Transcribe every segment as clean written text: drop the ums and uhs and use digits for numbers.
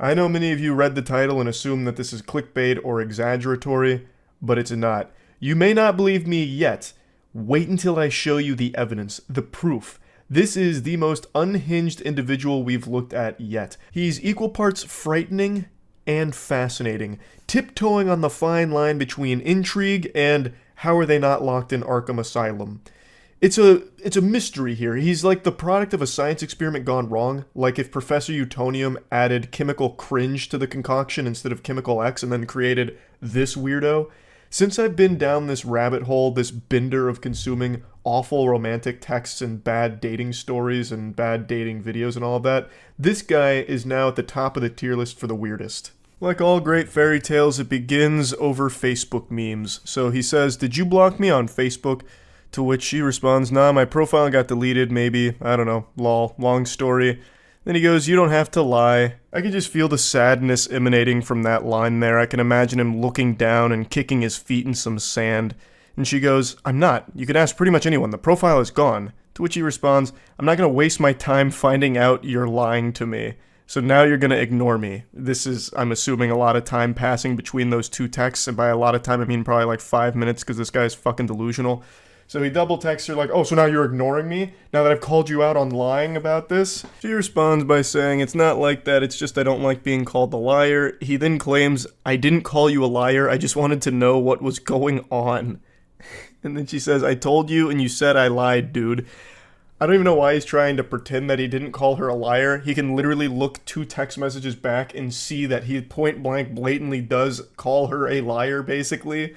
I know many of you read the title and assume that this is clickbait or exaggeratory, but it's not. You may not believe me yet. Wait until I show you the evidence, the proof. This is the most unhinged individual we've looked at yet. He's equal parts frightening and fascinating, tiptoeing on the fine line between intrigue and how are they not locked in Arkham Asylum. It's a mystery here. He's like the product of a science experiment gone wrong, like if Professor Utonium added chemical cringe to the concoction instead of chemical X and then created this weirdo. Since I've been down this rabbit hole, this bender of consuming awful romantic texts and bad dating stories and bad dating videos and all of that, this guy is now at the top of the tier list for the weirdest. Like all great fairy tales, it begins over Facebook memes. So he says, "Did you block me on Facebook?" To which she responds, "Nah, my profile got deleted, maybe. I don't know. Lol. Long story." Then he goes, "You don't have to lie." I can just feel the sadness emanating from that line there. I can imagine him looking down and kicking his feet in some sand. And she goes, "I'm not. You can ask pretty much anyone. The profile is gone." To which he responds, "I'm not going to waste my time finding out you're lying to me. So now you're going to ignore me." This is, I'm assuming, a lot of time passing between those two texts. And by a lot of time, I mean probably like 5 minutes because this guy's fucking delusional. So he double texts her like, "Oh, so now you're ignoring me? Now that I've called you out on lying about this?" She responds by saying, "It's not like that, it's just I don't like being called a liar." He then claims, "I didn't call you a liar, I just wanted to know what was going on." And then she says, "I told you and you said I lied, dude." I don't even know why he's trying to pretend that he didn't call her a liar. He can literally look 2 text messages back and see that he point blank blatantly does call her a liar, basically.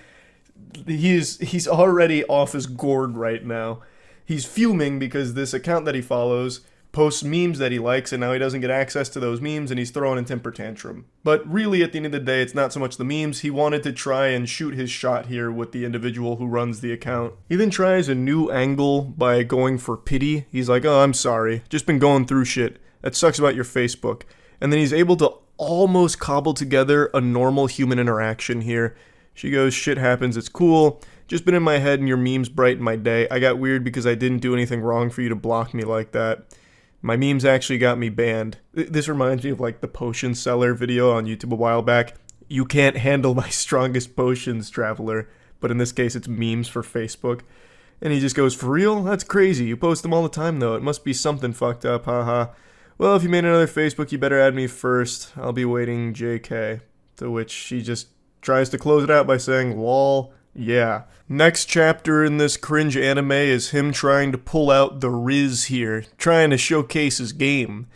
He's already off his gourd right now. He's fuming because this account that he follows posts memes that he likes, and now he doesn't get access to those memes, and he's throwing a temper tantrum. But really, at the end of the day, it's not so much the memes. He wanted to try and shoot his shot here with the individual who runs the account. He then tries a new angle by going for pity. He's like, "Oh, I'm sorry. Just been going through shit. That sucks about your Facebook." And then he's able to almost cobble together a normal human interaction here. She goes, "Shit happens, it's cool. Just been in my head and your memes brighten my day. I got weird because I didn't do anything wrong for you to block me like that. My memes actually got me banned." This reminds me of like the potion seller video on YouTube a while back. "You can't handle my strongest potions, traveler." But in this case, it's memes for Facebook. And he just goes, "For real? That's crazy. You post them all the time though. It must be something fucked up, haha. Well, if you made another Facebook, you better add me first. I'll be waiting, JK." To which she just tries to close it out by saying, "Lol, yeah." Next chapter in this cringe anime is him trying to pull out the Riz here, trying to showcase his game.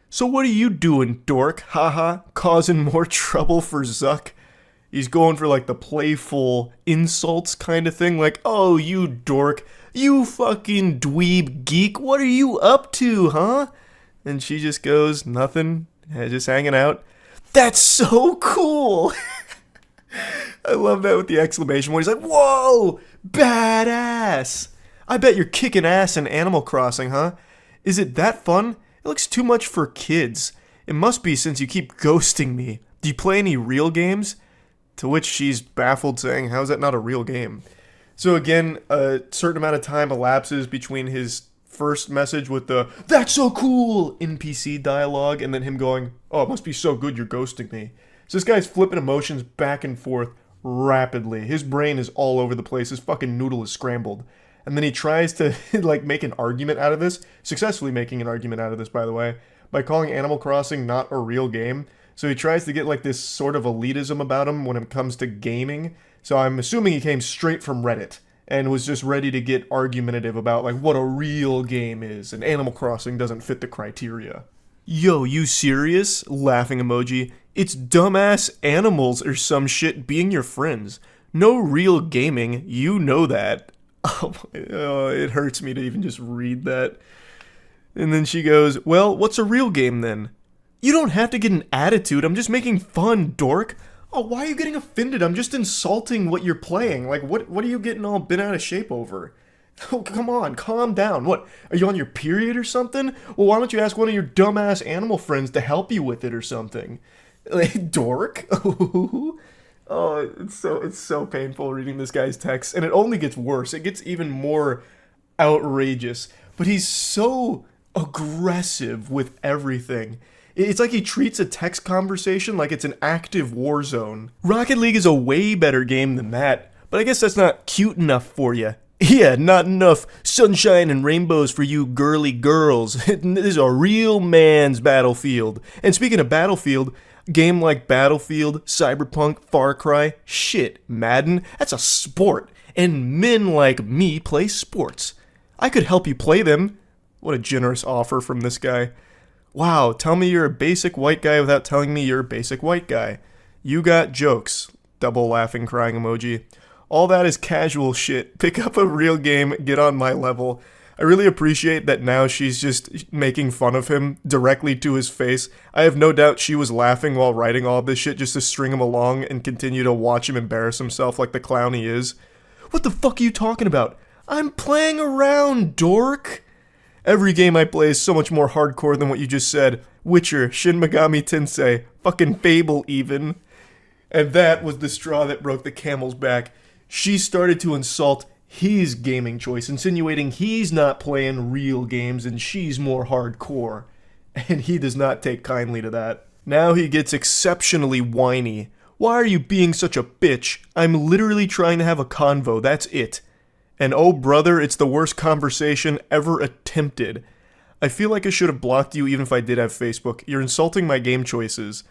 "So what are you doing, dork? Haha, causing more trouble for Zuck?" He's going for like the playful insults kind of thing, like, "Oh, you dork, you fucking dweeb geek, what are you up to, huh?" And she just goes, "Nothing, just hanging out." "That's so cool!" I love that with the exclamation point. He's like, "Whoa, badass! I bet you're kicking ass in Animal Crossing, huh? Is it that fun? It looks too much for kids. It must be since you keep ghosting me. Do you play any real games?" To which she's baffled, saying, "How is that not a real game?" So again, a certain amount of time elapses between his first message with the "That's so cool" NPC dialogue and then him going, "Oh, it must be so good you're ghosting me." So this guy's flipping emotions back and forth rapidly. His brain is all over the place. His fucking noodle is scrambled. And then he tries to like make an argument out of this, successfully making an argument out of this, by the way, by calling Animal Crossing not a real game. So he tries to get like this sort of elitism about him when it comes to gaming. So I'm assuming he came straight from Reddit and was just ready to get argumentative about like what a real game is, and Animal Crossing doesn't fit the criteria. "Yo, you serious?" Laughing emoji. "It's dumbass animals or some shit being your friends. No real gaming, you know that." Oh, it hurts me to even just read that. And then she goes, "Well, what's a real game then?" "You don't have to get an attitude, I'm just making fun, dork." "Oh, why are you getting offended? I'm just insulting what you're playing. Like, what are you getting all bent out of shape over?" "Oh, come on, calm down. What, are you on your period or something? Well, why don't you ask one of your dumbass animal friends to help you with it or something?" Like, dork. Oh, it's so painful reading this guy's text, and it only gets worse. It gets even more outrageous. But he's so aggressive with everything. It's like he treats a text conversation like it's an active war zone. Rocket League is a way better game than that, but I guess that's not cute enough for you. Yeah, not enough sunshine and rainbows for you girly girls. This is a real man's Battlefield. And speaking of Battlefield, game like Battlefield, Cyberpunk, Far Cry, shit, Madden, that's a sport. And men like me play sports. I could help you play them. What a generous offer from this guy. Wow, tell me you're a basic white guy without telling me you're a basic white guy. You got jokes. Double laughing crying emoji. All that is casual shit. Pick up a real game, get on my level. I really appreciate that now she's just making fun of him directly to his face. I have no doubt she was laughing while writing all this shit just to string him along and continue to watch him embarrass himself like the clown he is. What the fuck are you talking about? I'm playing around, dork. Every game I play is so much more hardcore than what you just said. Witcher, Shin Megami Tensei, fucking Fable even. And that was the straw that broke the camel's back. She started to insult his gaming choice, insinuating he's not playing real games and she's more hardcore. And he does not take kindly to that. Now he gets exceptionally whiny. Why are you being such a bitch? I'm literally trying to have a convo, that's it. And oh brother, it's the worst conversation ever attempted. I feel like I should have blocked you even if I did have Facebook. You're insulting my game choices.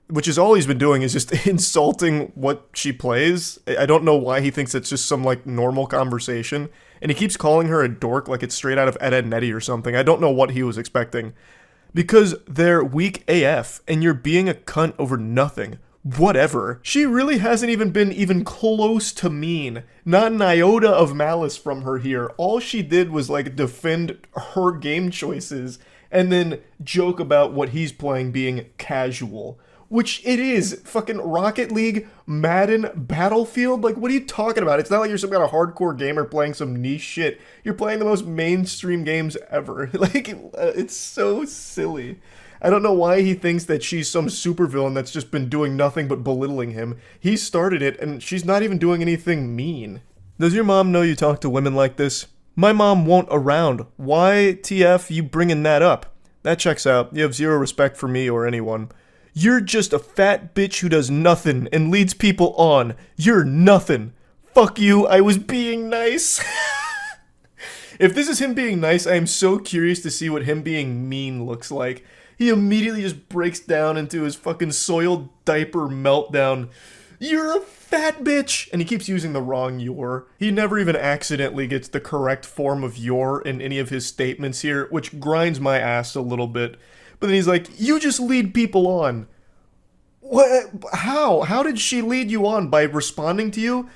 Which is all he's been doing is just insulting what she plays. I don't know why he thinks it's just some, like, normal conversation. And he keeps calling her a dork like it's straight out of Ed, Edd n Eddy or something. I don't know what he was expecting. Because they're weak AF, and you're being a cunt over nothing. Whatever. She really hasn't even been even close to mean. Not an iota of malice from her here. All she did was, like, defend her game choices and then joke about what he's playing being casual. Which it is. Fucking Rocket League, Madden, Battlefield. Like, what are you talking about? It's not like you're some kind of hardcore gamer playing some niche shit. You're playing the most mainstream games ever. Like, it's so silly. I don't know why he thinks that she's some supervillain that's just been doing nothing but belittling him. He started it, and she's not even doing anything mean. Does your mom know you talk to women like this? My mom won't around. Why, TF, you bringing that up? That checks out. You have zero respect for me or anyone. You're just a fat bitch who does nothing and leads people on. You're nothing. Fuck you, I was being nice. If this is him being nice, I am so curious to see what him being mean looks like. He immediately just breaks down into his fucking soiled diaper meltdown. You're a fat bitch! And he keeps using the wrong you're. He never even accidentally gets the correct form of you're in any of his statements here, which grinds my ass a little bit. But then he's like, you just lead people on. What? How? How did she lead you on? By responding to you?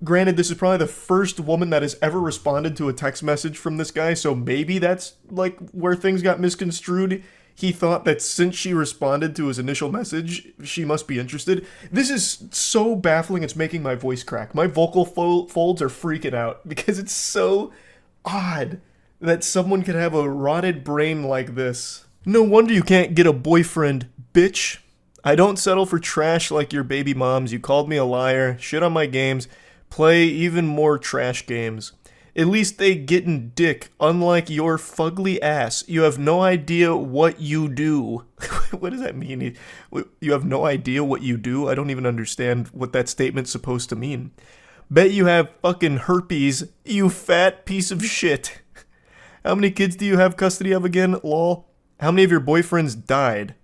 Granted, this is probably the first woman that has ever responded to a text message from this guy, so maybe that's, like, where things got misconstrued. He thought that since she responded to his initial message, she must be interested. This is so baffling, it's making my voice crack. My vocal folds are freaking out, because it's so odd that someone could have a rotted brain like this. No wonder you can't get a boyfriend, bitch. I don't settle for trash like your baby moms. You called me a liar, shit on my games, play even more trash games. At least they gettin' dick, unlike your fugly ass. You have no idea what you do. What does that mean? You have no idea what you do? I don't even understand what that statement's supposed to mean. Bet you have fucking herpes, you fat piece of shit. How many kids do you have custody of again, lol? How many of your boyfriends died?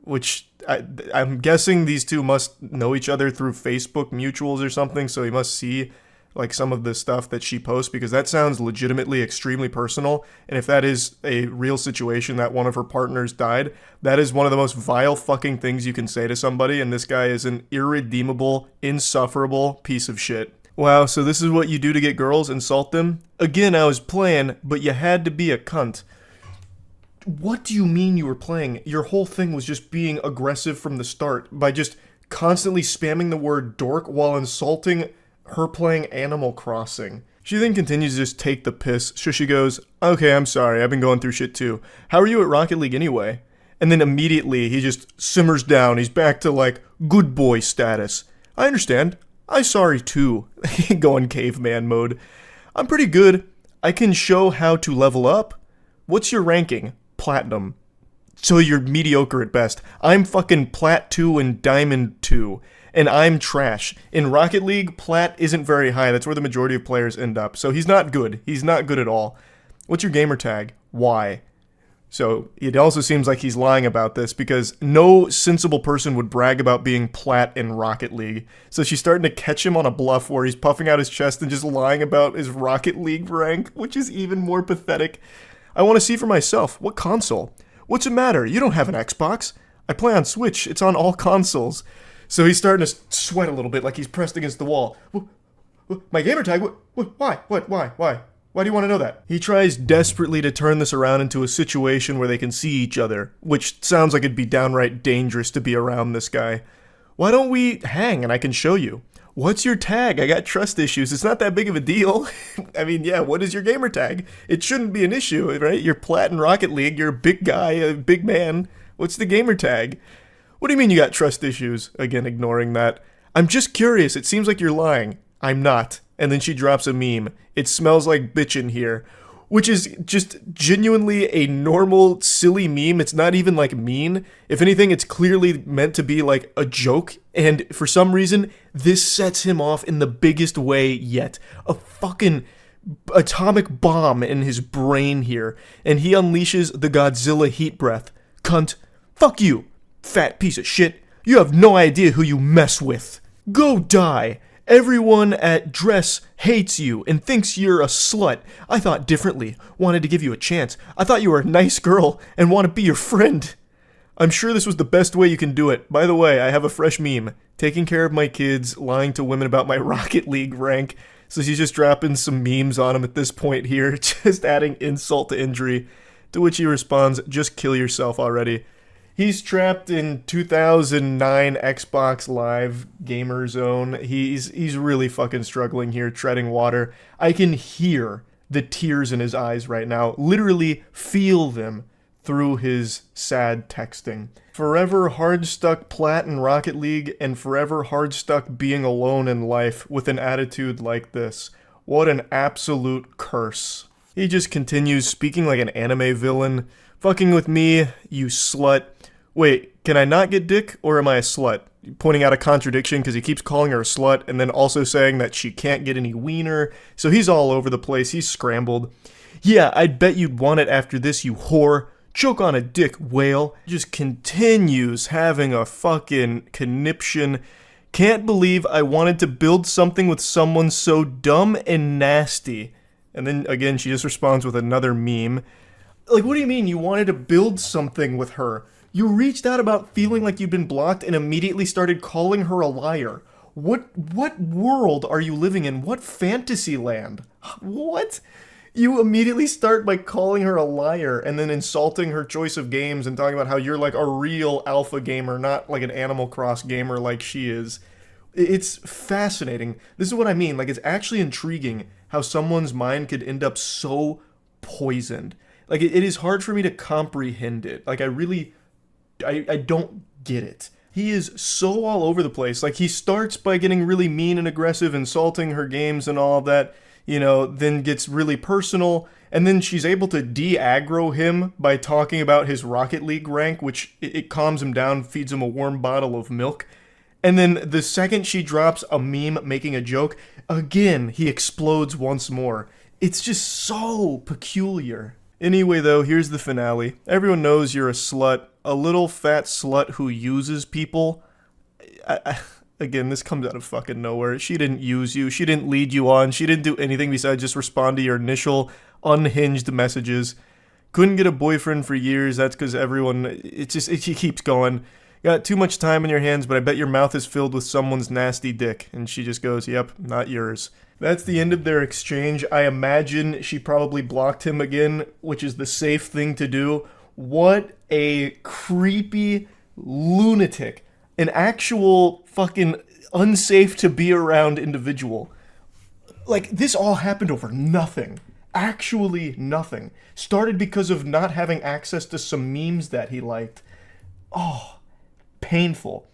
Which, I'm guessing these two must know each other through Facebook mutuals or something, so he must see, like, some of the stuff that she posts, because that sounds legitimately extremely personal, and if that is a real situation that one of her partners died, that is one of the most vile fucking things you can say to somebody, and this guy is an irredeemable, insufferable piece of shit. Wow, so this is what you do to get girls? Insult them? Again, I was playing, but you had to be a cunt. What do you mean you were playing? Your whole thing was just being aggressive from the start by just constantly spamming the word dork while insulting her playing Animal Crossing. She then continues to just take the piss. So she goes, okay, I'm sorry, I've been going through shit too. How are you at Rocket League anyway? And then immediately he just simmers down. He's back to, like, good boy status. I understand. I'm sorry too. Going caveman mode. I'm pretty good. I can show how to level up. What's your ranking? Platinum. so you're mediocre at best. I'm fucking Plat 2 and Diamond 2, and I'm trash. In Rocket League, Plat isn't very high. That's where the majority of players end up. So he's not good. He's not good at all. What's your gamer tag? Why? So it also seems like he's lying about this because no sensible person would brag about being Plat in Rocket League. So she's starting to catch him on a bluff where he's puffing out his chest and just lying about his Rocket League rank, which is even more pathetic. I want to see for myself. What console? What's the matter? You don't have an Xbox. I play on Switch. It's on all consoles. So he's starting to sweat a little bit like he's pressed against the wall. My gamer tag? Why? Why? Why do you want to know that? He tries desperately to turn this around into a situation where they can see each other, which sounds like it'd be downright dangerous to be around this guy. Why don't we hang and I can show you? What's your tag? I got trust issues. It's not that big of a deal. I mean, yeah, what is your gamer tag? It shouldn't be an issue, right? You're Plat in Rocket League. You're a big guy, a big man. What's the gamer tag? What do you mean you got trust issues? Again, ignoring that. I'm just curious. It seems like you're lying. I'm not. And then she drops a meme. It smells like bitch in here. Which is just genuinely a normal, silly meme. It's not even like mean. If anything, it's clearly meant to be like a joke. And for some reason, this sets him off in the biggest way yet. A fucking atomic bomb in his brain here. And he unleashes the Godzilla heat breath. Cunt. Fuck you, fat piece of shit. You have no idea who you mess with. Go die. Everyone at Dress hates you and thinks you're a slut. I thought differently, wanted to give you a chance. I thought you were a nice girl and want to be your friend. I'm sure this was the best way you can do it. By the way, I have a fresh meme. Taking care of my kids, lying to women about my Rocket League rank. So she's just dropping some memes on him at this point here, just adding insult to injury. To which he responds, just kill yourself already. He's trapped in 2009 Xbox Live Gamer Zone. He's really fucking struggling here, treading water. I can hear the tears in his eyes right now. Literally feel them through his sad texting. Forever hard stuck Plat in Rocket League and forever hard stuck being alone in life with an attitude like this. What an absolute curse. He just continues speaking like an anime villain. Fucking with me, you slut. Wait, can I not get dick, or am I a slut? Pointing out a contradiction because he keeps calling her a slut and then also saying that she can't get any wiener. So he's all over the place. He's scrambled. Yeah, I'd bet you'd want it after this, you whore. Choke on a dick, whale. Just continues having a fucking conniption. Can't believe I wanted to build something with someone so dumb and nasty. And then again, she just responds with another meme. Like, what do you mean you wanted to build something with her? You reached out about feeling like you'd been blocked and immediately started calling her a liar. What world are you living in? What fantasy land? What? You immediately start by calling her a liar and then insulting her choice of games and talking about how you're like a real alpha gamer, not like an Animal Cross gamer like she is. It's fascinating. This is what I mean. Like, it's actually intriguing how someone's mind could end up so poisoned. Like, it is hard for me to comprehend it. Like, I don't get it. He is so all over the place. Like, he starts by getting really mean and aggressive, insulting her games and all of that, you know, then gets really personal, and then she's able to de-aggro him by talking about his Rocket League rank, which it calms him down, feeds him a warm bottle of milk. And then the second she drops a meme making a joke, again, he explodes once more. It's just so peculiar. Anyway, though, here's the finale. Everyone knows you're a slut. A little fat slut who uses people. Again, this comes out of fucking nowhere. She didn't use you. She didn't lead you on. She didn't do anything besides just respond to your initial unhinged messages. Couldn't get a boyfriend for years. That's because everyone... It keeps going. Got too much time in your hands, but I bet your mouth is filled with someone's nasty dick. And she just goes, yep, not yours. That's the end of their exchange. I imagine she probably blocked him again, which is the safe thing to do. What a creepy lunatic. An actual fucking unsafe to be around individual. Like, this all happened over nothing. Actually nothing. Started because of not having access to some memes that he liked. Oh, painful.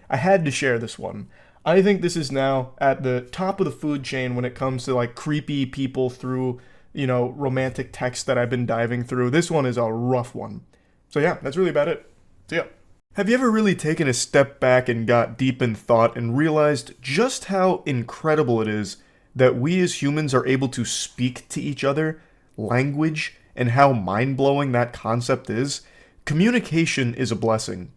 I had to share this one. I think this is now at the top of the food chain when it comes to, like, creepy people through, you know, romantic texts that I've been diving through. This one is a rough one. So yeah, that's really about it. See ya. Have you ever really taken a step back and got deep in thought and realized just how incredible it is that we as humans are able to speak to each other, language, and how mind-blowing that concept is? Communication is a blessing.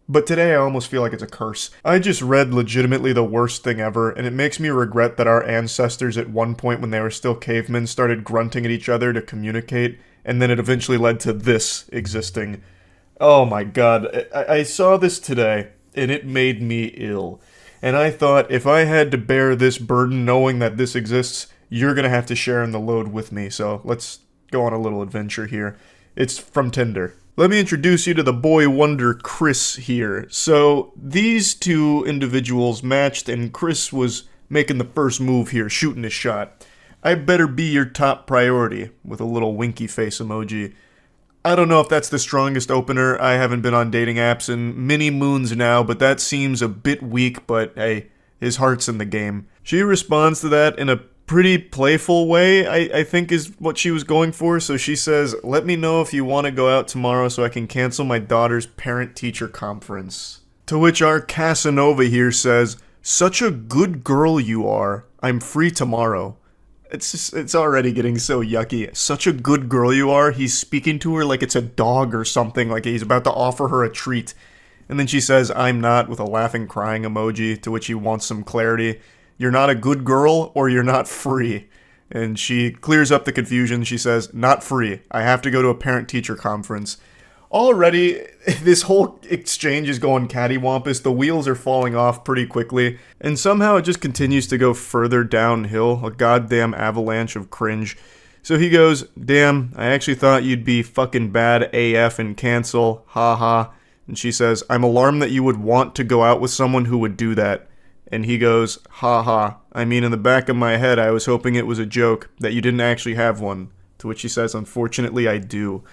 But today I almost feel like it's a curse. I just read legitimately the worst thing ever, and it makes me regret that our ancestors at one point when they were still cavemen started grunting at each other to communicate, and then it eventually led to this existing. Oh my god, I saw this today, and it made me ill. And I thought, if I had to bear this burden knowing that this exists, you're gonna have to share in the load with me, so let's go on a little adventure here. It's from Tinder. Let me introduce you to the boy wonder Chris here. So, these two individuals matched, and Chris was making the first move here, shooting his shot. I better be your top priority, with a little winky face emoji. I don't know if that's the strongest opener. I haven't been on dating apps in many moons now, but that seems a bit weak, but hey, his heart's in the game. She responds to that in a pretty playful way, I think is what she was going for. So she says, let me know if you want to go out tomorrow so I can cancel my daughter's parent-teacher conference. To which our Casanova here says, such a good girl you are. I'm free tomorrow. It's already getting so yucky. Such a good girl you are. He's speaking to her like it's a dog or something, like he's about to offer her a treat. And then she says, I'm not, with a laughing crying emoji, to which he wants some clarity. You're not a good girl, or you're not free. And she clears up the confusion. She says, not free. I have to go to a parent-teacher conference. Already, this whole exchange is going cattywampus. The wheels are falling off pretty quickly. And somehow it just continues to go further downhill. A goddamn avalanche of cringe. So he goes, damn, I actually thought you'd be fucking bad AF and cancel. Haha. And she says, I'm alarmed that you would want to go out with someone who would do that. And he goes, haha. I mean, in the back of my head, I was hoping it was a joke, that you didn't actually have one. To which she says, unfortunately, I do.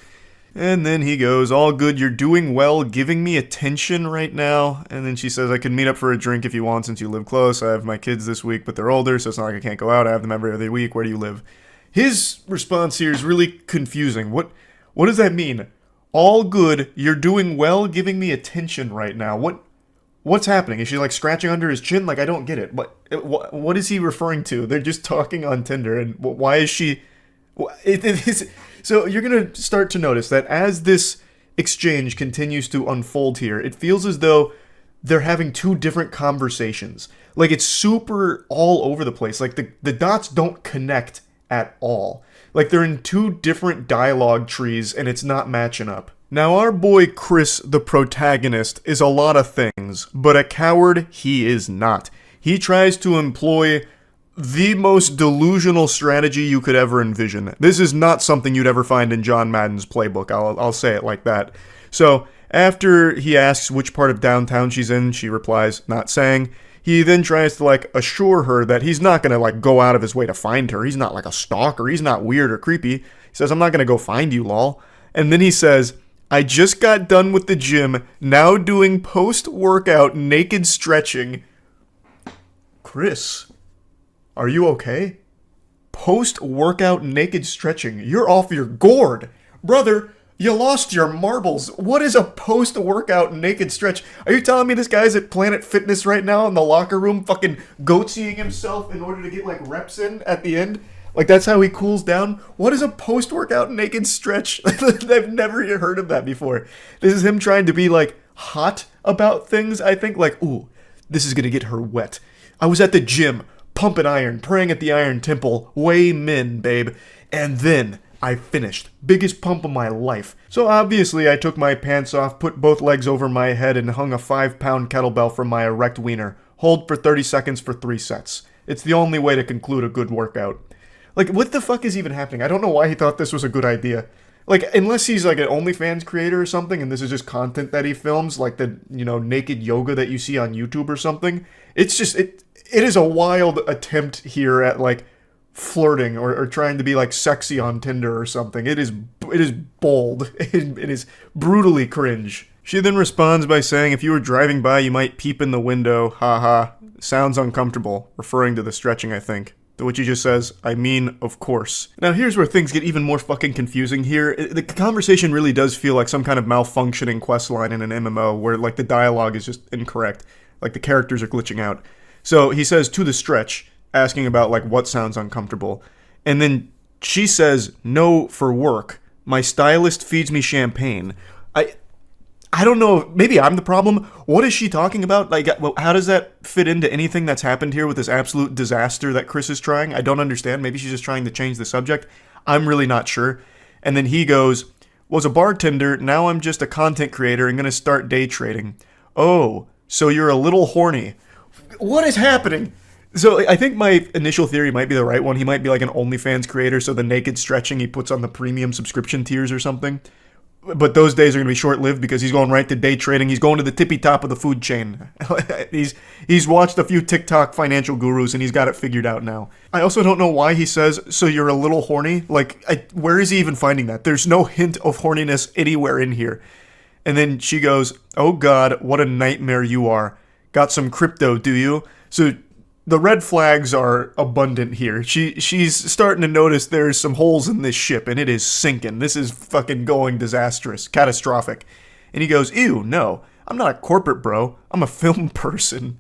And then he goes, all good, you're doing well, giving me attention right now. And then she says, I can meet up for a drink if you want since you live close. I have my kids this week, but they're older, so it's not like I can't go out. I have them every other week. Where do you live? His response here is really confusing. What does that mean? All good, you're doing well, giving me attention right now. What's happening? Is she like scratching under his chin? Like, I don't get it. What is he referring to? They're just talking on Tinder, and why is she... So you're going to start to notice that as this exchange continues to unfold here, it feels as though they're having two different conversations. Like, it's super all over the place. Like, the dots don't connect at all. Like, they're in two different dialogue trees, and it's not matching up. Now, our boy Chris, the protagonist, is a lot of things, but a coward he is not. He tries to employ the most delusional strategy you could ever envision. This is not something you'd ever find in John Madden's playbook, I'll say it like that. So, after he asks which part of downtown she's in, she replies, not saying. He then tries to, like, assure her that he's not gonna, like, go out of his way to find her. He's not, like, a stalker. He's not weird or creepy. He says, I'm not gonna go find you, lol. And then he says, I just got done with the gym, now doing post-workout naked stretching. Chris, are you okay? Post-workout naked stretching. You're off your gourd. Brother, you lost your marbles. What is a post-workout naked stretch? Are you telling me this guy's at Planet Fitness right now in the locker room fucking goatseeing himself in order to get, like, reps in at the end? Like, that's how he cools down? What is a post-workout naked stretch? I've never heard of that before. This is him trying to be, like, hot about things, I think. Like, ooh, this is gonna get her wet. I was at the gym, pumping iron, praying at the Iron Temple, way min, babe. And then I finished. Biggest pump of my life. So obviously I took my pants off, put both legs over my head, and hung a 5-pound kettlebell from my erect wiener. Hold for 30 seconds for 3 sets. It's the only way to conclude a good workout. Like, what the fuck is even happening? I don't know why he thought this was a good idea. Like, unless he's like an OnlyFans creator or something, and this is just content that he films, like the, you know, naked yoga that you see on YouTube or something. It's just, it is a wild attempt here at, like, flirting or trying to be, like, sexy on Tinder or something. It is bold. It is brutally cringe. She then responds by saying, if you were driving by, you might peep in the window. Haha. Sounds uncomfortable. Referring to the stretching, I think. To which he just says, I mean, of course. Now here's where things get even more fucking confusing here. The conversation really does feel like some kind of malfunctioning quest line in an MMO where like the dialogue is just incorrect. Like the characters are glitching out. So he says to the stretch, asking about like what sounds uncomfortable. And then she says, no, for work. My stylist feeds me champagne. I don't know, maybe I'm the problem. What is she talking about? Like, how does that fit into anything that's happened here with this absolute disaster that Chris is trying? I don't understand. Maybe she's just trying to change the subject. I'm really not sure. And then he goes, was a bartender, now I'm just a content creator and gonna start day trading. Oh, so you're a little horny. What is happening? So I think my initial theory might be the right one. He might be like an OnlyFans creator, so the naked stretching he puts on the premium subscription tiers or something. But those days are going to be short-lived because he's going right to day trading. He's going to the tippy top of the food chain. He's watched a few TikTok financial gurus and he's got it figured out now. I also don't know why he says, so you're a little horny? Like, where is he even finding that? There's no hint of horniness anywhere in here. And then she goes, oh God, what a nightmare you are. Got some crypto, do you? So the red flags are abundant here. She's starting to notice there's some holes in this ship, and it is sinking. This is fucking going disastrous, catastrophic. And he goes, ew, no, I'm not a corporate bro. I'm a film person.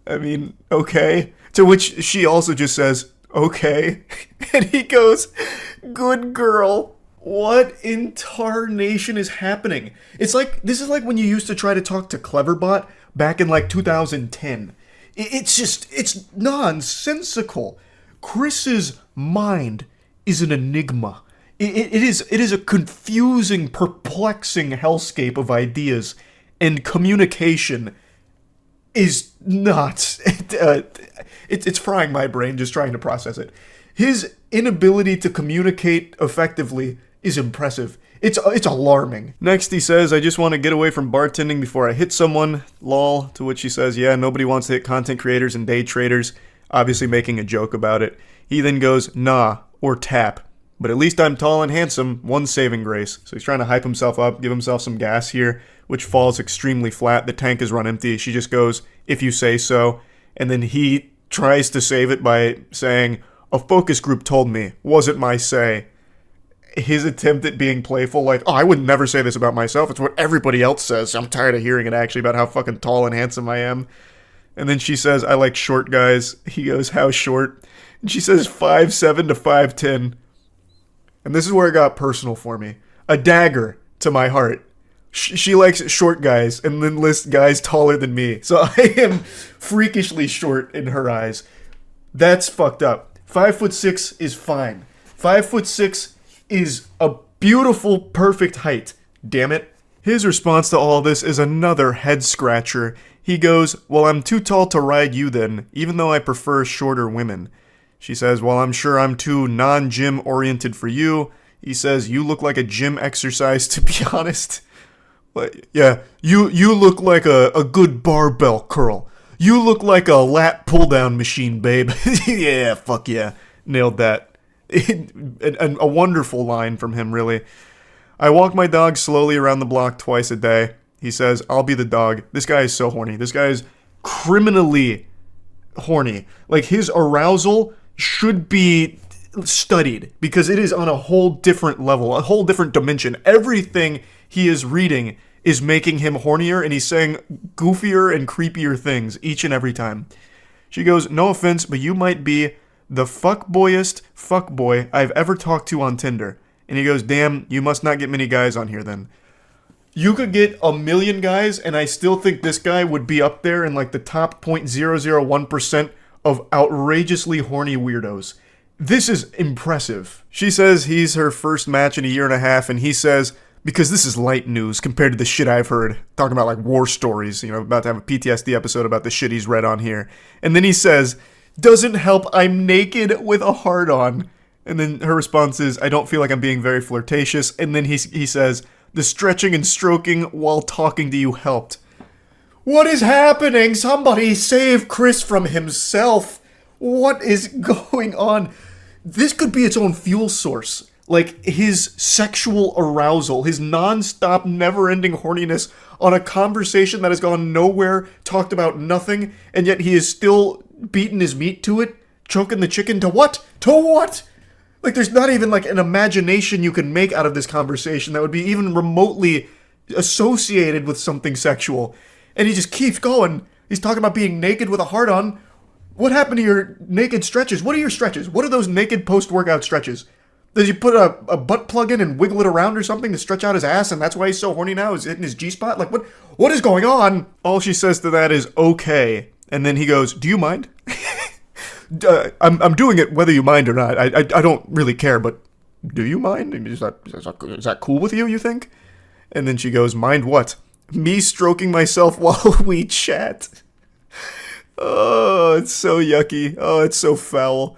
I mean, okay. To which she also just says, okay. And he goes, good girl. What in tarnation is happening? It's like, this is like when you used to try to talk to Cleverbot back in like 2010. It's nonsensical. Chris's mind is an enigma. It is a confusing, perplexing hellscape of ideas, and communication is not. It's frying my brain just trying to process it. His inability to communicate effectively is impressive. It's alarming. Next he says, I just want to get away from bartending before I hit someone, lol, to which he says, yeah, nobody wants to hit content creators and day traders, obviously making a joke about it. He then goes, nah, or tap. But at least I'm tall and handsome, one saving grace. So he's trying to hype himself up, give himself some gas here, which falls extremely flat. The tank is run empty. She just goes, if you say so. And then he tries to save it by saying, a focus group told me, wasn't my say. His attempt at being playful, like, oh, I would never say this about myself. It's what everybody else says. I'm tired of hearing it, actually, about how fucking tall and handsome I am. And then she says, I like short guys. He goes, how short? And she says 5'7" to 5'10". And this is where it got personal for me. A dagger to my heart. She likes short guys and then lists guys taller than me. So I am freakishly short in her eyes. That's fucked up. 5'6" is fine. 5'6" is a beautiful, perfect height. Damn it. His response to all this is another head scratcher. He goes, well, I'm too tall to ride you then, even though I prefer shorter women. She says, well, I'm sure I'm too non-gym oriented for you. He says, you look like a gym exercise, to be honest. Like, yeah, you look like a good barbell curl. You look like a lat pull-down machine, babe. Yeah, fuck yeah. Nailed that. A wonderful line from him, really. I walk my dog slowly around the block twice a day. He says, I'll be the dog. This guy is so horny. This guy is criminally horny. Like, his arousal should be studied because it is on a whole different level, a whole different dimension. Everything he is reading is making him hornier, and he's saying goofier and creepier things each and every time. She goes, no offense, but you might be the fuckboyest fuckboy I've ever talked to on Tinder. And he goes, damn, you must not get many guys on here then. You could get 1 million guys, and I still think this guy would be up there in like the top 0.001% of outrageously horny weirdos. This is impressive. She says he's her first match in a year and a half, and he says, because this is light news compared to the shit I've heard, talking about like war stories, you know, about to have a PTSD episode about the shit he's read on here. And then he says, doesn't help, I'm naked with a heart on. And then her response is, I don't feel like I'm being very flirtatious. And then he says, the stretching and stroking while talking to you helped. What is happening? Somebody save Chris from himself. What is going on? This could be its own fuel source. Like, his sexual arousal, his non-stop, never-ending horniness on a conversation that has gone nowhere, talked about nothing, and yet he is still beating his meat to it, choking the chicken to what? To what? Like, there's not even, like, an imagination you can make out of this conversation that would be even remotely associated with something sexual. And he just keeps going. He's talking about being naked with a heart on. What happened to your naked stretches? What are your stretches? What are those naked post-workout stretches? Does he put a butt plug in and wiggle it around or something to stretch out his ass, and that's why he's so horny now? Is hitting his G-spot? Like, what is going on? All she says to that is, okay. And then he goes, do you mind? I'm doing it whether you mind or not. I don't really care, but do you mind? Is that cool with you, you think? And then she goes, mind what? Me stroking myself while we chat. Oh, it's so yucky. Oh, it's so foul.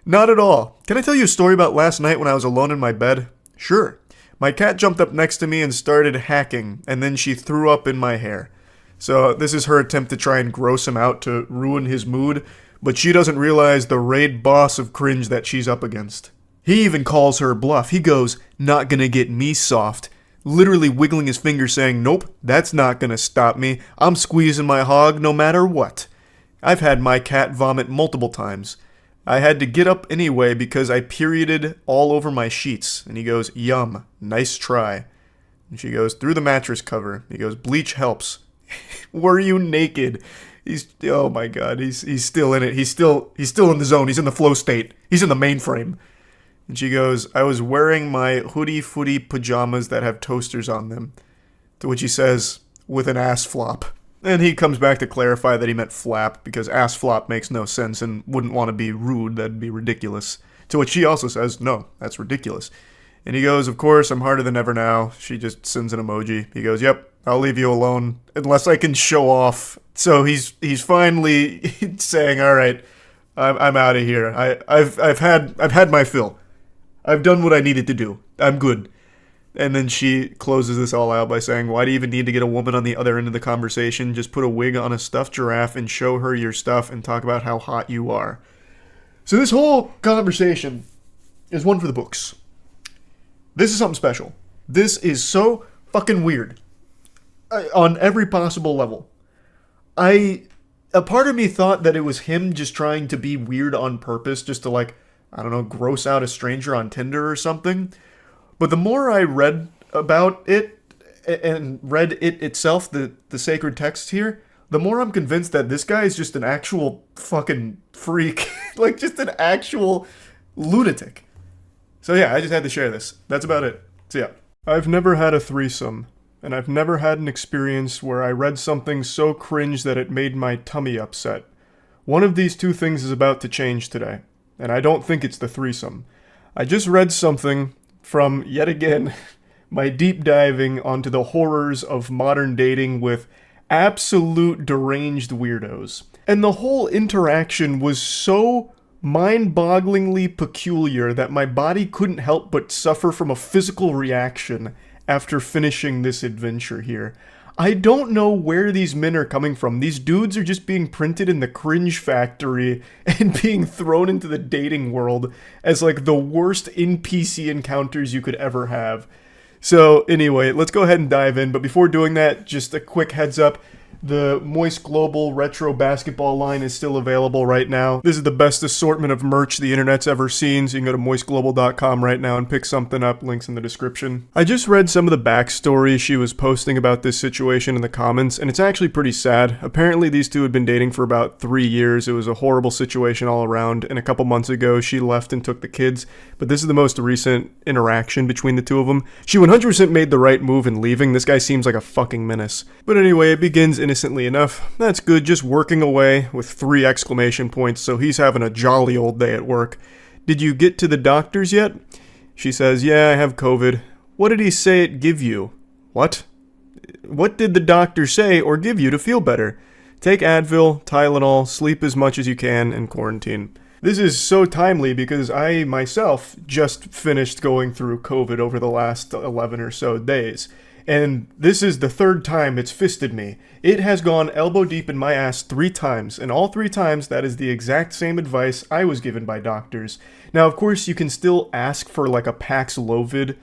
Not at all. Can I tell you a story about last night when I was alone in my bed? Sure. My cat jumped up next to me and started hacking, and then she threw up in my hair. So this is her attempt to try and gross him out to ruin his mood, but she doesn't realize the raid boss of cringe that she's up against. He even calls her bluff. He goes, not gonna get me soft. Literally wiggling his finger saying, nope, that's not gonna stop me. I'm squeezing my hog no matter what. I've had my cat vomit multiple times. I had to get up anyway because I perioded all over my sheets. And he goes, yum, nice try. And she goes, through the mattress cover. He goes, bleach helps. Were you naked? Oh my god, he's still in it. He's still in the zone. He's in the flow state. He's in the mainframe. And she goes, I was wearing my hoodie footy pajamas that have toasters on them. To which he says, with an ass flop. And he comes back to clarify that he meant flap, because ass flop makes no sense and wouldn't want to be rude, that'd be ridiculous. To which she also says, no, that's ridiculous. And he goes, of course, I'm harder than ever now. She just sends an emoji. He goes, yep, I'll leave you alone, unless I can show off. So he's finally saying, all right, I'm out of here. I've had my fill. I've done what I needed to do. I'm good. And then she closes this all out by saying, why do you even need to get a woman on the other end of the conversation? Just put a wig on a stuffed giraffe and show her your stuff and talk about how hot you are. So this whole conversation is one for the books. This is something special. This is so fucking weird. On every possible level. A part of me thought that it was him just trying to be weird on purpose, just to, like, I don't know, gross out a stranger on Tinder or something. But the more I read about it, and read it itself, the sacred text here, the more I'm convinced that this guy is just an actual fucking freak. Like, just an actual lunatic. So yeah, I just had to share this. That's about it. So yeah. I've never had a threesome, and I've never had an experience where I read something so cringe that it made my tummy upset. One of these two things is about to change today, and I don't think it's the threesome. I just read something from, yet again, my deep diving onto the horrors of modern dating with absolute deranged weirdos. And the whole interaction was so mind-bogglingly peculiar that my body couldn't help but suffer from a physical reaction after finishing this adventure here. I don't know where these men are coming from. These dudes are just being printed in the cringe factory and being thrown into the dating world as like the worst NPC encounters you could ever have. So anyway, let's go ahead and dive in. But before doing that, just a quick heads up. The Moist Global Retro Basketball line is still available right now. This is the best assortment of merch the internet's ever seen, so you can go to moistglobal.com right now and pick something up. Links in the description. I just read some of the backstory she was posting about this situation in the comments, and it's actually pretty sad. Apparently these two had been dating for about 3 years. It was a horrible situation all around, and a couple months ago she left and took the kids, but this is the most recent interaction between the two of them. She 100% made the right move in leaving. This guy seems like a fucking menace. But anyway, it begins innocently enough. That's good, just working away with 3 exclamation points, so he's having a jolly old day at work. Did you get to the doctors yet? She says, yeah, I have COVID. What did he say it give you? What? What did the doctor say or give you to feel better? Take Advil, Tylenol, sleep as much as you can, and quarantine. This is so timely because I myself just finished going through COVID over the last 11 or so days. And this is the 3rd time it's fisted me. It has gone elbow deep in my ass 3 times, and all 3 times that is the exact same advice I was given by doctors. Now, of course, you can still ask for like a Paxlovid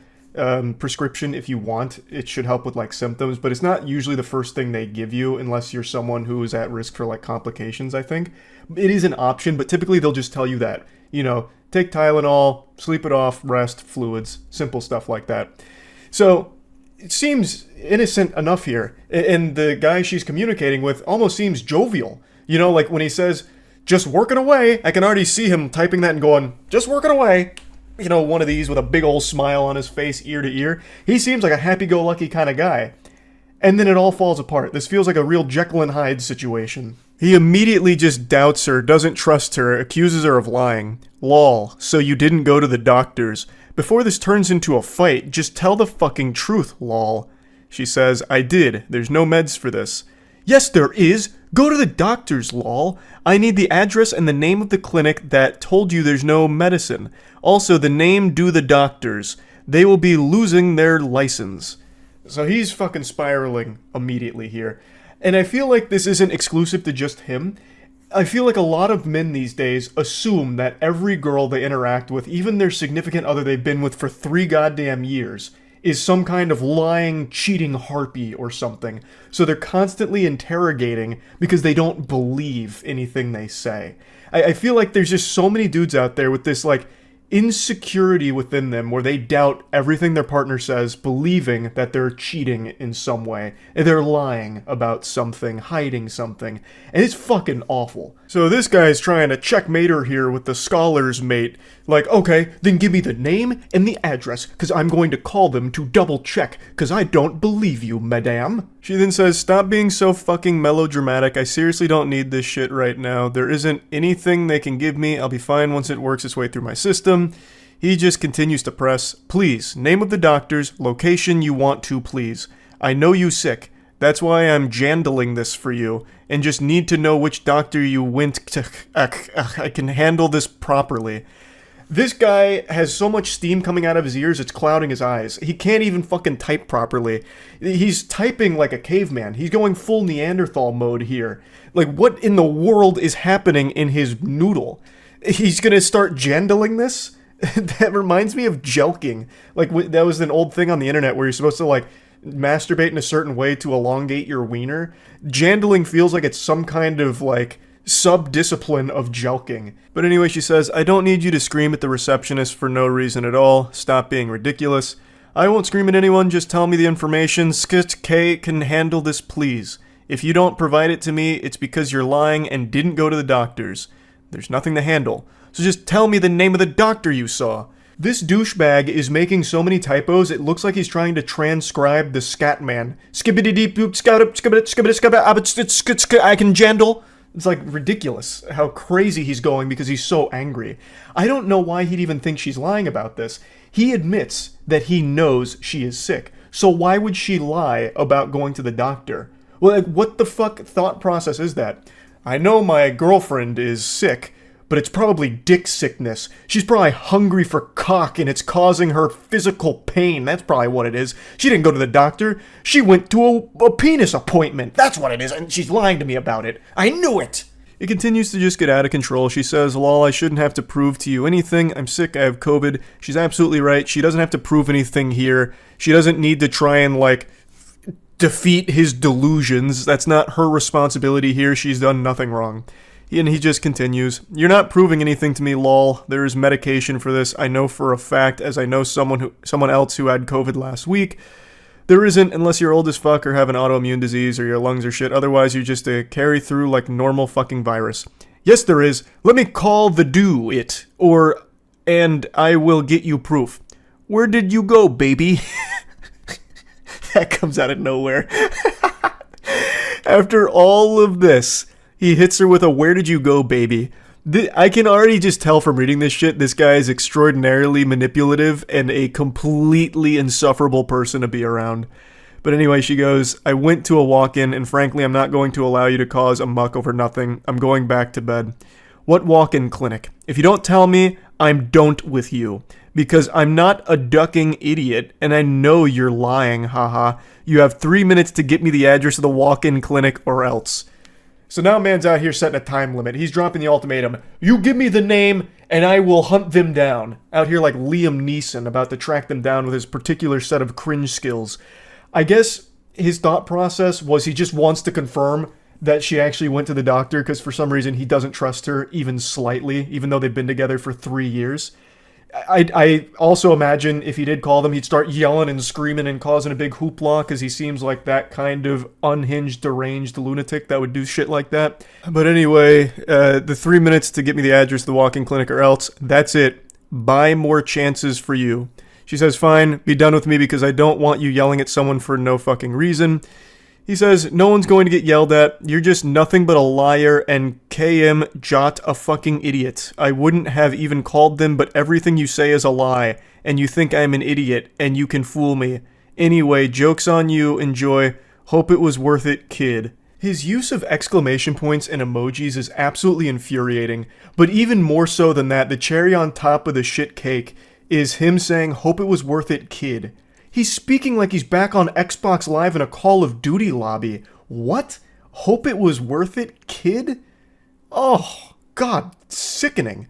prescription if you want. It should help with like symptoms, but it's not usually the first thing they give you unless you're someone who is at risk for like complications, I think. It is an option, but typically they'll just tell you that, you know, take Tylenol, sleep it off, rest, fluids, simple stuff like that. So it seems innocent enough here, and the guy she's communicating with almost seems jovial. You know, like when he says, just working away, I can already see him typing that and going, just working away. You know, one of these with a big old smile on his face, ear to ear. He seems like a happy-go-lucky kind of guy. And then it all falls apart. This feels like a real Jekyll and Hyde situation. He immediately just doubts her, doesn't trust her, accuses her of lying. Lol, so you didn't go to the doctors. Before this turns into a fight, just tell the fucking truth, lol. She says, I did. There's no meds for this. Yes, there is. Go to the doctors, lol. I need the address and the name of the clinic that told you there's no medicine. Also, the name do the doctors. They will be losing their license. So he's fucking spiraling immediately here. And I feel like this isn't exclusive to just him. I feel like a lot of men these days assume that every girl they interact with, even their significant other they've been with for 3 goddamn years, is some kind of lying, cheating harpy or something. So they're constantly interrogating because they don't believe anything they say. I feel like there's just so many dudes out there with this, like, insecurity within them where they doubt everything their partner says, believing that they're cheating in some way, and they're lying about something, hiding something, and it's fucking awful. So this guy's trying to checkmate her here with the scholar's mate, like, okay, then give me the name and the address, because I'm going to call them to double check, because I don't believe you, madame. She then says, stop being so fucking melodramatic, I seriously don't need this shit right now, there isn't anything they can give me, I'll be fine once it works its way through my system. He just continues to press, please, name of the doctors, location you want to, please. I know you sick, that's why I'm jandling this for you, and just need to know which doctor you went to, I can handle this properly. This guy has so much steam coming out of his ears, it's clouding his eyes. He can't even fucking type properly. He's typing like a caveman. He's going full Neanderthal mode here. Like, what in the world is happening in his noodle? He's gonna start jandling this? That reminds me of jelking. Like, that was an old thing on the internet where you're supposed to, like, masturbate in a certain way to elongate your wiener. Jandling feels like it's some kind of, like, sub-discipline of jelking. But anyway, she says, I don't need you to scream at the receptionist for no reason at all. Stop being ridiculous. I won't scream at anyone, just tell me the information. Skit-K can handle this, please. If you don't provide it to me, it's because you're lying and didn't go to the doctors. There's nothing to handle. So just tell me the name of the doctor you saw. This douchebag is making so many typos, it looks like he's trying to transcribe the Scatman. I can jandle. It's like ridiculous how crazy he's going because he's so angry. I don't know why he'd even think she's lying about this. He admits that he knows she is sick. So why would she lie about going to the doctor? Well, like, what the fuck thought process is that? I know my girlfriend is sick, but it's probably dick sickness. She's probably hungry for cock and it's causing her physical pain. That's probably what it is. She didn't go to the doctor. She went to a penis appointment. That's what it is, and she's lying to me about it. I knew it! It continues to just get out of control. She says, lol, I shouldn't have to prove to you anything. I'm sick, I have COVID. She's absolutely right. She doesn't have to prove anything here. She doesn't need to try and, like, defeat his delusions. That's not her responsibility here. She's done nothing wrong. And he just continues, you're not proving anything to me, lol. There is medication for this. I know for a fact, as I know someone else who had COVID last week. There isn't, unless you're old as fuck or have an autoimmune disease or your lungs are shit. Otherwise, you're just a carry through like normal fucking virus. Yes, there is. Let me call the do it. And I will get you proof. Where did you go, baby? That comes out of nowhere. After all of this, he hits her with a where did you go, baby? I can already just tell from reading this shit, this guy is extraordinarily manipulative and a completely insufferable person to be around. But anyway, she goes, I went to a walk-in and frankly, I'm not going to allow you to cause a muck over nothing. I'm going back to bed. What walk-in clinic? If you don't tell me, I'm don't with you. Because I'm not a ducking idiot, and I know you're lying, haha. You have 3 minutes to get me the address of the walk-in clinic or else. So now man's out here setting a time limit. He's dropping the ultimatum. You give me the name and I will hunt them down. Out here like Liam Neeson about to track them down with his particular set of cringe skills. I guess his thought process was he just wants to confirm that she actually went to the doctor because for some reason he doesn't trust her even slightly, even though they've been together for 3 years. I also imagine if he did call them, he'd start yelling and screaming and causing a big hoopla because he seems like that kind of unhinged, deranged lunatic that would do shit like that. But anyway, the 3 minutes to get me the address of the walk-in clinic or else, that's it. Buy more chances for you. She says, fine, be done with me because I don't want you yelling at someone for no fucking reason. He says, no one's going to get yelled at. You're just nothing but a liar and KM Jot a fucking idiot. I wouldn't have even called them, but everything you say is a lie. And you think I'm an idiot, and you can fool me. Anyway, joke's on you. Enjoy. Hope it was worth it, kid. His use of exclamation points and emojis is absolutely infuriating. But even more so than that, the cherry on top of the shit cake is him saying, hope it was worth it, kid. He's speaking like he's back on Xbox Live in a Call of Duty lobby. What? Hope it was worth it, kid? Oh, God, sickening.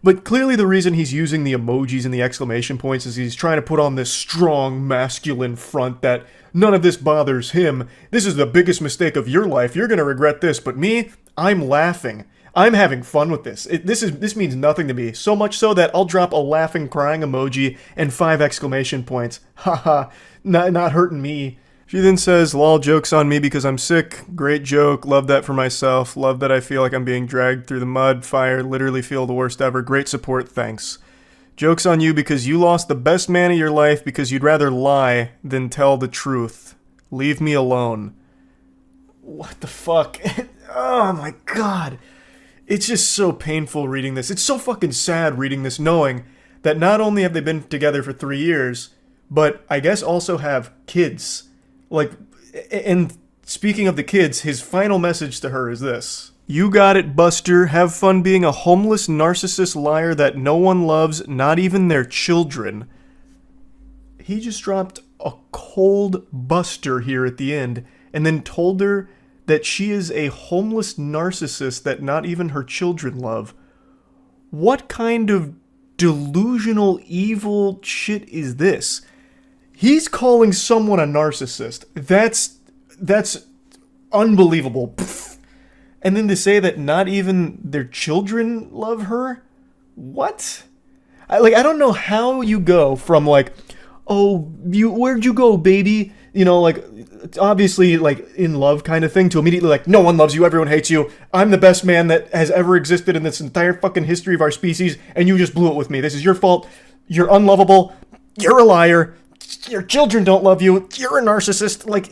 But clearly the reason he's using the emojis and the exclamation points is he's trying to put on this strong, masculine front that none of this bothers him. This is the biggest mistake of your life. You're going to regret this. But me, I'm laughing. I'm having fun with this. This means nothing to me. So much so that I'll drop a laughing, crying emoji and 5 exclamation points. Haha, not hurting me. She then says, lol, joke's on me because I'm sick. Great joke. Love that for myself. Love that I feel like I'm being dragged through the mud, fire, literally feel the worst ever. Great support, thanks. Joke's on you because you lost the best man of your life because you'd rather lie than tell the truth. Leave me alone. What the fuck? Oh my god. It's just so painful reading this. It's so fucking sad reading this, knowing that not only have they been together for 3 years, but I guess also have kids. Like, and speaking of the kids, his final message to her is this. You got it, Buster. Have fun being a homeless narcissist liar that no one loves, not even their children. He just dropped a cold Buster here at the end, and then told her that she is a homeless narcissist that not even her children love. What kind of delusional, evil shit is this? He's calling someone a narcissist. That's unbelievable. Pfft. And then to say that not even their children love her? What? I don't know how you go from like, oh, where'd you go, baby? You know, like, obviously, like, in love kind of thing, to immediately, like, no one loves you, everyone hates you, I'm the best man that has ever existed in this entire fucking history of our species, and you just blew it with me. This is your fault. You're unlovable. You're a liar. Your children don't love you. You're a narcissist. Like,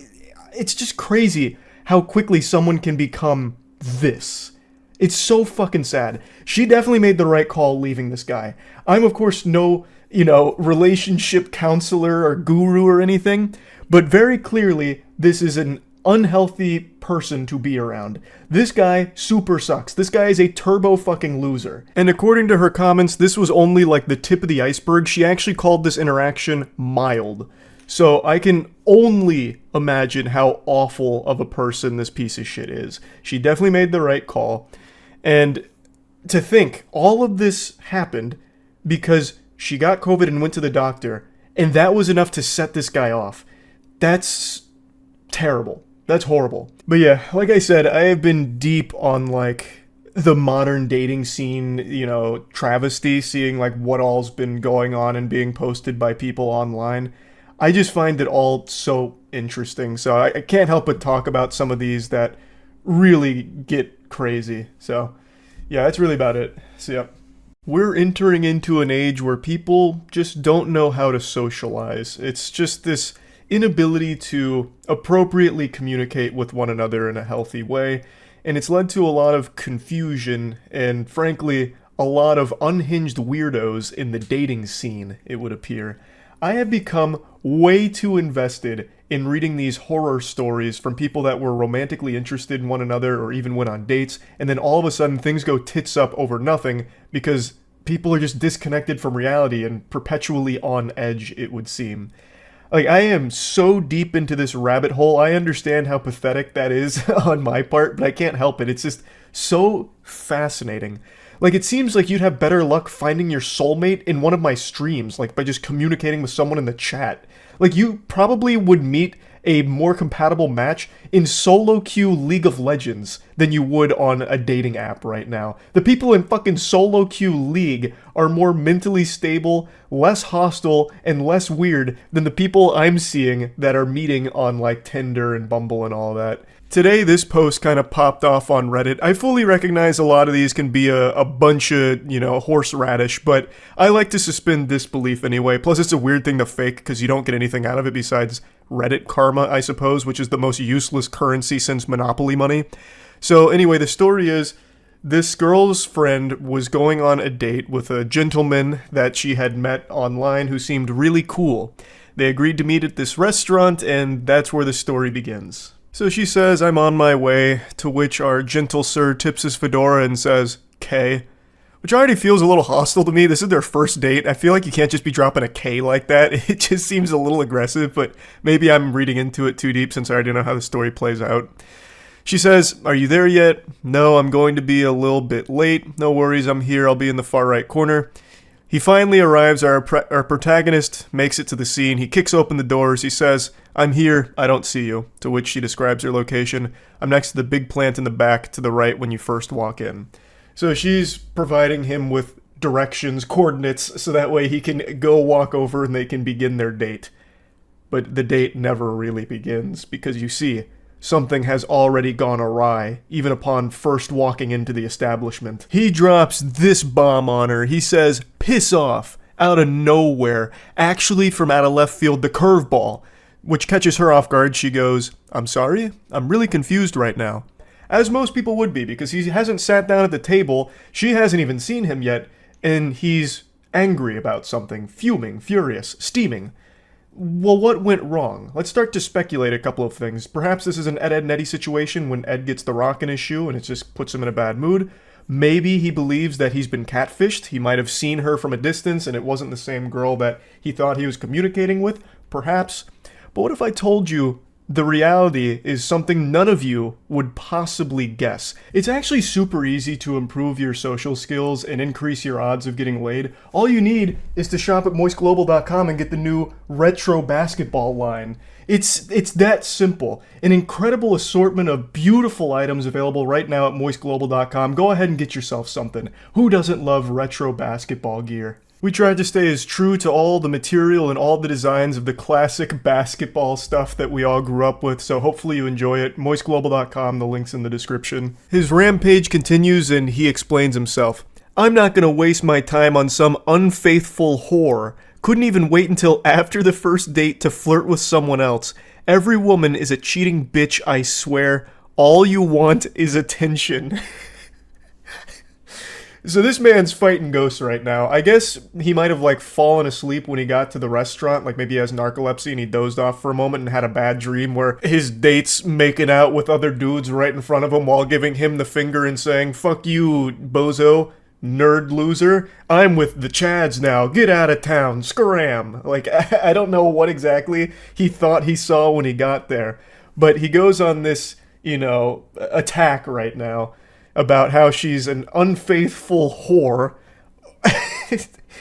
it's just crazy how quickly someone can become this. It's so fucking sad. She definitely made the right call leaving this guy. I'm, of course, no, relationship counselor or guru or anything, but very clearly, this is an unhealthy person to be around. This guy super sucks. This guy is a turbo fucking loser. And according to her comments, this was only like the tip of the iceberg. She actually called this interaction mild. So I can only imagine how awful of a person this piece of shit is. She definitely made the right call. And to think all of this happened because she got COVID and went to the doctor, and that was enough to set this guy off. That's terrible. That's horrible. But yeah, like I said, I have been deep on like the modern dating scene, travesty, seeing like what all's been going on and being posted by people online. I just find it all so interesting. So I can't help but talk about some of these that really get crazy. So yeah, that's really about it. So yeah. We're entering into an age where people just don't know how to socialize. It's just this inability to appropriately communicate with one another in a healthy way, and it's led to a lot of confusion and, frankly, a lot of unhinged weirdos in the dating scene, it would appear. I have become way too invested in reading these horror stories from people that were romantically interested in one another or even went on dates, and then all of a sudden things go tits up over nothing because people are just disconnected from reality and perpetually on edge, it would seem. Like, I am so deep into this rabbit hole. I understand how pathetic that is on my part, but I can't help it. It's just so fascinating. Like, it seems like you'd have better luck finding your soulmate in one of my streams, like by just communicating with someone in the chat. Like, you probably would meet a more compatible match in solo queue League of Legends than you would on a dating app right now. The people in fucking solo queue League are more mentally stable, less hostile, and less weird than the people I'm seeing that are meeting on like Tinder and Bumble and all that. Today, this post kind of popped off on Reddit. I fully recognize a lot of these can be a bunch of, horseradish, but I like to suspend disbelief anyway. Plus, it's a weird thing to fake because you don't get anything out of it besides Reddit karma, I suppose, which is the most useless currency since Monopoly money. So anyway, the story is this girl's friend was going on a date with a gentleman that she had met online who seemed really cool. They agreed to meet at this restaurant, and that's where the story begins. So she says, "I'm on my way," to which our gentle sir tips his fedora and says, "K," which already feels a little hostile to me. This is their first date. I feel like you can't just be dropping a K like that. It just seems a little aggressive, but maybe I'm reading into it too deep since I already know how the story plays out. She says, "Are you there yet?" "No, I'm going to be a little bit late." "No worries, I'm here. I'll be in the far right corner." He finally arrives. Our protagonist makes it to the scene. He kicks open the doors. He says, "I'm here. I don't see you." To which she describes her location. "I'm next to the big plant in the back to the right when you first walk in." So she's providing him with directions, coordinates, so that way he can go walk over and they can begin their date. But the date never really begins because you see, something has already gone awry, even upon first walking into the establishment. He drops this bomb on her. He says, "Piss off," out of nowhere. Actually, from out of left field, the curveball, which catches her off guard. She goes, "I'm sorry? I'm really confused right now." As most people would be, because he hasn't sat down at the table, she hasn't even seen him yet, and he's angry about something, fuming, furious, steaming. Well, what went wrong? Let's start to speculate a couple of things. Perhaps this is an Ed, Edd n Eddy situation when Ed gets the rock in his shoe and it just puts him in a bad mood. Maybe he believes that he's been catfished. He might have seen her from a distance and it wasn't the same girl that he thought he was communicating with. Perhaps. But what if I told you the reality is something none of you would possibly guess? It's actually super easy to improve your social skills and increase your odds of getting laid. All you need is to shop at moistglobal.com and get the new retro basketball line. It's that simple. An incredible assortment of beautiful items available right now at moistglobal.com. Go ahead and get yourself something. Who doesn't love retro basketball gear? We tried to stay as true to all the material and all the designs of the classic basketball stuff that we all grew up with, so hopefully you enjoy it. moistglobal.com, the link's in the description. His rampage continues and he explains himself. "I'm not gonna waste my time on some unfaithful whore. Couldn't even wait until after the first date to flirt with someone else. Every woman is a cheating bitch, I swear. All you want is attention." So this man's fighting ghosts right now. I guess he might have fallen asleep when he got to the restaurant. Like maybe he has narcolepsy and he dozed off for a moment and had a bad dream where his date's making out with other dudes right in front of him while giving him the finger and saying, "Fuck you, bozo, nerd loser. I'm with the Chads now. Get out of town. Scram." I don't know what exactly he thought he saw when he got there. But he goes on this, attack right now about how she's an unfaithful whore,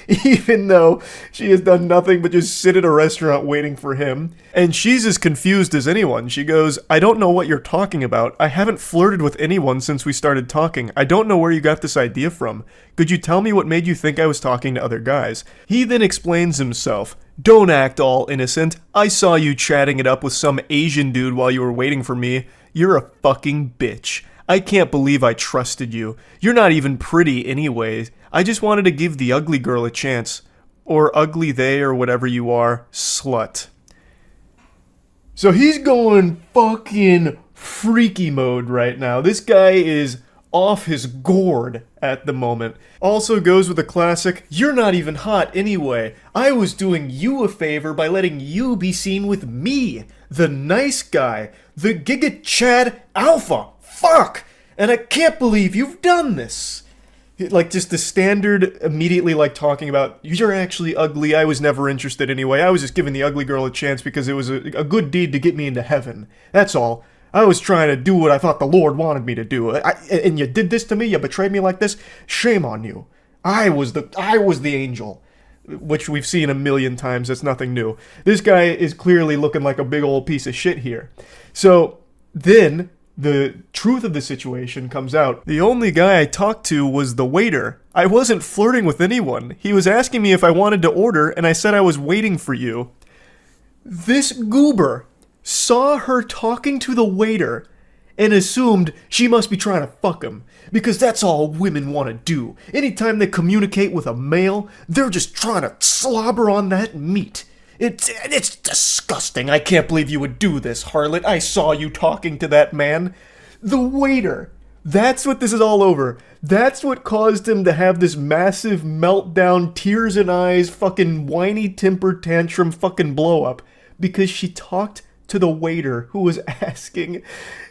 even though she has done nothing but just sit at a restaurant waiting for him. And she's as confused as anyone. She goes, "I don't know what you're talking about. I haven't flirted with anyone since we started talking. I don't know where you got this idea from. Could you tell me what made you think I was talking to other guys?" He then explains himself. "Don't act all innocent. I saw you chatting it up with some Asian dude while you were waiting for me. You're a fucking bitch. I can't believe I trusted you. You're not even pretty anyways. I just wanted to give the ugly girl a chance. Or ugly they or whatever you are. Slut." So he's going fucking freaky mode right now. This guy is off his gourd at the moment. Also goes with the classic, "You're not even hot anyway. I was doing you a favor by letting you be seen with me, the nice guy, the Giga Chad Alpha. Fuck! And I can't believe you've done this." Like, just the standard, immediately, like, talking about, you're actually ugly, I was never interested anyway, I was just giving the ugly girl a chance because it was a good deed to get me into heaven. That's all. I was trying to do what I thought the Lord wanted me to do. And you did this to me, you betrayed me like this? Shame on you. I was the angel. Which we've seen a million times, that's nothing new. This guy is clearly looking like a big old piece of shit here. So, then the truth of the situation comes out. The only guy I talked to was the waiter. I wasn't flirting with anyone. He was asking me if I wanted to order, and I said I was waiting for you. This goober saw her talking to the waiter and assumed she must be trying to fuck him. Because that's all women want to do. Anytime they communicate with a male, they're just trying to slobber on that meat. It's disgusting. I can't believe you would do this, harlot. I saw you talking to that man. The waiter. That's what this is all over. That's what caused him to have this massive meltdown, tears in eyes, fucking whiny temper tantrum fucking blow up. Because she talked to the waiter who was asking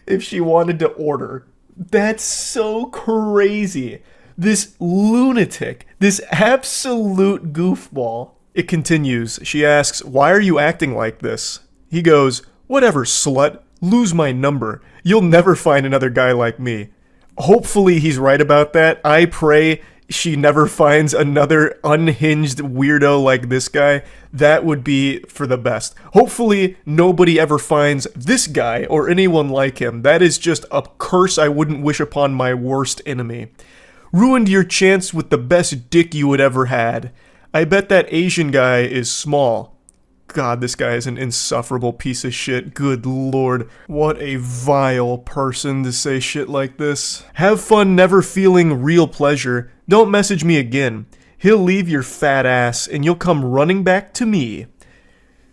if she wanted to order. That's so crazy. This lunatic. This absolute goofball. It continues. She asks, why are you acting like this? He goes, whatever, slut. Lose my number. You'll never find another guy like me. Hopefully he's right about that. I pray she never finds another unhinged weirdo like this guy. That would be for the best. Hopefully nobody ever finds this guy or anyone like him. That is just a curse I wouldn't wish upon my worst enemy. Ruined your chance with the best dick you had ever had. I bet that Asian guy is small. God, this guy is an insufferable piece of shit. Good lord. What a vile person to say shit like this. Have fun never feeling real pleasure. Don't message me again. He'll leave your fat ass and you'll come running back to me.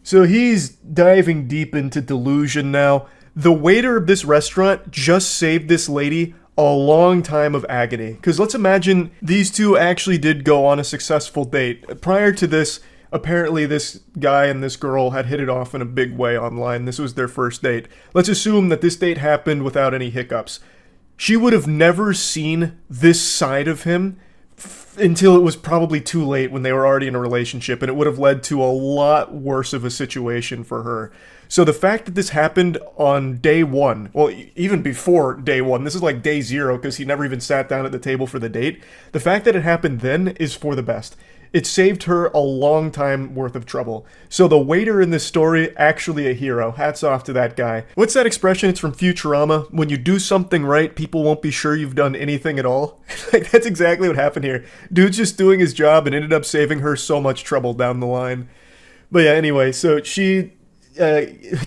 So he's diving deep into delusion now. The waiter of this restaurant just saved this lady a long time of agony. Because let's imagine these two actually did go on a successful date. Prior to this, apparently this guy and this girl had hit it off in a big way online. This was their first date. Let's assume that this date happened without any hiccups. She would have never seen this side of him until it was probably too late when they were already in a relationship, and it would have led to a lot worse of a situation for her. So the fact that this happened on day one, well, even before day one, this is like day zero because he never even sat down at the table for the date. The fact that it happened then is for the best. It saved her a long time worth of trouble. So the waiter in this story, actually a hero. Hats off to that guy. What's that expression? It's from Futurama. When you do something right, people won't be sure you've done anything at all. Like, that's exactly what happened here. Dude's just doing his job and ended up saving her so much trouble down the line. But yeah, anyway, so she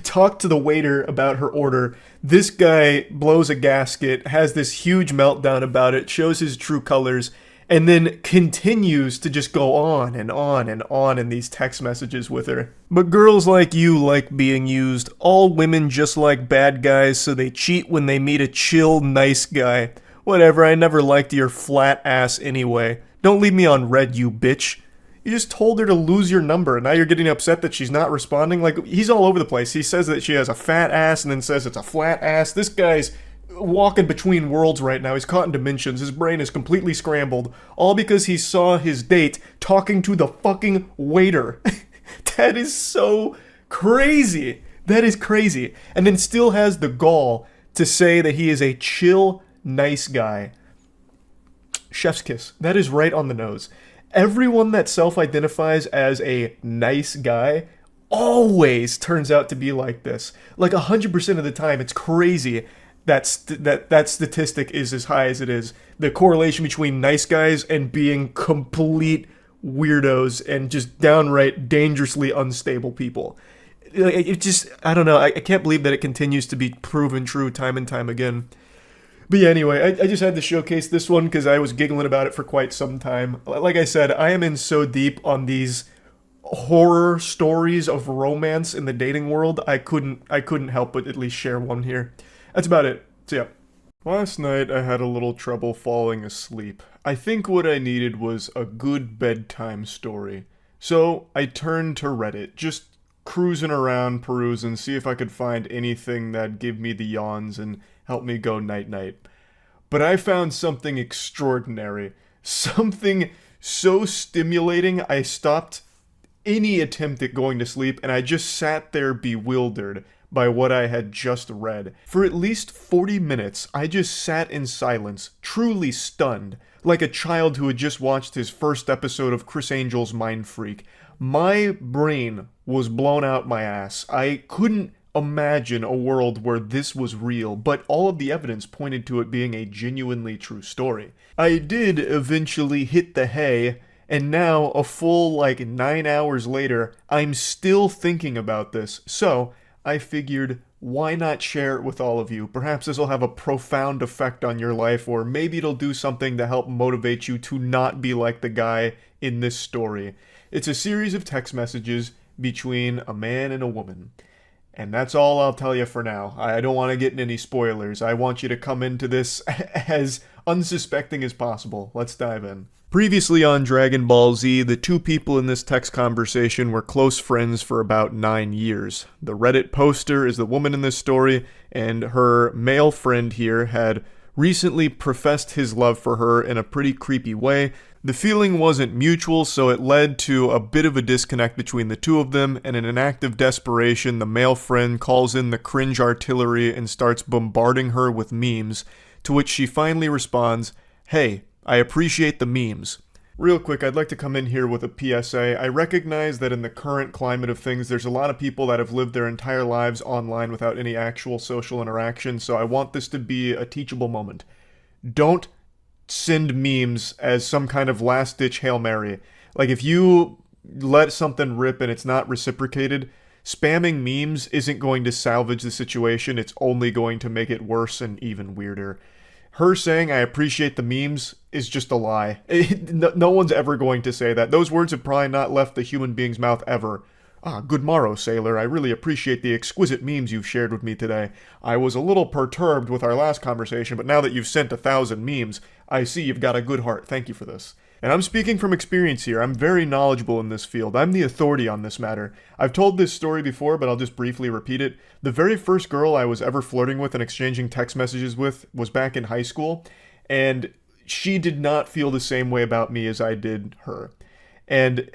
talked to the waiter about her order. This guy blows a gasket, has this huge meltdown about it, shows his true colors, and then continues to just go on and on and on in these text messages with her. But girls like you like being used. All women just like bad guys, so they cheat when they meet a chill, nice guy. Whatever, I never liked your flat ass anyway. Don't leave me on red, you bitch. You just told her to lose your number, and now you're getting upset that she's not responding? Like, he's all over the place. He says that she has a fat ass and then says it's a flat ass. This guy's walking between worlds right now. He's caught in dimensions. His brain is completely scrambled. All because he saw his date talking to the fucking waiter. That is so crazy. That is crazy. And then still has the gall to say that he is a chill, nice guy. Chef's kiss. That is right on the nose. Everyone that self-identifies as a nice guy always turns out to be like this. Like 100% of the time. It's crazy. That statistic is as high as it is. The correlation between nice guys and being complete weirdos and just downright dangerously unstable people. It just, I don't know, I can't believe that it continues to be proven true time and time again. But yeah, anyway, I just had to showcase this one because I was giggling about it for quite some time. Like I said, I am in so deep on these horror stories of romance in the dating world, I couldn't help but at least share one here. That's about it. So yeah. Last night I had a little trouble falling asleep. I think what I needed was a good bedtime story. So I turned to Reddit, just cruising around, perusing, see if I could find anything that'd give me the yawns and help me go night-night. But I found something extraordinary. something so stimulating, I stopped any attempt at going to sleep, and I just sat there bewildered by what I had just read. For at least 40 minutes, I just sat in silence, truly stunned, like a child who had just watched his first episode of Chris Angel's Mind Freak. My brain was blown out my ass. I couldn't imagine a world where this was real, but all of the evidence pointed to it being a genuinely true story. I did eventually hit the hay, and now, a full 9 hours later, I'm still thinking about this, so I figured, why not share it with all of you? Perhaps this will have a profound effect on your life, or maybe it'll do something to help motivate you to not be like the guy in this story. It's a series of text messages between a man and a woman. And that's all I'll tell you for now. I don't want to get in any spoilers. I want you to come into this as unsuspecting as possible. Let's dive in. Previously on Dragon Ball Z, the two people in this text conversation were close friends for about 9 years. The Reddit poster is the woman in this story, and her male friend here had recently professed his love for her in a pretty creepy way. The feeling wasn't mutual, so it led to a bit of a disconnect between the two of them, and in an act of desperation, the male friend calls in the cringe artillery and starts bombarding her with memes, to which she finally responds, "Hey, I appreciate the memes." Real quick, I'd like to come in here with a PSA. I recognize that in the current climate of things, there's a lot of people that have lived their entire lives online without any actual social interaction, so I want this to be a teachable moment. Don't send memes as some kind of last-ditch Hail Mary. Like, if you let something rip and it's not reciprocated, spamming memes isn't going to salvage the situation. It's only going to make it worse and even weirder. Her saying, "I appreciate the memes," is just a lie. No one's ever going to say that. Those words have probably not left the human being's mouth ever. "Ah, good morrow, sailor. I really appreciate the exquisite memes you've shared with me today. I was a little perturbed with our last conversation, but now that you've sent 1,000 memes, I see you've got a good heart. Thank you for this." And I'm speaking from experience here. I'm very knowledgeable in this field. I'm the authority on this matter. I've told this story before, but I'll just briefly repeat it. The very first girl I was ever flirting with and exchanging text messages with was back in high school, and she did not feel the same way about me as I did her. And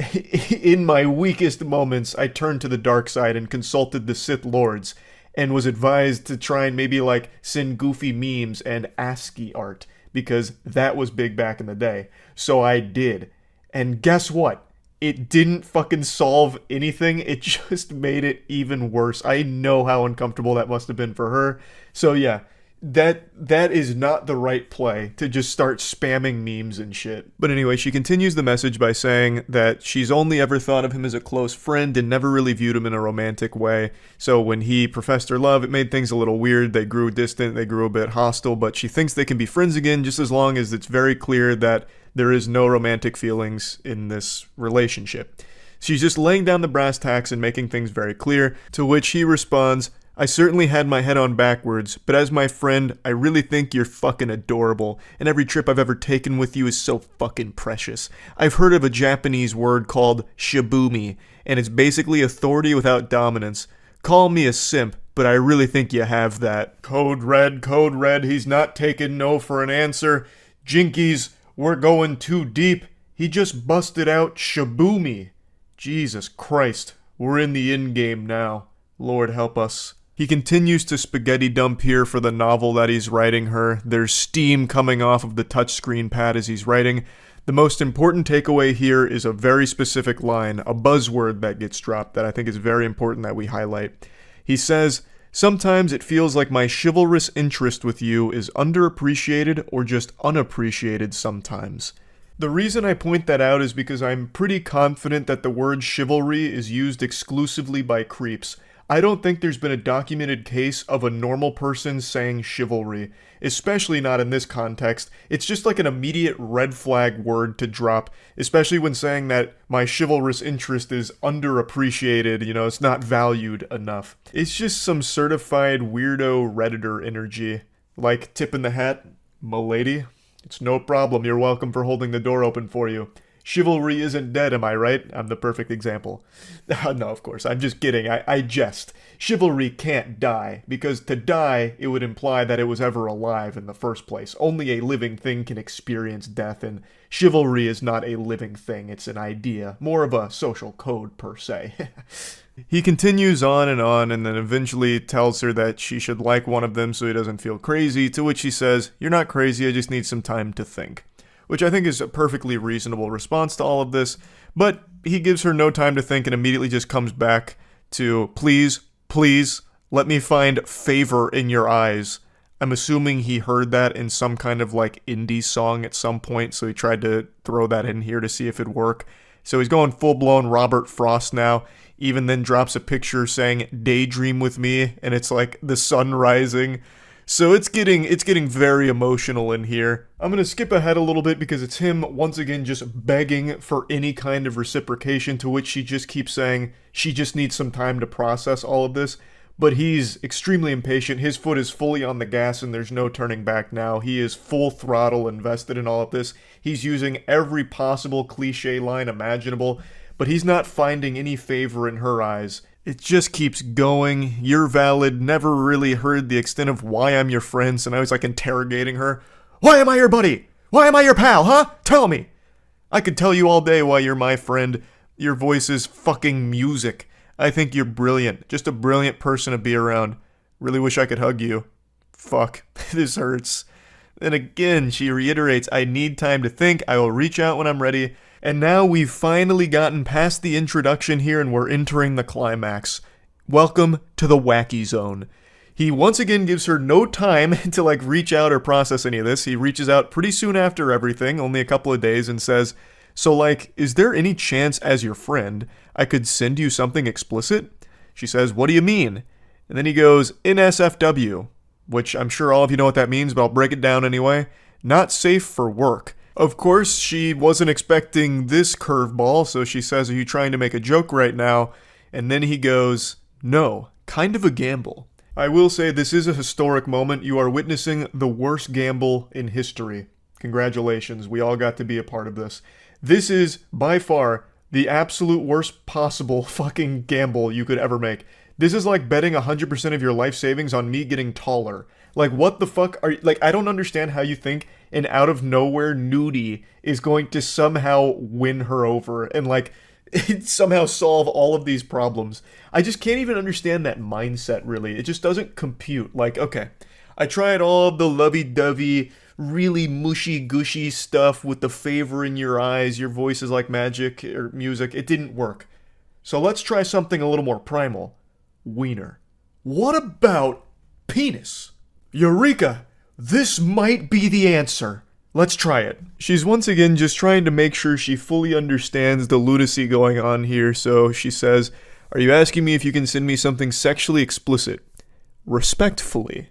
in my weakest moments, I turned to the dark side and consulted the Sith Lords, and was advised to try and maybe send goofy memes and ASCII art, because that was big back in the day. So I did. And guess what? It didn't fucking solve anything. It just made it even worse. I know how uncomfortable that must have been for her. So yeah, that is not the right play, to just start spamming memes and shit. But anyway, she continues the message by saying that she's only ever thought of him as a close friend and never really viewed him in a romantic way. So when he professed her love, it made things a little weird. They grew distant, they grew a bit hostile, but she thinks they can be friends again just as long as it's very clear that there is no romantic feelings in this relationship. She's just laying down the brass tacks and making things very clear, to which he responds, "I certainly had my head on backwards, but as my friend, I really think you're fucking adorable, and every trip I've ever taken with you is so fucking precious. I've heard of a Japanese word called shibumi, and it's basically authority without dominance. Call me a simp, but I really think you have that." Code red, he's not taking no for an answer. Jinkies, we're going too deep. He just busted out shibumi. Jesus Christ, we're in the in-game now. Lord help us. He continues to spaghetti dump here for the novel that he's writing her. There's steam coming off of the touchscreen pad as he's writing. The most important takeaway here is a very specific line, a buzzword that gets dropped that I think is very important that we highlight. He says, "Sometimes it feels like my chivalrous interest with you is underappreciated or just unappreciated sometimes." The reason I point that out is because I'm pretty confident that the word chivalry is used exclusively by creeps. I don't think there's been a documented case of a normal person saying chivalry, especially not in this context. It's just like an immediate red flag word to drop, especially when saying that my chivalrous interest is underappreciated, it's not valued enough. It's just some certified weirdo Redditor energy. Like tip in the hat, m'lady. It's no problem, you're welcome for holding the door open for you. Chivalry isn't dead, am I right? I'm the perfect example. No, of course, I'm just kidding. I jest. Chivalry can't die, because to die, it would imply that it was ever alive in the first place. Only a living thing can experience death, and chivalry is not a living thing. It's an idea, more of a social code, per se. He continues on, and then eventually tells her that she should like one of them so he doesn't feel crazy, to which she says, "You're not crazy, I just need some time to think." Which I think is a perfectly reasonable response to all of this, but he gives her no time to think and immediately just comes back to, please, let me find favor in your eyes. I'm assuming he heard that in some kind of like indie song at some point, so he tried to throw that in here to see if it'd work. So he's going full-blown Robert Frost now, even then drops a picture saying, "Daydream with me," and it's like the sun rising. So it's getting very emotional in here. I'm going to skip ahead a little bit because it's him once again just begging for any kind of reciprocation, to which she just keeps saying she just needs some time to process all of this. But he's extremely impatient. His foot is fully on the gas and there's no turning back now. He is full throttle invested in all of this. He's using every possible cliche line imaginable, but he's not finding any favor in her eyes. It just keeps going. "You're valid. Never really heard the extent of why I'm your friend." So now he's like interrogating her. "Why am I your buddy? Why am I your pal, huh? Tell me. I could tell you all day why you're my friend. Your voice is fucking music. I think you're brilliant. Just a brilliant person to be around. Really wish I could hug you. Fuck. This hurts." And again, she reiterates, "I need time to think. I will reach out when I'm ready." And now we've finally gotten past the introduction here and we're entering the climax. Welcome to the wacky zone. He once again gives her no time to like reach out or process any of this. He reaches out pretty soon after everything, only a couple of days, and says, "So like, is there any chance as your friend I could send you something explicit?" She says, "What do you mean?" And then he goes, "NSFW," which I'm sure all of you know what that means, but I'll break it down anyway. Not safe for work. Of course, she wasn't expecting this curveball, so she says, "Are you trying to make a joke right now?" And then he goes, "No, kind of a gamble." I will say this is a historic moment. You are witnessing the worst gamble in history. Congratulations, we all got to be a part of this. This is, by far, the absolute worst possible fucking gamble you could ever make. This is like betting 100% of your life savings on me getting taller. Like, what the fuck are you, like, I don't understand how you think an out-of-nowhere nudie is going to somehow win her over and, like, somehow solve all of these problems. I just can't even understand that mindset, really. It just doesn't compute. Like, okay, I tried all the lovey-dovey, really mushy-gushy stuff with the favor in your eyes, your voice is like magic or music. It didn't work. So let's try something a little more primal. Wiener. What about penis? Eureka! This might be the answer. Let's try it. She's once again just trying to make sure she fully understands the lunacy going on here, so she says, "Are you asking me if you can send me something sexually explicit? Respectfully."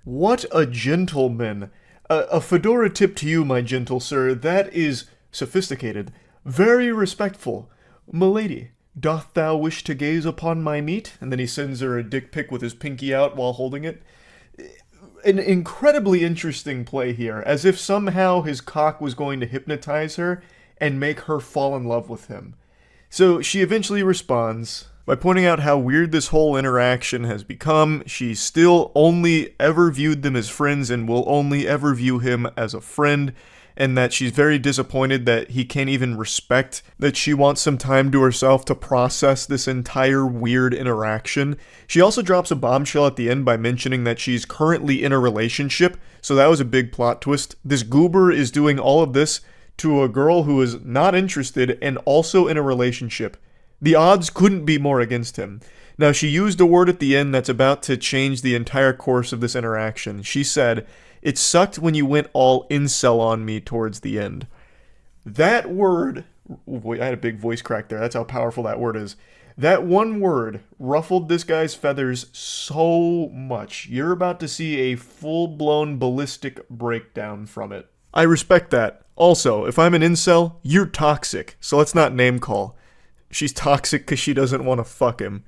What a gentleman. A fedora tip to you, my gentle sir. That is sophisticated. Very respectful. "Milady, doth thou wish to gaze upon my meat?" And then he sends her a dick pic with his pinky out while holding it. An incredibly interesting play here, as if somehow his cock was going to hypnotize her and make her fall in love with him. So she eventually responds by pointing out how weird this whole interaction has become. She still only ever viewed them as friends and will only ever view him as a friend, and that she's very disappointed that he can't even respect that she wants some time to herself to process this entire weird interaction. She also drops a bombshell at the end by mentioning that she's currently in a relationship, so that was a big plot twist. This goober is doing all of this to a girl who is not interested and also in a relationship. The odds couldn't be more against him. Now, she used a word at the end that's about to change the entire course of this interaction. She said, "It sucked when you went all incel on me towards the end." That word, I had a big voice crack there, that's how powerful that word is. That one word ruffled this guy's feathers so much. You're about to see a full-blown ballistic breakdown from it. I respect that. Also, if I'm an incel, you're toxic, so let's not name call. She's toxic because she doesn't want to fuck him.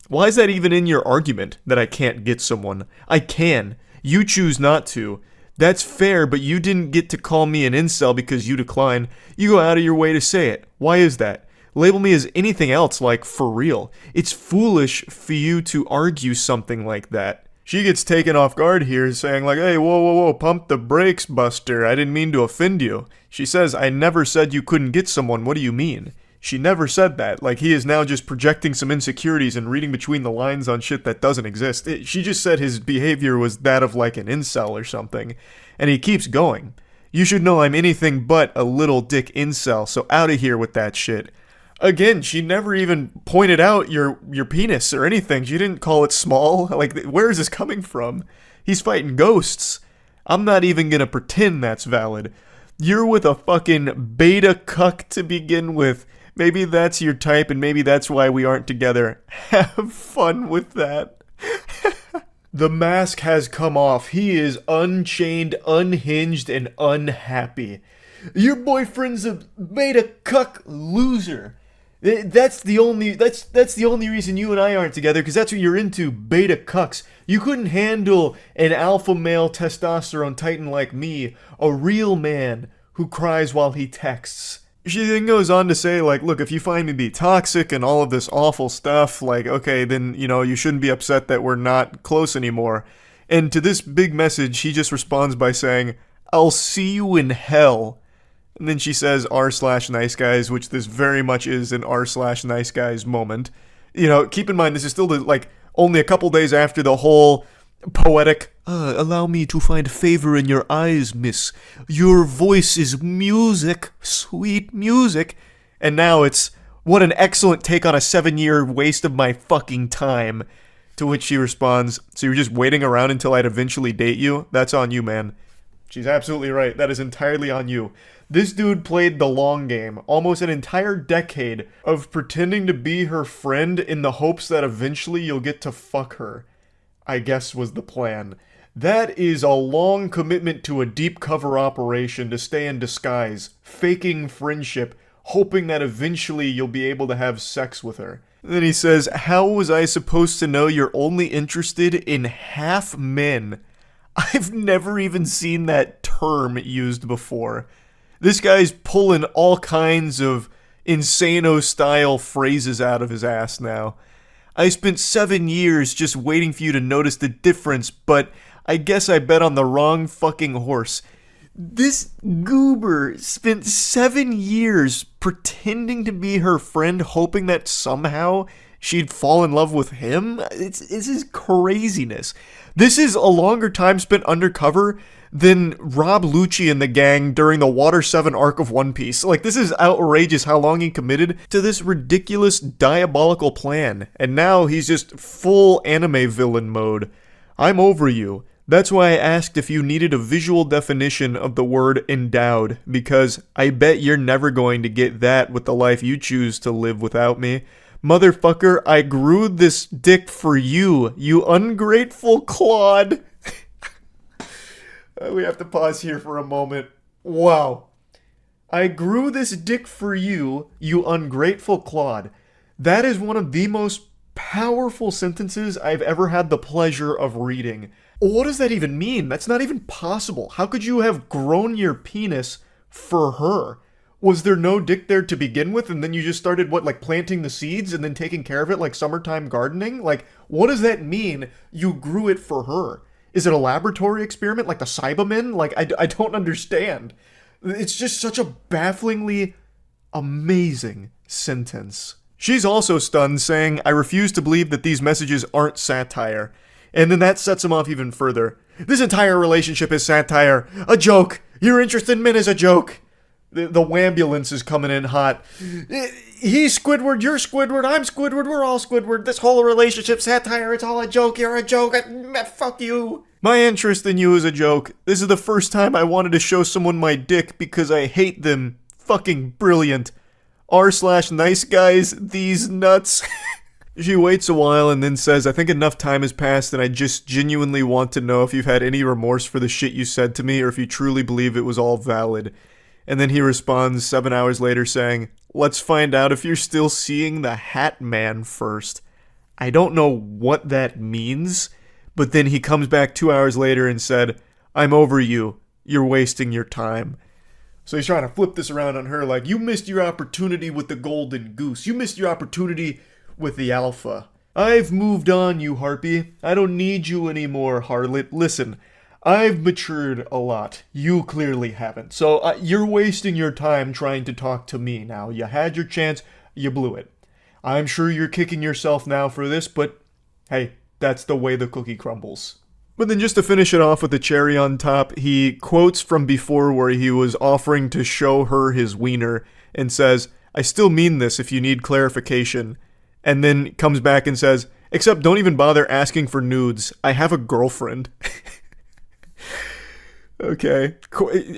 Why is that even in your argument, that I can't get someone? I can. You choose not to. That's fair, but you didn't get to call me an incel because you decline. You go out of your way to say it. Why is that? Label me as anything else like for real. It's foolish for you to argue something like that. She gets taken off guard here, saying like, hey, whoa, pump the brakes, Buster. I didn't mean to offend you. She says, I never said you couldn't get someone. What do you mean? She never said that. Like, he is now just projecting some insecurities and reading between the lines on shit that doesn't exist. She just said his behavior was that of like an incel or something. And he keeps going. You should know I'm anything but a little dick incel, so out of here with that shit. Again, she never even pointed out your penis or anything. She didn't call it small. Like, where is this coming from? He's fighting ghosts. I'm not even gonna pretend that's valid. You're with a fucking beta cuck to begin with. Maybe that's your type and maybe that's why we aren't together. Have fun with that. The mask has come off. He is unchained, unhinged, and unhappy. Your boyfriend's a beta cuck loser. That's the only reason you and I aren't together, because that's what you're into, beta cucks. You couldn't handle an alpha male testosterone titan like me, a real man who cries while he texts. She then goes on to say, like, look, if you find me to be toxic and all of this awful stuff, like, okay, then, you know, you shouldn't be upset that we're not close anymore. And to this big message, he just responds by saying, I'll see you in hell. And then she says r/nice guys, which this very much is an r/nice guys moment. You know, keep in mind, this is still, like, only a couple days after the whole poetic, allow me to find favor in your eyes, miss. Your voice is music, sweet music. And now it's, what an excellent take on a 7-year waste of my fucking time. To which she responds, so you're just waiting around until I'd eventually date you? That's on you, man. She's absolutely right. That is entirely on you. This dude played the long game, almost an entire decade of pretending to be her friend in the hopes that eventually you'll get to fuck her. I guess was the plan. That is a long commitment to a deep cover operation to stay in disguise, faking friendship, hoping that eventually you'll be able to have sex with her. Then he says, how was I supposed to know you're only interested in half men? I've never even seen that term used before. This guy's pulling all kinds of Insano-style phrases out of his ass now. I spent 7 years just waiting for you to notice the difference, but I guess I bet on the wrong fucking horse. This goober spent 7 years pretending to be her friend, hoping that somehow she'd fall in love with him? This is craziness. This is a longer time spent undercover than Rob Lucci and the gang during the Water 7 arc of One Piece. Like, this is outrageous how long he committed to this ridiculous, diabolical plan. And now he's just full anime villain mode. I'm over you. That's why I asked if you needed a visual definition of the word endowed, because I bet you're never going to get that with the life you choose to live without me. Motherfucker, I grew this dick for you, you ungrateful clod. We have to pause here for a moment. Wow. I grew this dick for you, you ungrateful clod. That is one of the most powerful sentences I've ever had the pleasure of reading. What does that even mean? That's not even possible. How could you have grown your penis for her? Was there no dick there to begin with, and then you just started, like planting the seeds and then taking care of it like summertime gardening? Like, what does that mean, you grew it for her? Is it a laboratory experiment like the Cybermen? Like, I don't understand. It's just such a bafflingly amazing sentence. She's also stunned, saying, I refuse to believe that these messages aren't satire. And then that sets him off even further. This entire relationship is satire. A joke. Your interest in men is a joke. The wambulance is coming in hot. He's Squidward, you're Squidward, I'm Squidward, we're all Squidward. This whole relationship satire, it's all a joke, you're a joke. Fuck you. My interest in you is a joke. This is the first time I wanted to show someone my dick because I hate them. Fucking brilliant. r/nice guys, these nuts. She waits a while and then says, I think enough time has passed and I just genuinely want to know if you've had any remorse for the shit you said to me or if you truly believe it was all valid. And then he responds 7 hours later saying, let's find out if you're still seeing the Hat Man first. I don't know what that means, but then he comes back 2 hours later and said, I'm over you. You're wasting your time. So he's trying to flip this around on her like, you missed your opportunity with the golden goose. You missed your opportunity with the alpha. I've moved on, you harpy. I don't need you anymore, harlot. Listen, I've matured a lot. You clearly haven't. So you're wasting your time trying to talk to me now. You had your chance. You blew it. I'm sure you're kicking yourself now for this, but hey, that's the way the cookie crumbles. But then just to finish it off with the cherry on top, he quotes from before where he was offering to show her his wiener and says, I still mean this if you need clarification. And then comes back and says, except don't even bother asking for nudes. I have a girlfriend. Okay.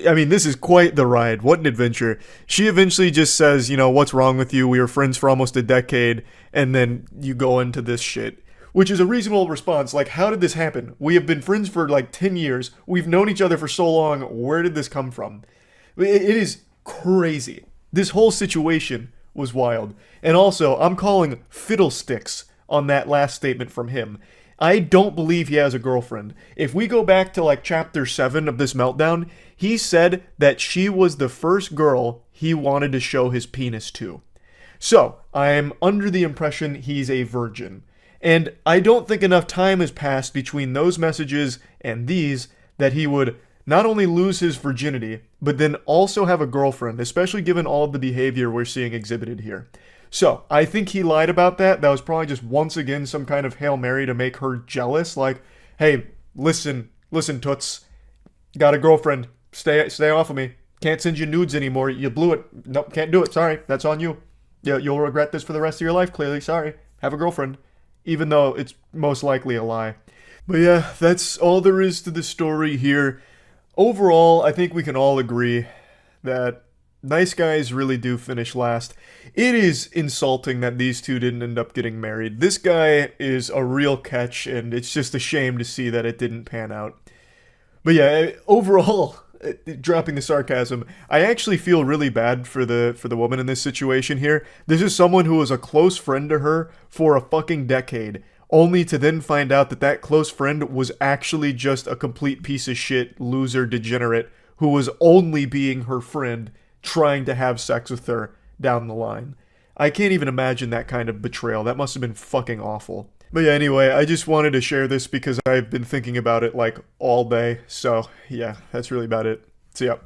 I mean, this is quite the ride. What an adventure. She eventually just says, what's wrong with you? We were friends for almost a decade. And then you go into this shit. Which is a reasonable response. Like, how did this happen? We have been friends for like 10 years. We've known each other for so long. Where did this come from? It is crazy. This whole situation was wild. And also, I'm calling fiddlesticks on that last statement from him. I don't believe he has a girlfriend. If we go back to like chapter 7 of this meltdown, he said that she was the first girl he wanted to show his penis to. So, I'm under the impression he's a virgin. And I don't think enough time has passed between those messages and these that he would not only lose his virginity, but then also have a girlfriend, especially given all of the behavior we're seeing exhibited here. So, I think he lied about that. That was probably just once again some kind of Hail Mary to make her jealous. Like, hey, listen, Toots. Got a girlfriend. Stay off of me. Can't send you nudes anymore. You blew it. Nope, can't do it. Sorry. That's on you. Yeah, you'll regret this for the rest of your life, clearly. Sorry. Have a girlfriend. Even though it's most likely a lie. But yeah, that's all there is to the story here. Overall, I think we can all agree that nice guys really do finish last. It is insulting that these two didn't end up getting married. This guy is a real catch, and it's just a shame to see that it didn't pan out. But yeah, overall, dropping the sarcasm, I actually feel really bad for the woman in this situation here. This is someone who was a close friend to her for a fucking decade, only to then find out that that close friend was actually just a complete piece of shit, loser, degenerate, who was only being her friend, trying to have sex with her down the line. I can't even imagine that kind of betrayal. That must have been fucking awful. But yeah, anyway, I just wanted to share this because I've been thinking about it like all day. So yeah, that's really about it. So yeah,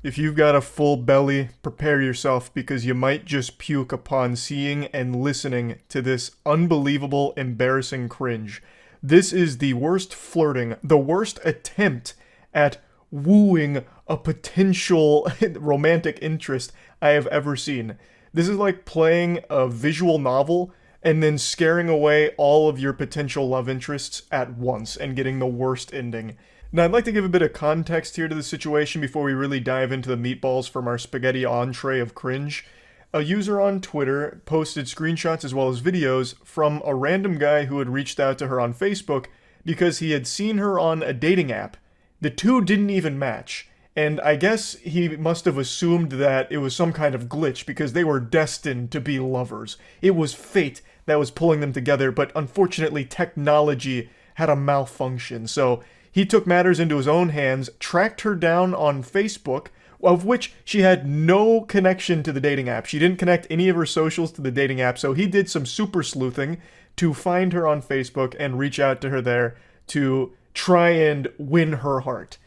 if you've got a full belly, prepare yourself because you might just puke upon seeing and listening to this unbelievable, embarrassing cringe. This is the worst flirting, the worst attempt at wooing a potential romantic interest I have ever seen. This is like playing a visual novel and then scaring away all of your potential love interests at once and getting the worst ending. Now, I'd like to give a bit of context here to the situation before we really dive into the meatballs from our spaghetti entree of cringe. A user on Twitter posted screenshots as well as videos from a random guy who had reached out to her on Facebook because he had seen her on a dating app. The two didn't even match. And I guess he must have assumed that it was some kind of glitch because they were destined to be lovers. It was fate that was pulling them together, but unfortunately technology had a malfunction. So he took matters into his own hands, tracked her down on Facebook, of which she had no connection to the dating app. She didn't connect any of her socials to the dating app, so he did some super sleuthing to find her on Facebook and reach out to her there to try and win her heart.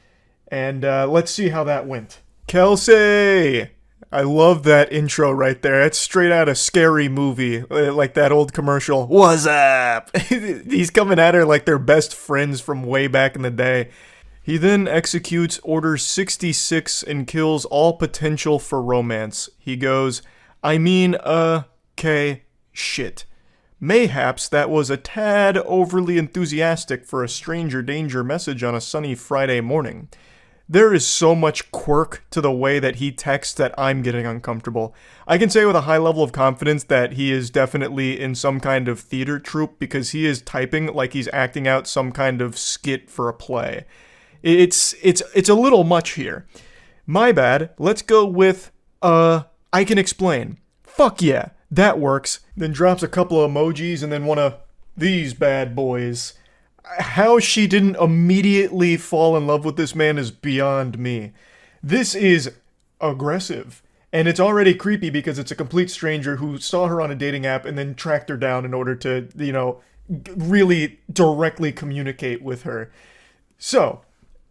And let's see how that went. Kelsey! I love that intro right there. It's straight out of Scary Movie, like that old commercial. What's up? He's coming at her like they're best friends from way back in the day. He then executes Order 66 and kills all potential for romance. He goes, okay, shit. Mayhaps that was a tad overly enthusiastic for a stranger danger message on a sunny Friday morning. There is so much quirk to the way that he texts that I'm getting uncomfortable. I can say with a high level of confidence that he is definitely in some kind of theater troupe because he is typing like he's acting out some kind of skit for a play. It's a little much here. My bad. Let's go with, I can explain. Fuck yeah, that works. Then drops a couple of emojis and then one of these bad boys. How she didn't immediately fall in love with this man is beyond me. This is aggressive. And it's already creepy because it's a complete stranger who saw her on a dating app and then tracked her down in order to, really directly communicate with her. So,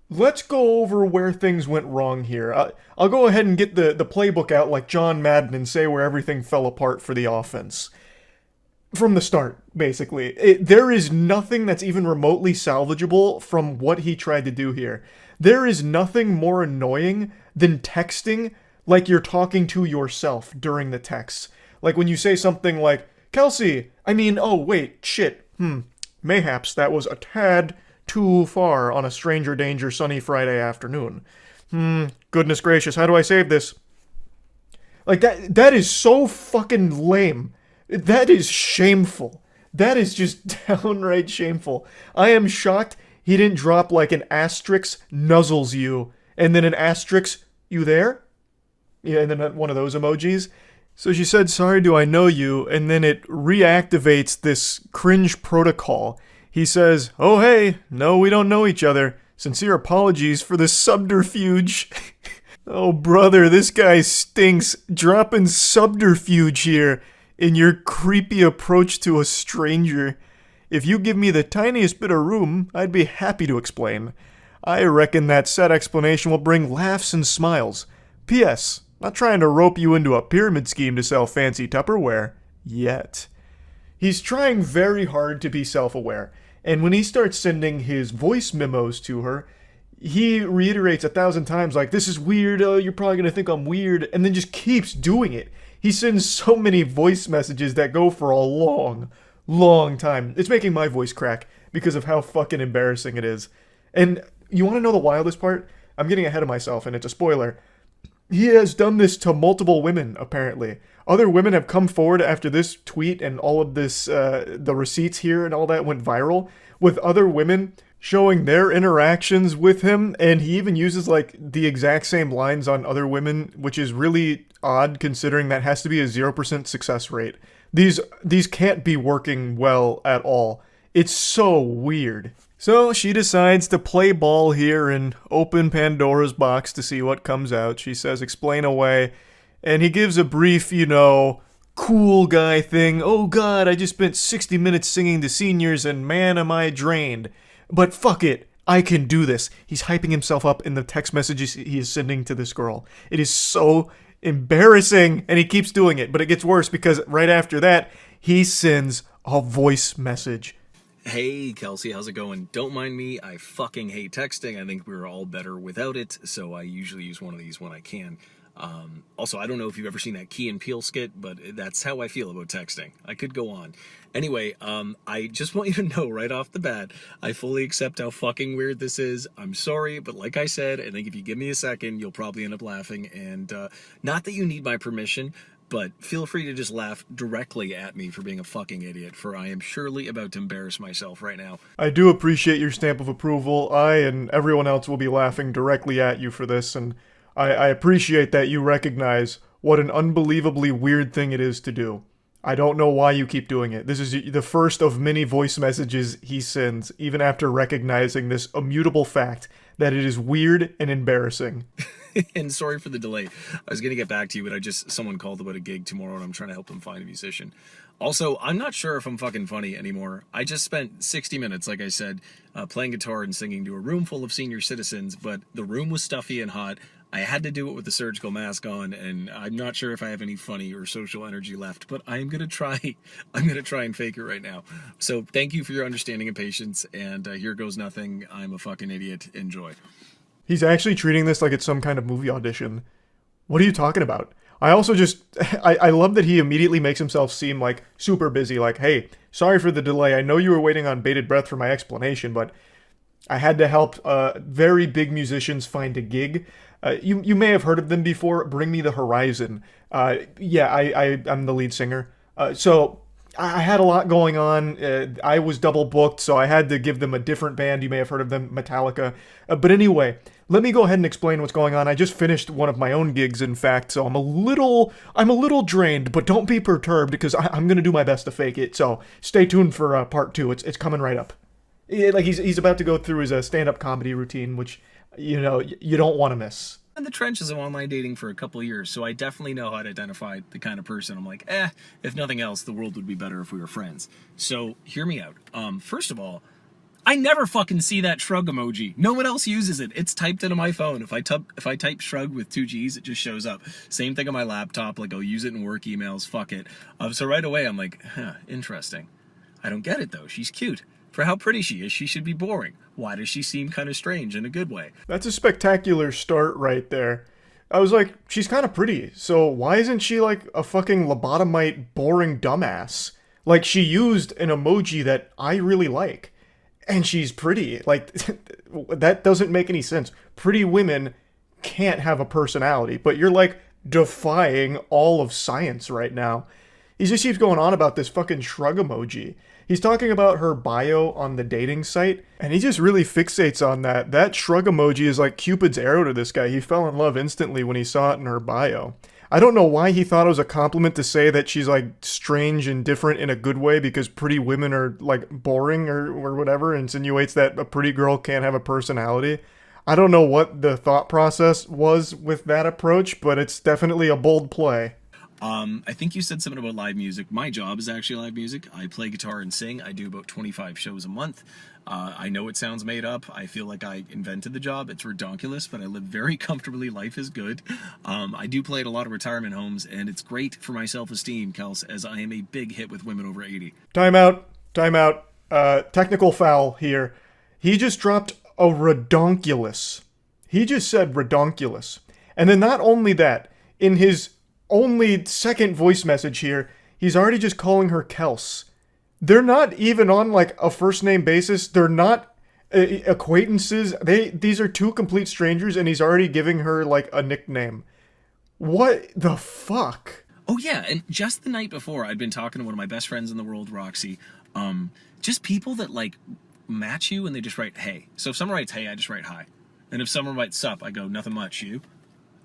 let's go over where things went wrong here. I'll go ahead and get the playbook out like John Madden and say where everything fell apart for the offense. From the start, basically. There is nothing that's even remotely salvageable from what he tried to do here. There is nothing more annoying than texting like you're talking to yourself during the text. Like when you say something like, Kelsey, oh wait, shit, mayhaps that was a tad too far on a stranger danger sunny Friday afternoon. Goodness gracious, how do I save this? Like that is so fucking lame. That is shameful. That is just downright shameful. I am shocked he didn't drop like an asterisk nuzzles you, and then an asterisk, you there? Yeah, and then one of those emojis. So she said, sorry, do I know you? And then it reactivates this cringe protocol. He says, oh hey, no, we don't know each other. Sincere apologies for this subterfuge. Oh brother, this guy stinks. Dropping subterfuge here in your creepy approach to a stranger. If you give me the tiniest bit of room, I'd be happy to explain. I reckon that said explanation will bring laughs and smiles. P.S. Not trying to rope you into a pyramid scheme to sell fancy Tupperware. Yet. He's trying very hard to be self-aware, and when he starts sending his voice memos to her, he reiterates 1,000 times like, this is weird, you're probably gonna think I'm weird, and then just keeps doing it. He sends so many voice messages that go for a long, long time. It's making my voice crack because of how fucking embarrassing it is. And you want to know the wildest part? I'm getting ahead of myself, and it's a spoiler. He has done this to multiple women, apparently. Other women have come forward after this tweet and all of this, the receipts here and all that went viral, with other women showing their interactions with him, and he even uses like the exact same lines on other women, which is really odd considering that has to be a 0% success rate. These can't be working well at all. It's so weird. So she decides to play ball here and open Pandora's box to see what comes out. She says, explain away, and he gives a brief, cool guy thing. Oh god, I just spent 60 minutes singing to seniors and man am I drained. But fuck it, I can do this. He's hyping himself up in the text messages he is sending to this girl. It is so embarrassing, and he keeps doing it, but it gets worse because right after that, he sends a voice message. Hey, Kelsey, how's it going? Don't mind me, I fucking hate texting. I think we're all better without it, so I usually use one of these when I can. Also, I don't know if you've ever seen that Key and Peele skit, but that's how I feel about texting. I could go on. Anyway, I just want you to know right off the bat, I fully accept how fucking weird this is. I'm sorry, but like I said, I think if you give me a second, you'll probably end up laughing. And not that you need my permission, but feel free to just laugh directly at me for being a fucking idiot, for I am surely about to embarrass myself right now. I do appreciate your stamp of approval. I and everyone else will be laughing directly at you for this, and I appreciate that you recognize what an unbelievably weird thing it is to do. I don't know why you keep doing it. This is the first of many voice messages he sends, even after recognizing this immutable fact that it is weird and embarrassing. And sorry for the delay. I was going to get back to you, but someone called about a gig tomorrow and I'm trying to help them find a musician. Also, I'm not sure if I'm fucking funny anymore. I just spent 60 minutes, like I said, playing guitar and singing to a room full of senior citizens, but the room was stuffy and hot. I had to do it with the surgical mask on, and I'm not sure if I have any funny or social energy left, but I'm going to try. I'm going to try and fake it right now. So thank you for your understanding and patience, and here goes nothing. I'm a fucking idiot. Enjoy. He's actually treating this like it's some kind of movie audition. What are you talking about? I also I love that he immediately makes himself seem like super busy, like, hey, sorry for the delay. I know you were waiting on bated breath for my explanation, but I had to help very big musicians find a gig. You may have heard of them before. Bring Me the Horizon. I'm the lead singer. So I had a lot going on. I was double booked, so I had to give them a different band. You may have heard of them, Metallica. But anyway, let me go ahead and explain what's going on. I just finished one of my own gigs, in fact, so I'm a little drained, but don't be perturbed because I'm going to do my best to fake it. So stay tuned for part 2. It's coming right up. Yeah, like he's about to go through his stand-up comedy routine, which you don't want to miss. In the trenches of online dating for a couple of years, so I definitely know how to identify the kind of person I'm like, if nothing else, the world would be better if we were friends. So hear me out. First of all, I never fucking see that shrug emoji. No one else uses it. It's typed into my phone. If I type shrug with 2 G's, it just shows up. Same thing on my laptop. Like, I'll use it in work emails. Fuck it. So right away, I'm like, interesting. I don't get it though. She's cute. For how pretty she is, she should be boring. Why does she seem kind of strange in a good way? That's a spectacular start right there. I was like, she's kind of pretty, so why isn't she like a fucking lobotomite boring dumbass? Like, she used an emoji that I really like, and she's pretty. Like, that doesn't make any sense. Pretty women can't have a personality, but you're like defying all of science right now. He just keeps going on about this fucking shrug emoji. He's talking about her bio on the dating site, and he just really fixates on that. That shrug emoji is like Cupid's arrow to this guy. He fell in love instantly when he saw it in her bio. I don't know why he thought it was a compliment to say that she's like strange and different in a good way because pretty women are like boring or whatever, insinuates that a pretty girl can't have a personality. I don't know what the thought process was with that approach, but it's definitely a bold play. I think you said something about live music. My job is actually live music. I play guitar and sing. I do about 25 shows a month. I know it sounds made up. I feel like I invented the job. It's redonkulous, but I live very comfortably. Life is good. I do play at a lot of retirement homes, and it's great for my self-esteem, Kels, as I am a big hit with women over 80. Time out. Technical foul here. He just dropped a redonkulous. He just said redonkulous. And then not only that, in his only second voice message here, he's already just calling her Kels. They're not even on like a first name basis. They're not acquaintances. These are two complete strangers, and he's already giving her like a nickname. What the fuck? Oh yeah, and just the night before, I'd been talking to one of my best friends in the world, Roxy. Just people that like match you and they just write hey. So if someone writes hey, I just write hi. And if someone writes sup, I go nothing much, you.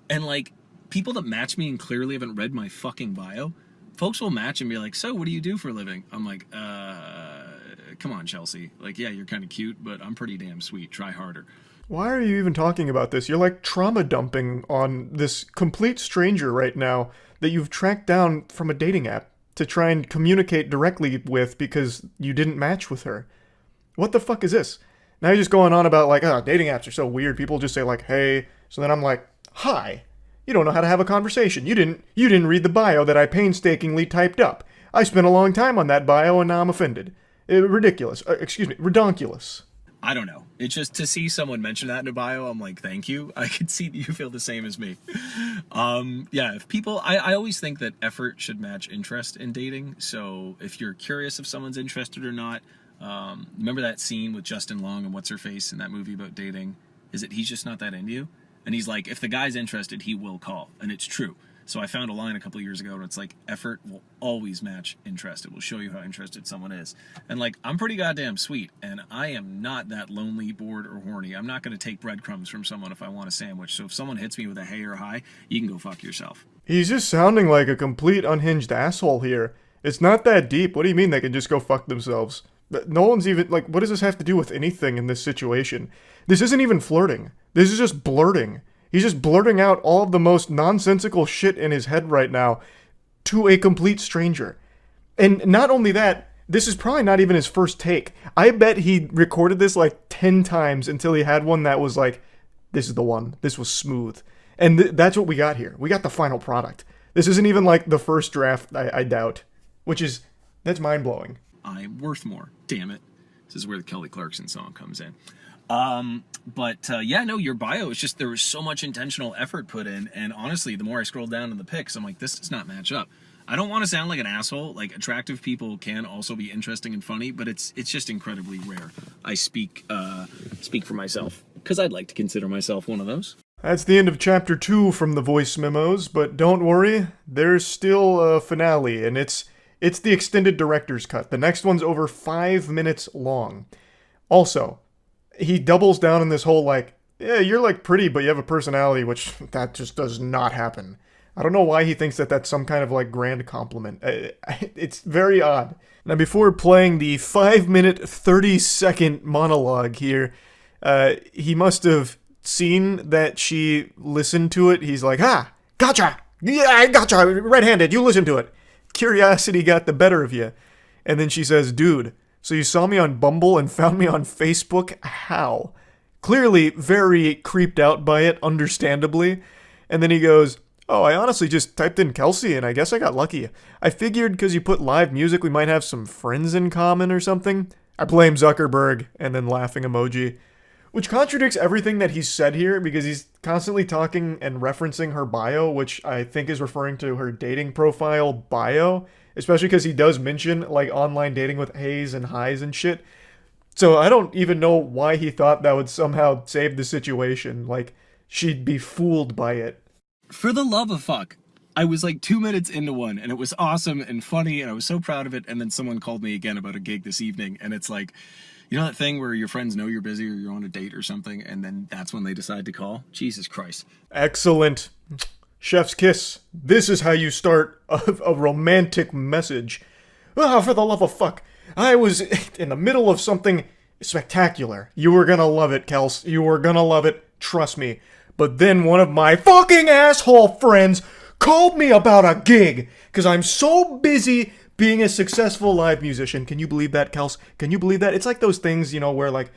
And like people that match me and clearly haven't read my fucking bio, folks will match and be like, so what do you do for a living? I'm like, come on, Chelsea. Like, yeah, you're kind of cute, but I'm pretty damn sweet. Try harder. Why are you even talking about this? You're like trauma dumping on this complete stranger right now that you've tracked down from a dating app to try and communicate directly with because you didn't match with her. What the fuck is this? Now you're just going on about like, oh, dating apps are so weird. People just say like, hey. So then I'm like, hi. You don't know how to have a conversation. You didn't read the bio that I painstakingly typed up. I spent a long time on that bio and now I'm offended. Ridiculous. Redonkulous. I don't know. It's just to see someone mention that in a bio, I'm like, thank you. I can see that you feel the same as me. Yeah, if people, I always think that effort should match interest in dating. So if you're curious if someone's interested or not, remember that scene with Justin Long and what's her face in that movie about dating? Is it he's just not that into you? And he's like, if the guy's interested, he will call. And it's true. So I found a line a couple years ago and it's like, effort will always match interest. It will show you how interested someone is. And like, I'm pretty goddamn sweet. And I am not that lonely, bored, or horny. I'm not going to take breadcrumbs from someone if I want a sandwich. So if someone hits me with a hey or hi, you can go fuck yourself. He's just sounding like a complete unhinged asshole here. It's not that deep. What do you mean they can just go fuck themselves? No one's even, like, what does this have to do with anything in this situation? This isn't even flirting. This is just blurting. He's just blurting out all of the most nonsensical shit in his head right now to a complete stranger. And not only that, this is probably not even his first take. I bet he recorded this like 10 times until he had one that was like, this is the one. This was smooth. And that's what we got here. We got the final product. This isn't even like the first draft, I doubt. That's mind-blowing. I'm worth more. Damn it. This is where the Kelly Clarkson song comes in. Yeah, no, your bio is just, there was so much intentional effort put in. And honestly, the more I scroll down in the pics, I'm like, this does not match up. I don't want to sound like an asshole. Like, attractive people can also be interesting and funny, but it's just incredibly rare. I speak for myself because I'd like to consider myself one of those. That's the end of chapter 2 from the voice memos, but don't worry, there's still a finale, and it's the extended director's cut. The next one's over 5 minutes long. Also, he doubles down on this whole like, yeah, you're like pretty, but you have a personality, which that just does not happen. I don't know why he thinks that that's some kind of like grand compliment. It's very odd. Now, before playing the 5-minute, 30-second monologue here, he must have seen that she listened to it. He's like, "Ha! Gotcha! Yeah, I gotcha! Red-handed, you listen to it." Curiosity got the better of you. And then she says, "Dude, so you saw me on Bumble and found me on Facebook? How?" Clearly very creeped out by it, understandably. And then he goes, "Oh, I honestly just typed in Kelsey and I guess I got lucky. I figured because you put live music we might have some friends in common or something." I blame Zuckerberg, and then laughing emoji. Which contradicts everything that he's said here because he's constantly talking and referencing her bio, which I think is referring to her dating profile bio, especially because he does mention like online dating with Hayes and highs and shit. So I don't even know why he thought that would somehow save the situation. Like, she'd be fooled by it. For the love of fuck. I was like 2 minutes into one and it was awesome and funny and I was so proud of it. And then someone called me again about a gig this evening and it's like, you know that thing where your friends know you're busy or you're on a date or something and then that's when they decide to call? Jesus Christ. Excellent. Chef's kiss. This is how you start a romantic message. "Ah, for the love of fuck. I was in the middle of something spectacular. You were gonna love it, Kels. You were gonna love it. Trust me. But then one of my fucking asshole friends called me about a gig because I'm so busy being a successful live musician." Can you believe that, Kels? Can you believe that? It's like those things, you know, where like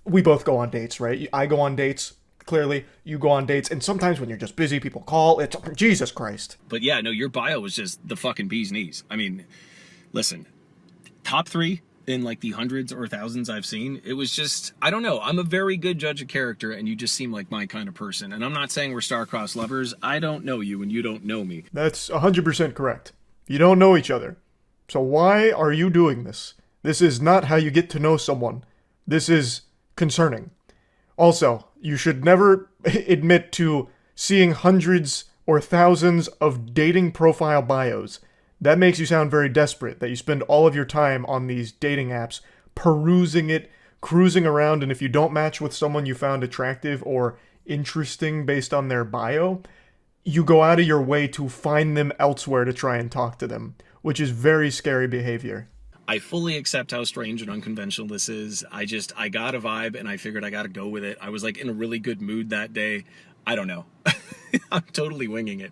we both go on dates, right? I go on dates. Clearly, you go on dates, and sometimes when you're just busy, people call. It's Jesus Christ. But yeah, no, your bio was just the fucking bee's knees. I mean, listen, top 3 in like the hundreds or thousands I've seen. It was just, I don't know. I'm a very good judge of character and you just seem like my kind of person. And I'm not saying we're star-crossed lovers. I don't know you and you don't know me. That's 100% correct. You don't know each other. So why are you doing this? This is not how you get to know someone. This is concerning. Also, you should never admit to seeing hundreds or thousands of dating profile bios. That makes you sound very desperate, that you spend all of your time on these dating apps, perusing it, cruising around, and if you don't match with someone you found attractive or interesting based on their bio, you go out of your way to find them elsewhere to try and talk to them, which is very scary behavior. I fully accept how strange and unconventional this is. I got a vibe and I figured I got to go with it. I was like in a really good mood that day. I don't know. I'm totally winging it.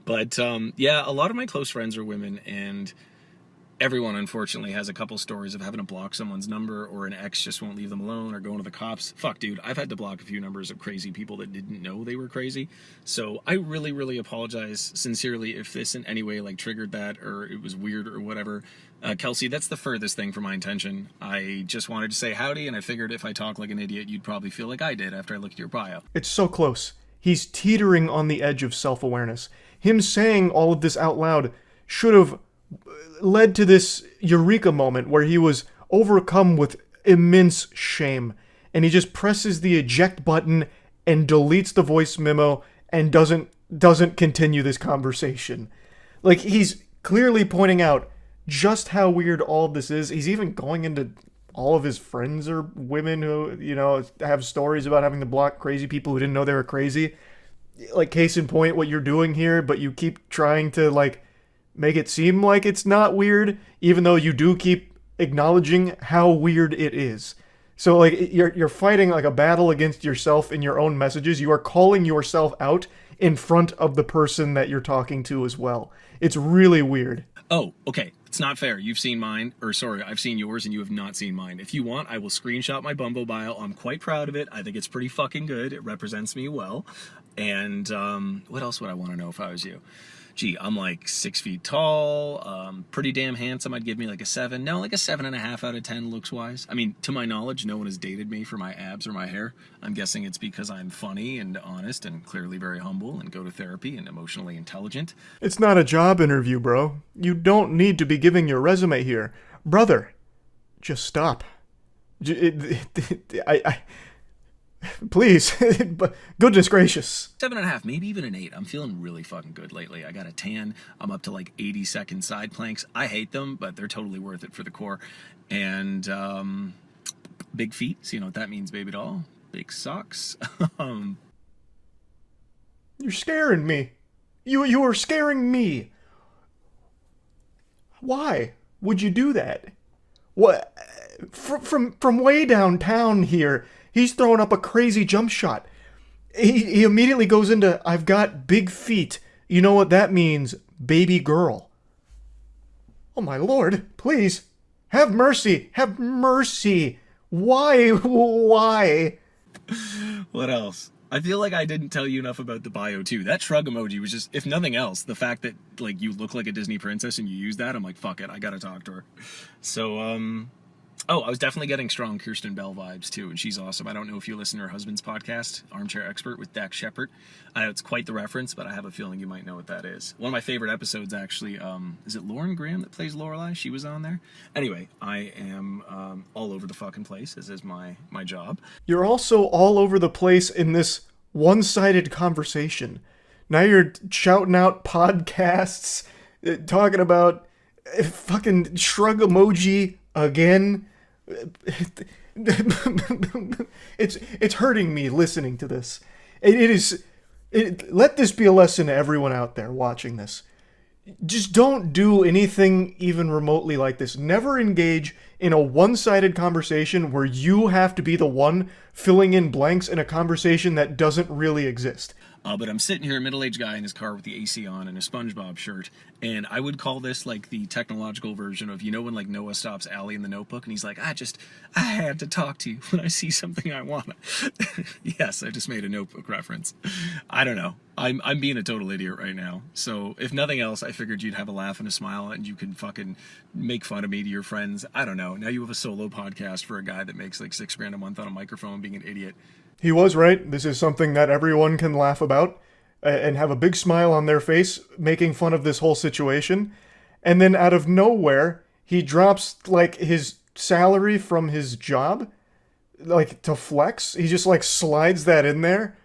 But yeah, a lot of my close friends are women and everyone unfortunately has a couple stories of having to block someone's number or an ex just won't leave them alone or going to the cops. Fuck, dude, I've had to block a few numbers of crazy people that didn't know they were crazy. So I really, really apologize sincerely if this in any way like triggered that or it was weird or whatever. Kelsey, that's the furthest thing from my intention. I just wanted to say howdy and I figured if I talk like an idiot, you'd probably feel like I did after I looked at your bio. It's so close. He's teetering on the edge of self-awareness. Him saying all of this out loud should have led to this eureka moment where he was overcome with immense shame. And he just presses the eject button and deletes the voice memo and doesn't continue this conversation. Like, he's clearly pointing out just how weird all of this is. He's even going into all of his friends are women who, you know, have stories about having to block crazy people who didn't know they were crazy. Like, case in point, what you're doing here, but you keep trying to, like, make it seem like it's not weird, even though you do keep acknowledging how weird it is. So, like, you're fighting, like, a battle against yourself in your own messages. You are calling yourself out in front of the person that you're talking to as well. It's really weird. Oh, okay. It's not fair. You've seen mine, or sorry, I've seen yours and you have not seen mine. If you want, I will screenshot my Bumble bio. I'm quite proud of it. I think it's pretty fucking good. It represents me well. And what else would I want to know if I was you? Gee, I'm like 6 feet tall, pretty damn handsome. I'd give me like a 7. No, like a 7.5 out of 10 looks wise. I mean, to my knowledge, no one has dated me for my abs or my hair. I'm guessing it's because I'm funny and honest and clearly very humble and go to therapy and emotionally intelligent. It's not a job interview, bro. You don't need to be giving your resume here. Brother, just stop. Please, goodness gracious. 7.5, maybe even an 8. I'm feeling really fucking good lately. I got a tan. I'm up to like 80-second side planks. I hate them, but they're totally worth it for the core. And big feet. So you know what that means, baby doll. Big socks. You're scaring me. You are scaring me. Why would you do that? What? From way downtown here, he's throwing up a crazy jump shot. He immediately goes into, I've got big feet. You know what that means, baby girl. Oh my lord, please. Have mercy. Have mercy. Why? Why? What else? I feel like I didn't tell you enough about the bio too. That shrug emoji was just, if nothing else, the fact that like you look like a Disney princess and you use that, I'm like, fuck it, I gotta talk to her. So, oh, I was definitely getting strong Kirsten Bell vibes too, and she's awesome. I don't know if you listen to her husband's podcast, Armchair Expert with Dax Shepard. I know it's quite the reference, but I have a feeling you might know what that is. One of my favorite episodes, actually, is it Lauren Graham that plays Lorelai? She was on there. Anyway, I am all over the fucking place, as is my job. You're also all over the place in this one-sided conversation. Now you're shouting out podcasts, talking about fucking shrug emoji again. It's hurting me listening to this. Let this be a lesson to everyone out there watching this. Just don't do anything even remotely like this. Never engage in a one-sided conversation where you have to be the one filling in blanks in a conversation that doesn't really exist. But I'm sitting here, a middle-aged guy in his car with the AC on and a SpongeBob shirt, and I would call this like the technological version of, you know, when like Noah stops Allie in the Notebook and he's like, I had to talk to you when I see something I want. Yes, I just made a Notebook reference. I don't know. I'm being a total idiot right now. So if nothing else, I figured you'd have a laugh and a smile and you can fucking make fun of me to your friends. I don't know. Now you have a solo podcast for a guy that makes like $6,000 a month on a microphone being an idiot. He was right. This is something that everyone can laugh about and have a big smile on their face making fun of this whole situation. And then out of nowhere, he drops like his salary from his job, like to flex. He just like slides that in there,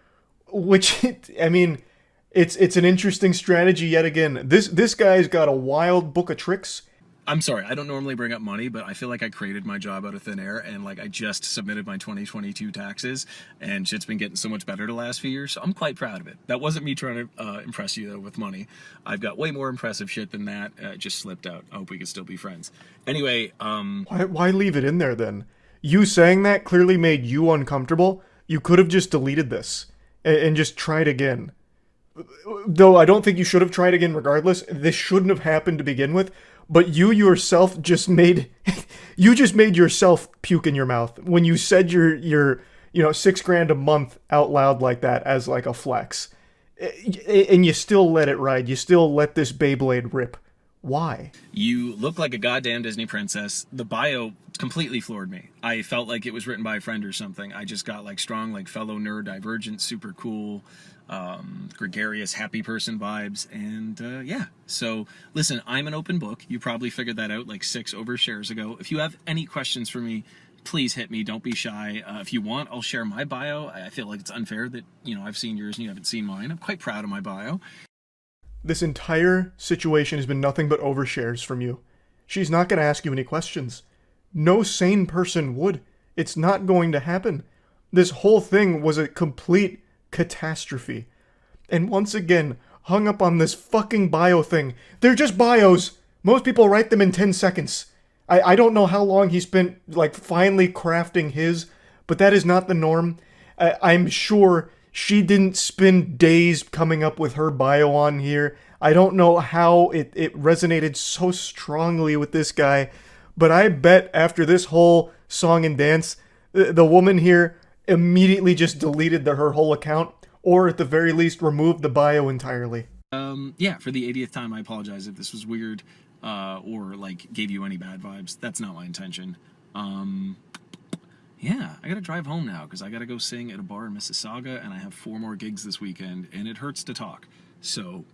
which I mean, it's an interesting strategy yet again. This guy's got a wild book of tricks. I'm sorry, I don't normally bring up money, but I feel like I created my job out of thin air, and like I just submitted my 2022 taxes, and shit's been getting so much better the last few years, so I'm quite proud of it. That wasn't me trying to impress you, though, with money. I've got way more impressive shit than that. It just slipped out. I hope we can still be friends. Anyway, Why leave it in there, then? You saying that clearly made you uncomfortable. You could have just deleted this and just tried again. Though I don't think you should have tried again regardless. This shouldn't have happened to begin with. But you yourself just made yourself puke in your mouth when you said your $6,000 a month out loud like that as like a flex, and you still let it ride. You still let this Beyblade rip. Why? You look like a goddamn Disney princess. The bio completely floored me. I felt like it was written by a friend or something. I just got like strong, like fellow nerd, divergent, super cool, gregarious, happy person vibes. And yeah, so listen, I'm an open book. You probably figured that out like 6 overshares ago. If you have any questions for me, please hit me. Don't be shy. If you want, I'll share my bio. I feel like it's unfair that, you know, I've seen yours and you haven't seen mine. I'm quite proud of my bio. This entire situation has been nothing but overshares from you. She's not going to ask you any questions. No sane person would. It's not going to happen. This whole thing was a complete catastrophe. And once again, hung up on this fucking bio thing. They're just bios. Most people write them in 10 seconds. I don't know how long he spent, like, finally crafting his, but that is not the norm. I'm sure she didn't spend days coming up with her bio on here. I don't know how it resonated so strongly with this guy, but I bet after this whole song and dance, the woman here immediately just deleted her whole account, or at the very least removed the bio entirely. Yeah, for the 80th time, I apologize if this was weird or like gave you any bad vibes. That's not my intention. Yeah, I gotta drive home now because I gotta go sing at a bar in Mississauga, and I have 4 more gigs this weekend, and it hurts to talk. So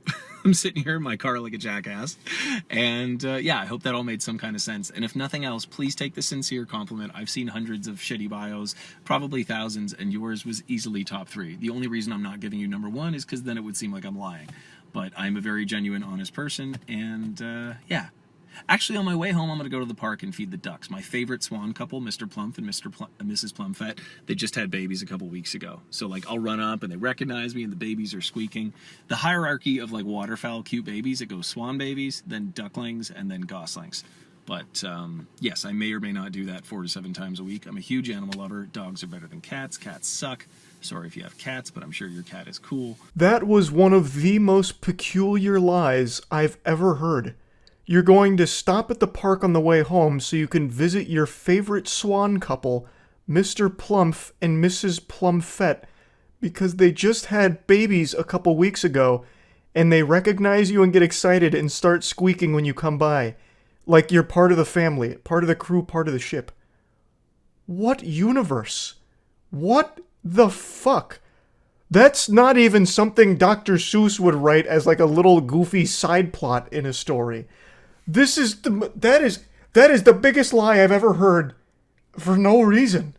I'm sitting here in my car like a jackass, and yeah, I hope that all made some kind of sense. And if nothing else, please take the sincere compliment. I've seen hundreds of shitty bios, probably thousands, and yours was easily top 3. The only reason I'm not giving you number 1 is because then it would seem like I'm lying. But I'm a very genuine, honest person, and yeah. Actually, on my way home, I'm going to go to the park and feed the ducks. My favorite swan couple, Mr. Plump and Mrs. Plumfet, they just had babies a couple weeks ago. So, like, I'll run up and they recognize me and the babies are squeaking. The hierarchy of, like, waterfowl cute babies, it goes swan babies, then ducklings, and then goslings. But, yes, I may or may not do that 4 to 7 times a week. I'm a huge animal lover. Dogs are better than cats. Cats suck. Sorry if you have cats, but I'm sure your cat is cool. That was one of the most peculiar lies I've ever heard. You're going to stop at the park on the way home so you can visit your favorite swan couple, Mr. Plumph and Mrs. Plumfet, because they just had babies a couple weeks ago, and they recognize you and get excited and start squeaking when you come by. Like you're part of the family, part of the crew, part of the ship. What universe? What the fuck? That's not even something Dr. Seuss would write as like a little goofy side plot in a story. That is the biggest lie I've ever heard, for no reason,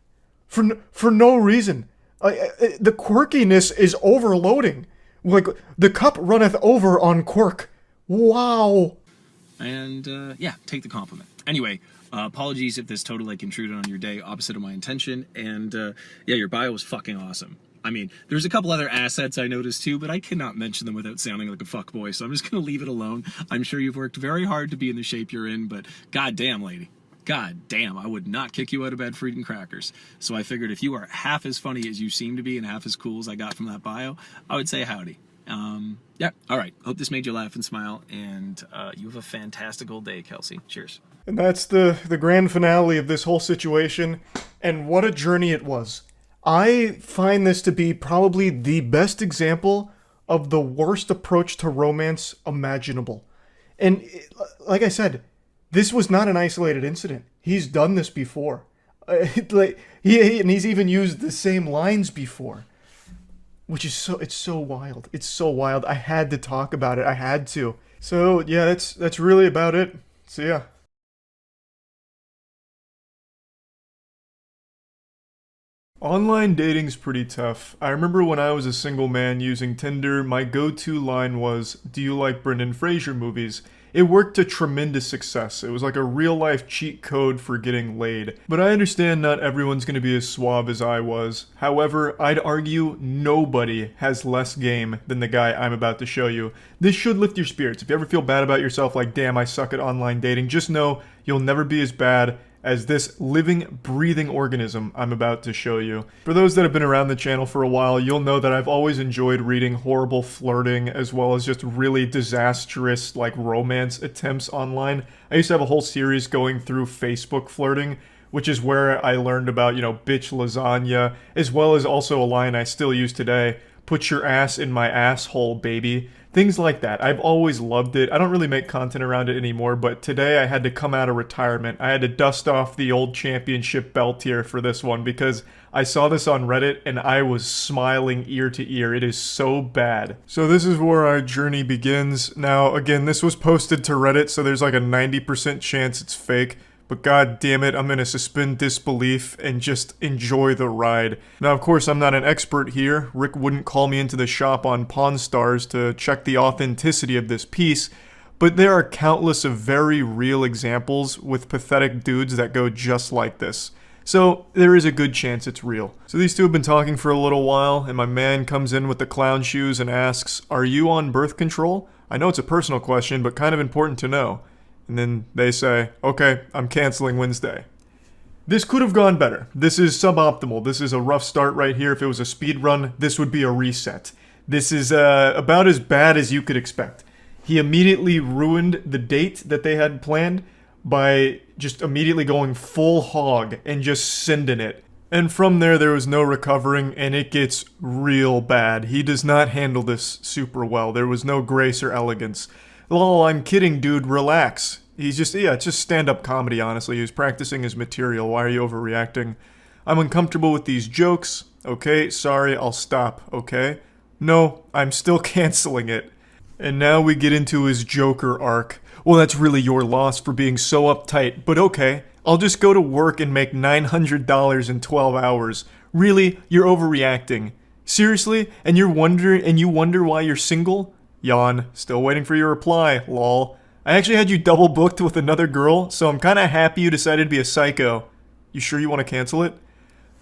for no reason. The quirkiness is overloading. Like the cup runneth over on quirk. Wow. And yeah, take the compliment. Anyway, apologies if this totally intruded on your day, opposite of my intention. And yeah, your bio was fucking awesome. I mean, there's a couple other assets I noticed too, but I cannot mention them without sounding like a fuckboy, so I'm just going to leave it alone. I'm sure you've worked very hard to be in the shape you're in, but goddamn, lady. God damn, I would not kick you out of bed for eating crackers. So I figured if you are half as funny as you seem to be and half as cool as I got from that bio, I would say howdy. Yeah, all right. Hope this made you laugh and smile, and you have a fantastical day, Kelsey. Cheers. And that's the grand finale of this whole situation, and what a journey it was. I find this to be probably the best example of the worst approach to romance imaginable. And like I said, this was not an isolated incident. He's done this before. And he's even used the same lines before. Which is it's so wild. It's so wild. I had to talk about it. I had to. So yeah, that's really about it. See ya. Online dating's pretty tough. I remember when I was a single man using Tinder, my go-to line was, "Do you like Brendan Fraser movies?" It worked to tremendous success. It was like a real-life cheat code for getting laid. But I understand not everyone's gonna be as suave as I was. However, I'd argue nobody has less game than the guy I'm about to show you. This should lift your spirits. If you ever feel bad about yourself, like, damn, I suck at online dating, just know you'll never be as bad as this living, breathing organism I'm about to show you. For those that have been around the channel for a while, you'll know that I've always enjoyed reading horrible flirting as well as just really disastrous, like, romance attempts online. I used to have a whole series going through Facebook flirting, which is where I learned about, bitch lasagna, as well as also a line I still use today, "Put your ass in my asshole, baby." Things like that. I've always loved it. I don't really make content around it anymore, but today I had to come out of retirement. I had to dust off the old championship belt here for this one because I saw this on Reddit and I was smiling ear to ear. It is so bad. So this is where our journey begins. Now, again, this was posted to Reddit, so there's like a 90% chance it's fake. But god damn it, I'm gonna suspend disbelief and just enjoy the ride. Now, of course, I'm not an expert here. Rick wouldn't call me into the shop on Pawn Stars to check the authenticity of this piece, but there are countless of very real examples with pathetic dudes that go just like this. So, there is a good chance it's real. So these two have been talking for a little while, and my man comes in with the clown shoes and asks, "Are you on birth control? I know it's a personal question, but kind of important to know." And then they say, "Okay, I'm canceling Wednesday." This could have gone better. This is suboptimal. This is a rough start right here. If it was a speed run, this would be a reset. This is about as bad as you could expect. He immediately ruined the date that they had planned by just immediately going full hog and just sending it. And from there was no recovering, and it gets real bad. He does not handle this super well. There was no grace or elegance. "Lol, I'm kidding, dude, relax." He's just, it's just stand-up comedy, honestly. He was practicing his material. Why are you overreacting? "I'm uncomfortable with these jokes." "Okay, sorry, I'll stop." "Okay." "No, I'm still canceling it." And now we get into his Joker arc. "Well, that's really your loss for being so uptight, but okay. I'll just go to work and make $900 in 12 hours. Really? You're overreacting. Seriously? And you wonder why you're single? Yawn. Still waiting for your reply, lol. I actually had you double booked with another girl, so I'm kind of happy you decided to be a psycho. You sure you want to cancel it?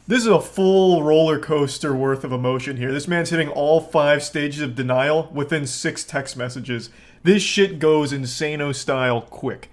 This is a full roller coaster worth of emotion here. This man's hitting all 5 stages of denial within 6 text messages. This shit goes insano style quick.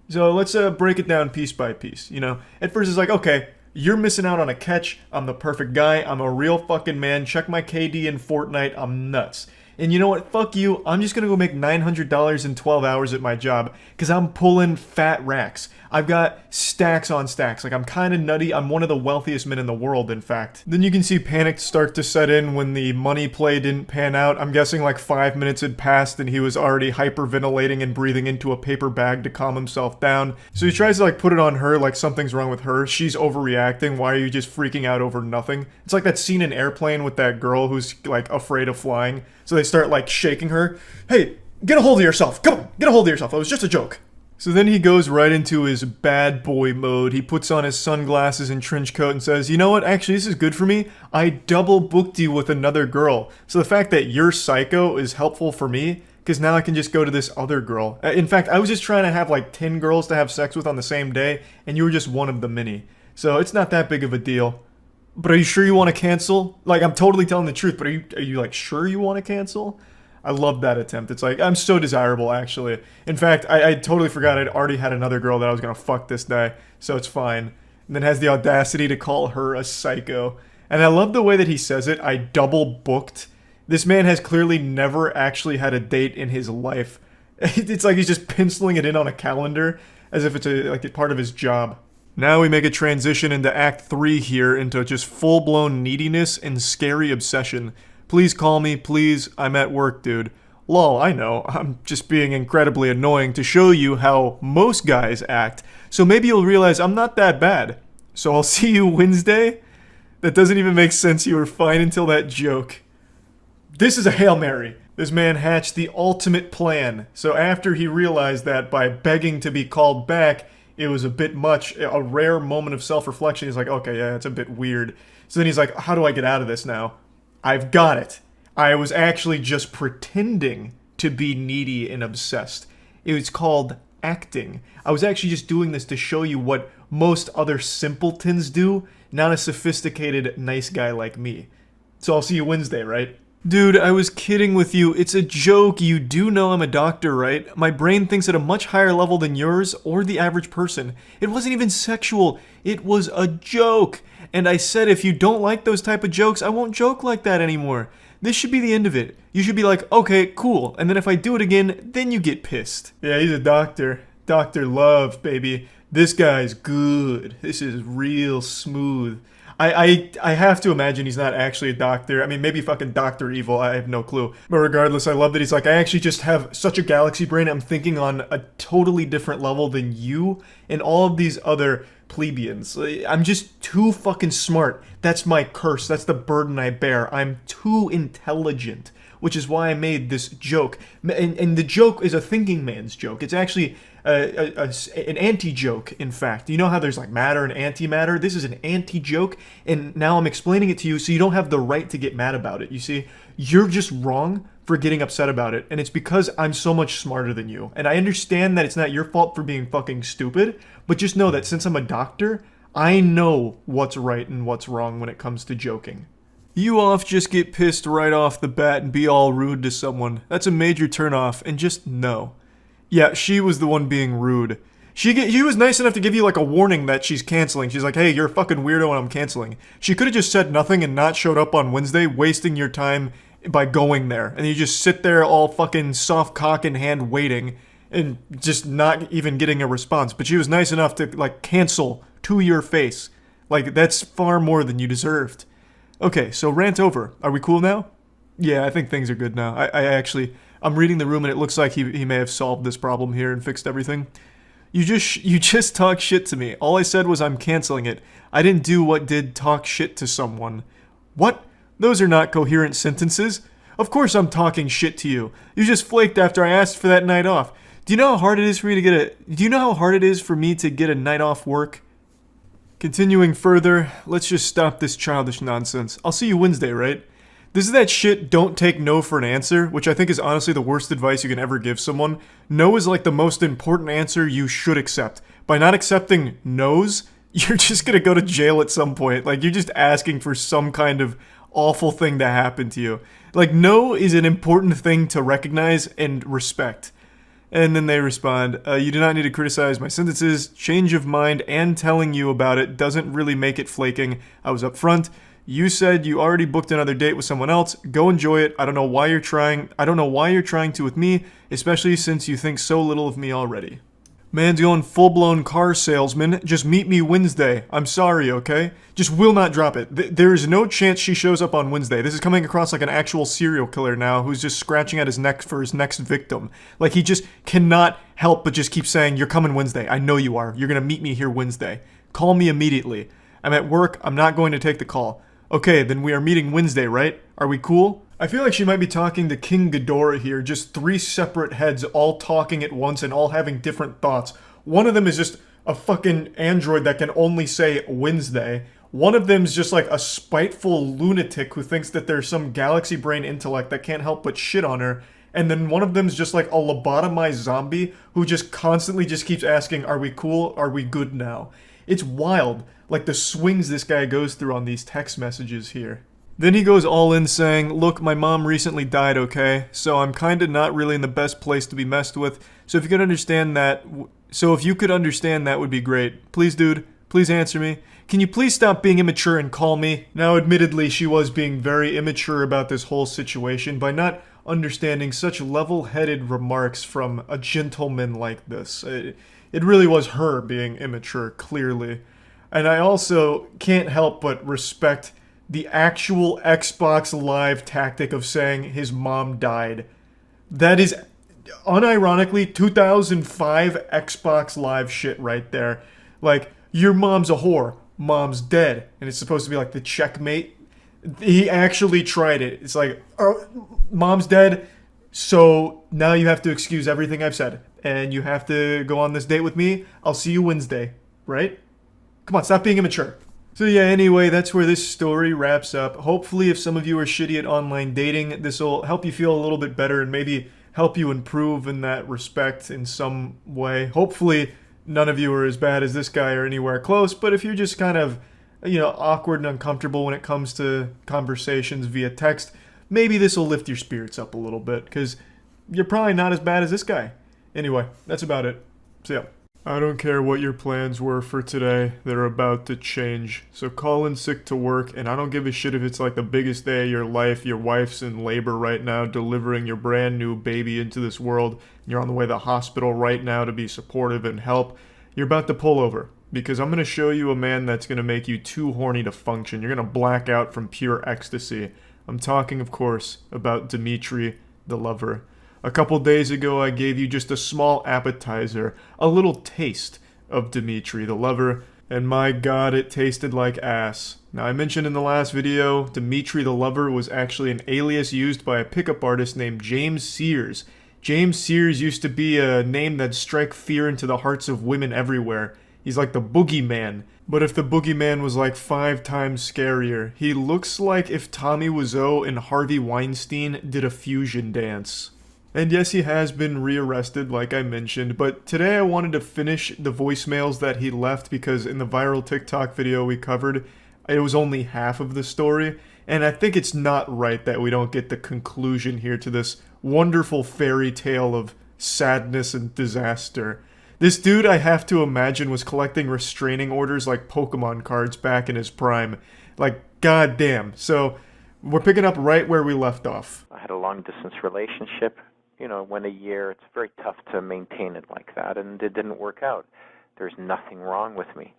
So let's break it down piece by piece. You know, at first it's like, okay, you're missing out on a catch. I'm the perfect guy. I'm a real fucking man. Check my KD in Fortnite. I'm nuts. And you know what? Fuck you. I'm just gonna go make $900 in 12 hours at my job because I'm pulling fat racks. I've got stacks on stacks. Like, I'm kind of nutty. I'm one of the wealthiest men in the world, in fact. Then you can see panic start to set in when the money play didn't pan out. I'm guessing like 5 minutes had passed and he was already hyperventilating and breathing into a paper bag to calm himself down. So he tries to like put it on her like something's wrong with her. She's overreacting. Why are you just freaking out over nothing? It's like that scene in Airplane with that girl who's like afraid of flying. So they start like shaking her. Hey, get a hold of yourself. Come on, get a hold of yourself. It was just a joke. So then he goes right into his bad boy mode. He puts on his sunglasses and trench coat and says, you know what, actually this is good for me. I double booked you with another girl. So the fact that you're psycho is helpful for me, because now I can just go to this other girl. In fact, I was just trying to have like 10 girls to have sex with on the same day, and you were just one of the many. So it's not that big of a deal. But are you sure you want to cancel? Like, I'm totally telling the truth, but are you like sure you want to cancel? I love that attempt. It's like, I'm so desirable, actually. In fact, I totally forgot I'd already had another girl that I was going to fuck this day, so it's fine. And then has the audacity to call her a psycho. And I love the way that he says it. I double booked. This man has clearly never actually had a date in his life. It's like he's just penciling it in on a calendar as if it's like a part of his job. Now we make a transition into Act 3 here, into just full-blown neediness and scary obsession. Please call me, please, I'm at work, dude. Lol, I know, I'm just being incredibly annoying to show you how most guys act, so maybe you'll realize I'm not that bad. So I'll see you Wednesday? That doesn't even make sense, you were fine until that joke. This is a Hail Mary. This man hatched the ultimate plan, so after he realized that by begging to be called back, it was a bit much, a rare moment of self-reflection, he's like, okay, yeah, it's a bit weird. So then he's like, how do I get out of this now? I've got it. I was actually just pretending to be needy and obsessed. It was called acting. I was actually just doing this to show you what most other simpletons do, not a sophisticated, nice guy like me. So I'll see you Wednesday, right? Dude, I was kidding with you. It's a joke. You do know I'm a doctor, right? My brain thinks at a much higher level than yours or the average person. It wasn't even sexual. It was a joke. And I said if you don't like those type of jokes, I won't joke like that anymore. This should be the end of it. You should be like, okay, cool. And then if I do it again, then you get pissed. Yeah, he's a doctor. Dr. Love, baby. This guy's good. This is real smooth. I have to imagine he's not actually a doctor. I mean, maybe fucking Dr. Evil, I have no clue. But regardless, I love that he's like, I actually just have such a galaxy brain, I'm thinking on a totally different level than you and all of these other plebeians. I'm just too fucking smart. That's my curse. That's the burden I bear. I'm too intelligent, which is why I made this joke. And the joke is a thinking man's joke. It's actually an anti-joke, in fact. You know how there's like matter and antimatter? This is an anti-joke, and now I'm explaining it to you so you don't have the right to get mad about it. You see, you're just wrong for getting upset about it, and it's because I'm so much smarter than you. And I understand that it's not your fault for being fucking stupid, but just know that since I'm a doctor, I know what's right and what's wrong when it comes to joking. You off just get pissed right off the bat and be all rude to someone. That's a major turnoff, and just know. Yeah, she was the one being rude. She was nice enough to give you like a warning that she's canceling. She's like, hey, you're a fucking weirdo and I'm canceling. She could have just said nothing and not showed up on Wednesday, wasting your time by going there. And you just sit there all fucking soft cock in hand waiting and just not even getting a response. But she was nice enough to like cancel to your face. Like, that's far more than you deserved. Okay, so rant over. Are we cool now? Yeah, I think things are good now. I'm reading the room and it looks like he may have solved this problem here and fixed everything. You just talk shit to me. All I said was I'm canceling it. I didn't do what did talk shit to someone. What? Those are not coherent sentences. Of course I'm talking shit to you. You just flaked after I asked for that night off. Do you know how hard it is for me to get a night off work? Continuing further, let's just stop this childish nonsense. I'll see you Wednesday, right? This is that shit, don't take no for an answer, which I think is honestly the worst advice you can ever give someone. No is like the most important answer you should accept. By not accepting no's, you're just gonna go to jail at some point. Like, you're just asking for some kind of awful thing to happen to you. Like, no is an important thing to recognize and respect. And then they respond, you do not need to criticize my sentences. Change of mind and telling you about it doesn't really make it flaking. I was upfront. You said you already booked another date with someone else. Go enjoy it. I don't know why you're trying to with me, especially since you think so little of me already. Man's going full-blown car salesman. Just meet me Wednesday. I'm sorry, okay? Just will not drop it. There is no chance she shows up on Wednesday. This is coming across like an actual serial killer now who's just scratching at his neck for his next victim. Like, he just cannot help but just keep saying, you're coming Wednesday. I know you are. You're gonna meet me here Wednesday. Call me immediately. I'm at work. I'm not going to take the call. Okay, then we are meeting Wednesday, right? Are we cool? I feel like she might be talking to King Ghidorah here, just three separate heads all talking at once and all having different thoughts. One of them is just a fucking android that can only say Wednesday. One of them's just like a spiteful lunatic who thinks that there's some galaxy brain intellect that can't help but shit on her. And then one of them's just like a lobotomized zombie who just constantly just keeps asking, are we cool? Are we good now? It's wild, like the swings this guy goes through on these text messages here. Then he goes all in saying, look, my mom recently died, okay? So I'm kinda not really in the best place to be messed with. So if you could understand that, would be great. Please, dude, please answer me. Can you please stop being immature and call me? Now, admittedly, she was being very immature about this whole situation by not understanding such level-headed remarks from a gentleman like this. It really was her being immature, clearly. And I also can't help but respect the actual Xbox Live tactic of saying his mom died. That is, unironically, 2005 Xbox Live shit right there. Like, your mom's a whore, mom's dead. And it's supposed to be like the checkmate. He actually tried it. It's like, oh, mom's dead, so now you have to excuse everything I've said. And you have to go on this date with me. I'll see you Wednesday, right? Come on, stop being immature. So yeah, anyway, that's where this story wraps up. Hopefully, if some of you are shitty at online dating, this will help you feel a little bit better and maybe help you improve in that respect in some way. Hopefully, none of you are as bad as this guy or anywhere close, but if you're just kind of, awkward and uncomfortable when it comes to conversations via text, maybe this will lift your spirits up a little bit, because you're probably not as bad as this guy. Anyway, that's about it. See ya. I don't care what your plans were for today, they're about to change. So call in sick to work, and I don't give a shit if it's like the biggest day of your life, your wife's in labor right now, delivering your brand new baby into this world, and you're on the way to the hospital right now to be supportive and help. You're about to pull over, because I'm going to show you a man that's going to make you too horny to function. You're going to black out from pure ecstasy. I'm talking, of course, about Dimitri, the lover. A couple days ago, I gave you just a small appetizer, a little taste of Dimitri, the lover, and my god, it tasted like ass. Now, I mentioned in the last video, Dimitri the lover was actually an alias used by a pickup artist named James Sears. James Sears used to be a name that'd strike fear into the hearts of women everywhere. He's like the boogeyman. But if the boogeyman was like 5 times scarier, he looks like if Tommy Wiseau and Harvey Weinstein did a fusion dance. And yes, he has been rearrested, like I mentioned, but today I wanted to finish the voicemails that he left because in the viral TikTok video we covered, it was only half of the story, and I think it's not right that we don't get the conclusion here to this wonderful fairy tale of sadness and disaster. This dude, I have to imagine, was collecting restraining orders like Pokemon cards back in his prime. Like, goddamn. So, we're picking up right where we left off. I had a long-distance relationship. Went a year. It's very tough to maintain it like that, and it didn't work out. There's nothing wrong with me.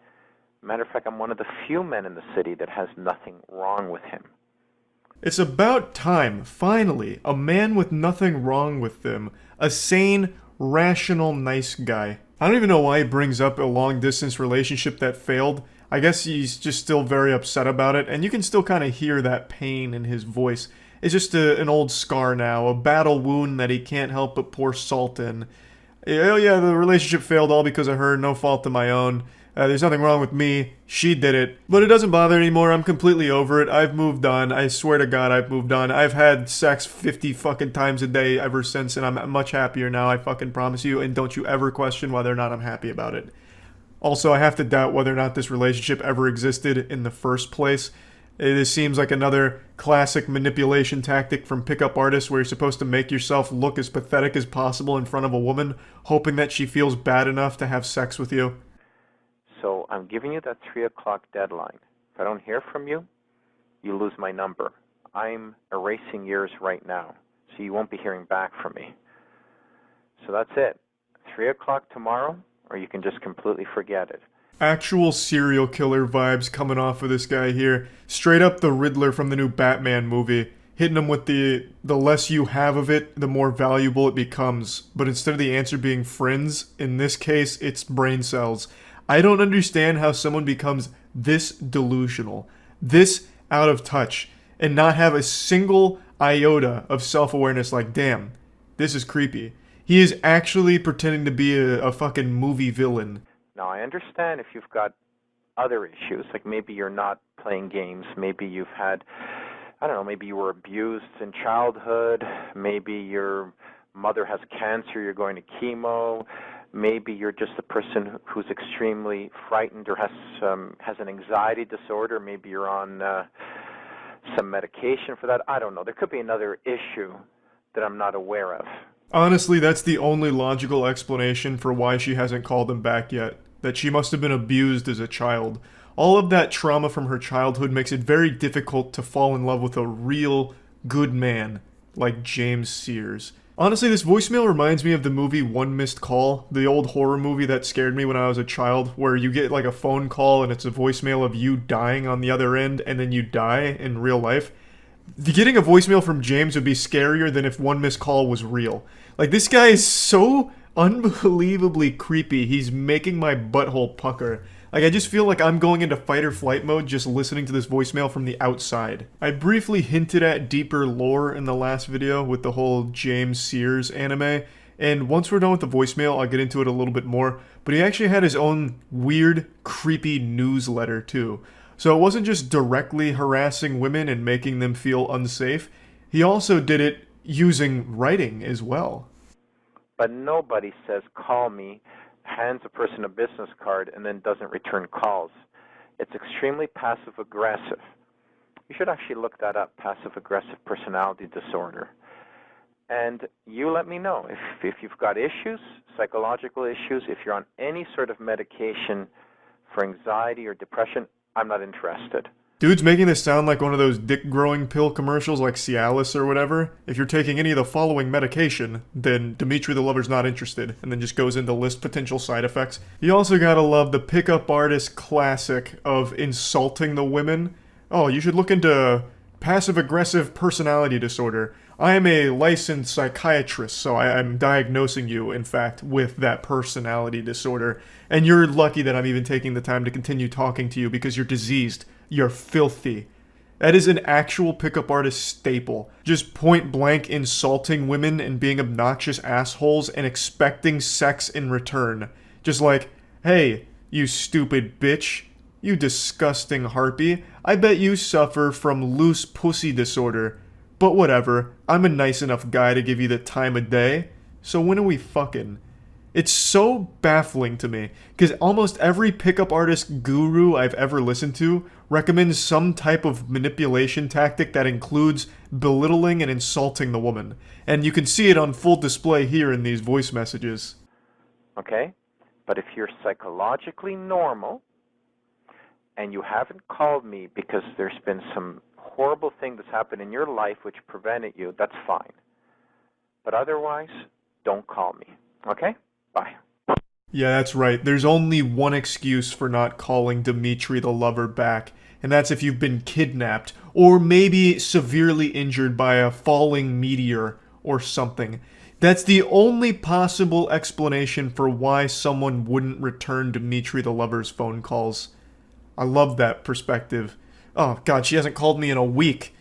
Matter of fact, I'm one of the few men in the city that has nothing wrong with him. It's about time, finally, a man with nothing wrong with them. A sane, rational, nice guy. I don't even know why he brings up a long-distance relationship that failed. I guess he's just still very upset about it, and you can still kind of hear that pain in his voice. It's just an old scar now, a battle wound that he can't help but pour salt in. Oh yeah, the relationship failed all because of her, no fault of my own. There's nothing wrong with me. She did it. But it doesn't bother anymore. I'm completely over it. I've moved on. I swear to God, I've moved on. I've had sex 50 fucking times a day ever since, and I'm much happier now, I fucking promise you. And don't you ever question whether or not I'm happy about it. Also, I have to doubt whether or not this relationship ever existed in the first place. It seems like another classic manipulation tactic from pickup artists where you're supposed to make yourself look as pathetic as possible in front of a woman, hoping that she feels bad enough to have sex with you. So I'm giving you that 3 o'clock deadline. If I don't hear from you, you lose my number. I'm erasing yours right now, so you won't be hearing back from me. So that's it. 3 o'clock tomorrow, or you can just completely forget it. Actual serial killer vibes coming off of this guy here. Straight up the Riddler from the new Batman movie. Hitting him with the less you have of it, the more valuable it becomes. But instead of the answer being friends, in this case, it's brain cells. I don't understand how someone becomes this delusional, this out of touch, and not have a single iota of self-awareness like, damn, this is creepy. He is actually pretending to be a fucking movie villain. Now, I understand if you've got other issues, like maybe you're not playing games, maybe you've had, I don't know, maybe you were abused in childhood, maybe your mother has cancer, you're going to chemo, maybe you're just a person who's extremely frightened or has an anxiety disorder, maybe you're on some medication for that. I don't know. There could be another issue that I'm not aware of. Honestly, that's the only logical explanation for why she hasn't called him back yet. That she must have been abused as a child. All of that trauma from her childhood makes it very difficult to fall in love with a real good man like James Sears. Honestly, this voicemail reminds me of the movie One Missed Call, the old horror movie that scared me when I was a child, where you get like a phone call and it's a voicemail of you dying on the other end and then you die in real life. Getting a voicemail from James would be scarier than if One Missed Call was real. Like, this guy is so unbelievably creepy. He's making my butthole pucker. Like, I just feel like I'm going into fight or flight mode just listening to this voicemail from the outside. I briefly hinted at deeper lore in the last video with the whole James Sears anime, and once we're done with the voicemail, I'll get into it a little bit more, but he actually had his own weird, creepy newsletter too. So it wasn't just directly harassing women and making them feel unsafe, he also did it using writing as well. But nobody says, call me, hands a person a business card, and then doesn't return calls. It's extremely passive-aggressive. You should actually look that up, passive-aggressive personality disorder. And you let me know if you've got issues, psychological issues, if you're on any sort of medication for anxiety or depression, I'm not interested. Dude's making this sound like one of those dick-growing pill commercials like Cialis or whatever. If you're taking any of the following medication, then Dimitri the Lover's not interested, and then just goes into list potential side effects. You also gotta love the pickup artist classic of insulting the women. Oh, you should look into passive-aggressive personality disorder. I am a licensed psychiatrist, so I'm diagnosing you, in fact, with that personality disorder. And you're lucky that I'm even taking the time to continue talking to you because you're diseased. You're filthy. That is an actual pickup artist staple. Just point blank insulting women and being obnoxious assholes and expecting sex in return. Just like, hey, you stupid bitch. You disgusting harpy. I bet you suffer from loose pussy disorder. But whatever, I'm a nice enough guy to give you the time of day. So when are we fucking? It's so baffling to me, because almost every pickup artist guru I've ever listened to recommends some type of manipulation tactic that includes belittling and insulting the woman. And you can see it on full display here in these voice messages. Okay? But if you're psychologically normal, and you haven't called me because there's been some horrible thing that's happened in your life which prevented you, that's fine. But otherwise, don't call me. Okay? Bye. Yeah, that's right. There's only one excuse for not calling Dimitri the Lover back, and that's if you've been kidnapped, or maybe severely injured by a falling meteor or something. That's the only possible explanation for why someone wouldn't return Dimitri the Lover's phone calls. I love that perspective. Oh god, she hasn't called me in a week.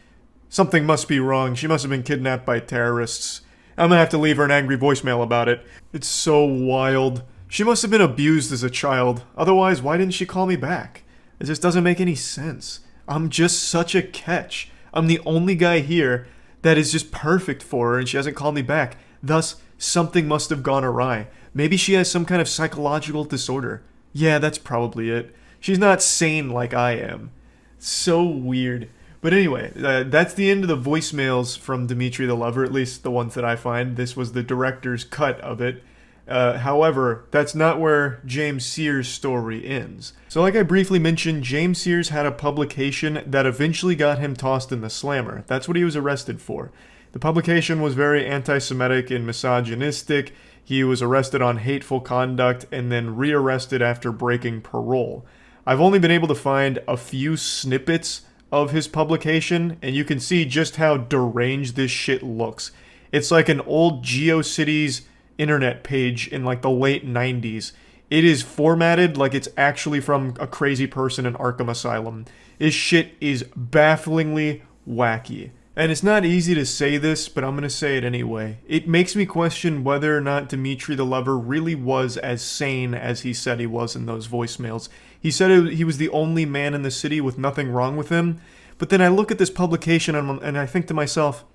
Something must be wrong. She must have been kidnapped by terrorists. I'm gonna have to leave her an angry voicemail about it. It's so wild. She must have been abused as a child. Otherwise, why didn't she call me back? It just doesn't make any sense. I'm just such a catch. I'm the only guy here that is just perfect for her, and she hasn't called me back. Thus, something must have gone awry. Maybe she has some kind of psychological disorder. Yeah, that's probably it. She's not sane like I am. So weird. But anyway, that's the end of the voicemails from Dimitri the Lover, at least the ones that I find. This was the director's cut of it. However, that's not where James Sears' story ends. So like I briefly mentioned, James Sears had a publication that eventually got him tossed in the slammer. That's what he was arrested for. The publication was very anti-Semitic and misogynistic. He was arrested on hateful conduct and then rearrested after breaking parole. I've only been able to find a few snippets of his publication, and you can see just how deranged this shit looks. It's like an old GeoCities internet page in like the late 90s. It is formatted like it's actually from a crazy person in Arkham Asylum. This shit is bafflingly wacky. And it's not easy to say this, but I'm going to say it anyway. It makes me question whether or not Dimitri the Lover really was as sane as he said he was in those voicemails. He said he was the only man in the city with nothing wrong with him. But then I look at this publication and I think to myself,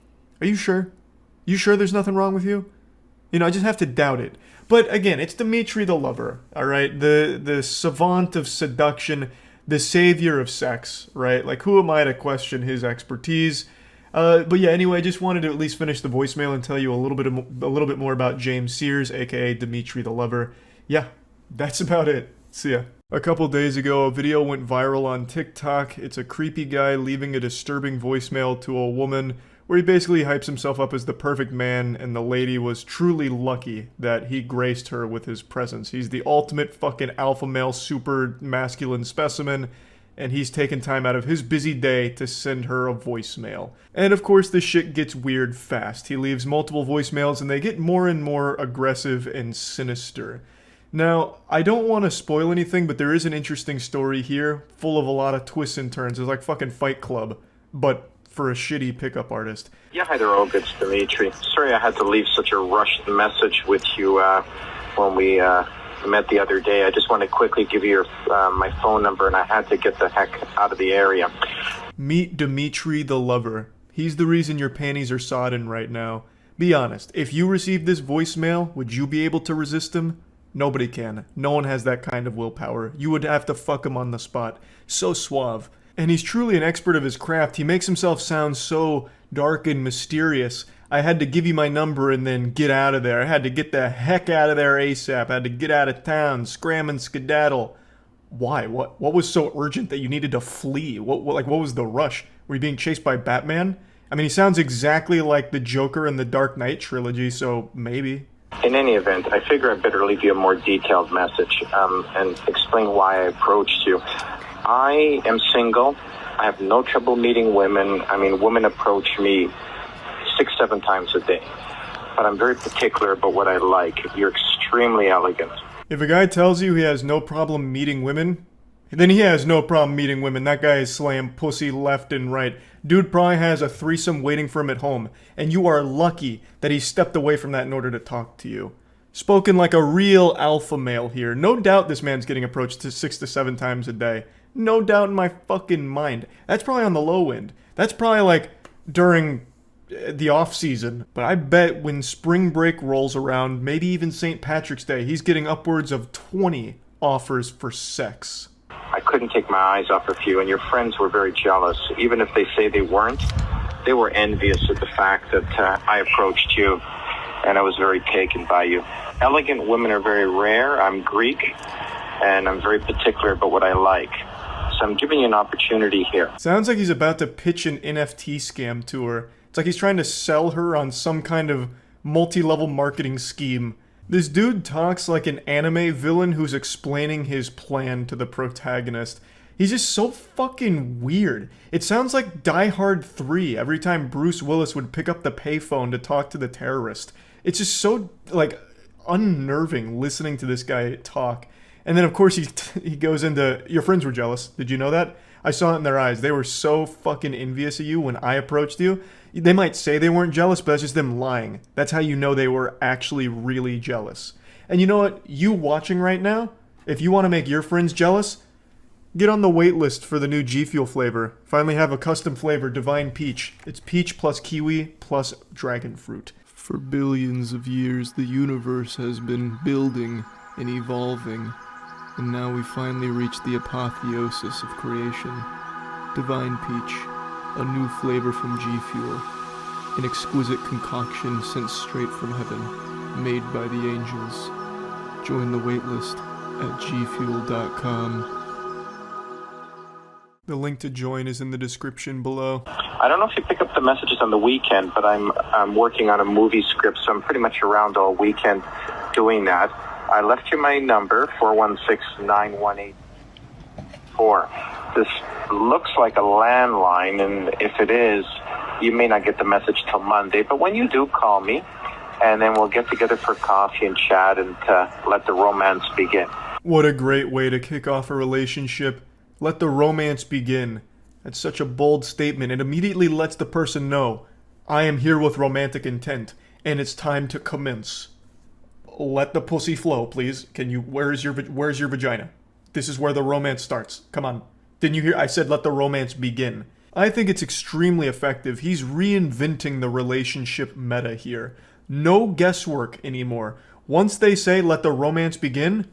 are you sure? You sure there's nothing wrong with you? You know, I just have to doubt it. But again, it's Dimitri the Lover, alright? The savant of seduction, the savior of sex, right? Like, who am I to question his expertise? But yeah, anyway, I just wanted to at least finish the voicemail and tell you a little bit more about James Sears, aka Dimitri the Lover. Yeah, that's about it. See ya. A couple days ago, a video went viral on TikTok. It's a creepy guy leaving a disturbing voicemail to a woman where he basically hypes himself up as the perfect man, and the lady was truly lucky that he graced her with his presence. He's the ultimate fucking alpha male super masculine specimen, and he's taken time out of his busy day to send her a voicemail. And of course, this shit gets weird fast. He leaves multiple voicemails, and they get more and more aggressive and sinister. Now, I don't want to spoil anything, but there is an interesting story here, full of a lot of twists and turns. It's like fucking Fight Club, but for a shitty pickup artist. Yeah, hi there, Olga. It's Dimitri. Sorry I had to leave such a rushed message with you when we met the other day. I just want to quickly give you my phone number, and I had to get the heck out of the area. Meet Dimitri the Lover. He's the reason your panties are sodden right now. Be honest, if you received this voicemail, would you be able to resist him? Nobody can. No one has that kind of willpower. You would have to fuck him on the spot. So suave. And he's truly an expert of his craft. He makes himself sound so dark and mysterious. I had to give you my number and then get out of there. I had to get the heck out of there ASAP. I had to get out of town, scram and skedaddle. Why? What was so urgent that you needed to flee? What was the rush? Were you being chased by Batman? I mean, he sounds exactly like the Joker in the Dark Knight trilogy, so maybe. In any event, I figure I better leave you a more detailed message and explain why I approached you. I am single. I have no trouble meeting women. I mean, women approach me 6-7 times a day. But I'm very particular about what I like. You're extremely elegant. If a guy tells you he has no problem meeting women, then he has no problem meeting women. That guy is slaying pussy left and right. Dude probably has a threesome waiting for him at home, and you are lucky that he stepped away from that in order to talk to you. Spoken like a real alpha male here. No doubt this man's getting approached 6 to 7 times a day. No doubt in my fucking mind. That's probably on the low end. That's probably like during the off season. But I bet when spring break rolls around, maybe even St. Patrick's Day, he's getting upwards of 20 offers for sex. I couldn't take my eyes off of you, and your friends were very jealous. Even if they say they weren't, they were envious of the fact that I approached you, and I was very taken by you. Elegant women are very rare. I'm Greek, and I'm very particular about what I like. So I'm giving you an opportunity here. Sounds like he's about to pitch an NFT scam to her. It's like he's trying to sell her on some kind of multi-level marketing scheme. This dude talks like an anime villain who's explaining his plan to the protagonist. He's just so fucking weird. It sounds like Die Hard 3 every time Bruce Willis would pick up the payphone to talk to the terrorist. It's just so, like, unnerving listening to this guy talk. And then, of course, he goes into, your friends were jealous. Did you know that? I saw it in their eyes. They were so fucking envious of you when I approached you. They might say they weren't jealous, but that's just them lying. That's how you know they were actually really jealous. And you know what? You watching right now, if you want to make your friends jealous, get on the wait list for the new G Fuel flavor. Finally have a custom flavor, Divine Peach. It's peach plus kiwi plus dragon fruit. For billions of years, the universe has been building and evolving, and now we finally reached the apotheosis of creation. Divine Peach, a new flavor from G Fuel, an exquisite concoction sent straight from heaven, made by the angels. Join the waitlist at gfuel.com. The link to join is in the description below. I don't know if you pick up the messages on the weekend, but I'm working on a movie script, so I'm pretty much around all weekend doing that. I left you my number, 416-9184. This looks like a landline, and if it is, you may not get the message till Monday. But when you do, call me, and then we'll get together for coffee and chat and let the romance begin. What a great way to kick off a relationship. Let the romance begin. That's such a bold statement. It immediately lets the person know, I am here with romantic intent, and it's time to commence. Let the pussy flow, please. Where's your vagina? This is where the romance starts. Come on. Didn't you hear? I said let the romance begin. I think it's extremely effective. He's reinventing the relationship meta here. No guesswork anymore. Once they say let the romance begin,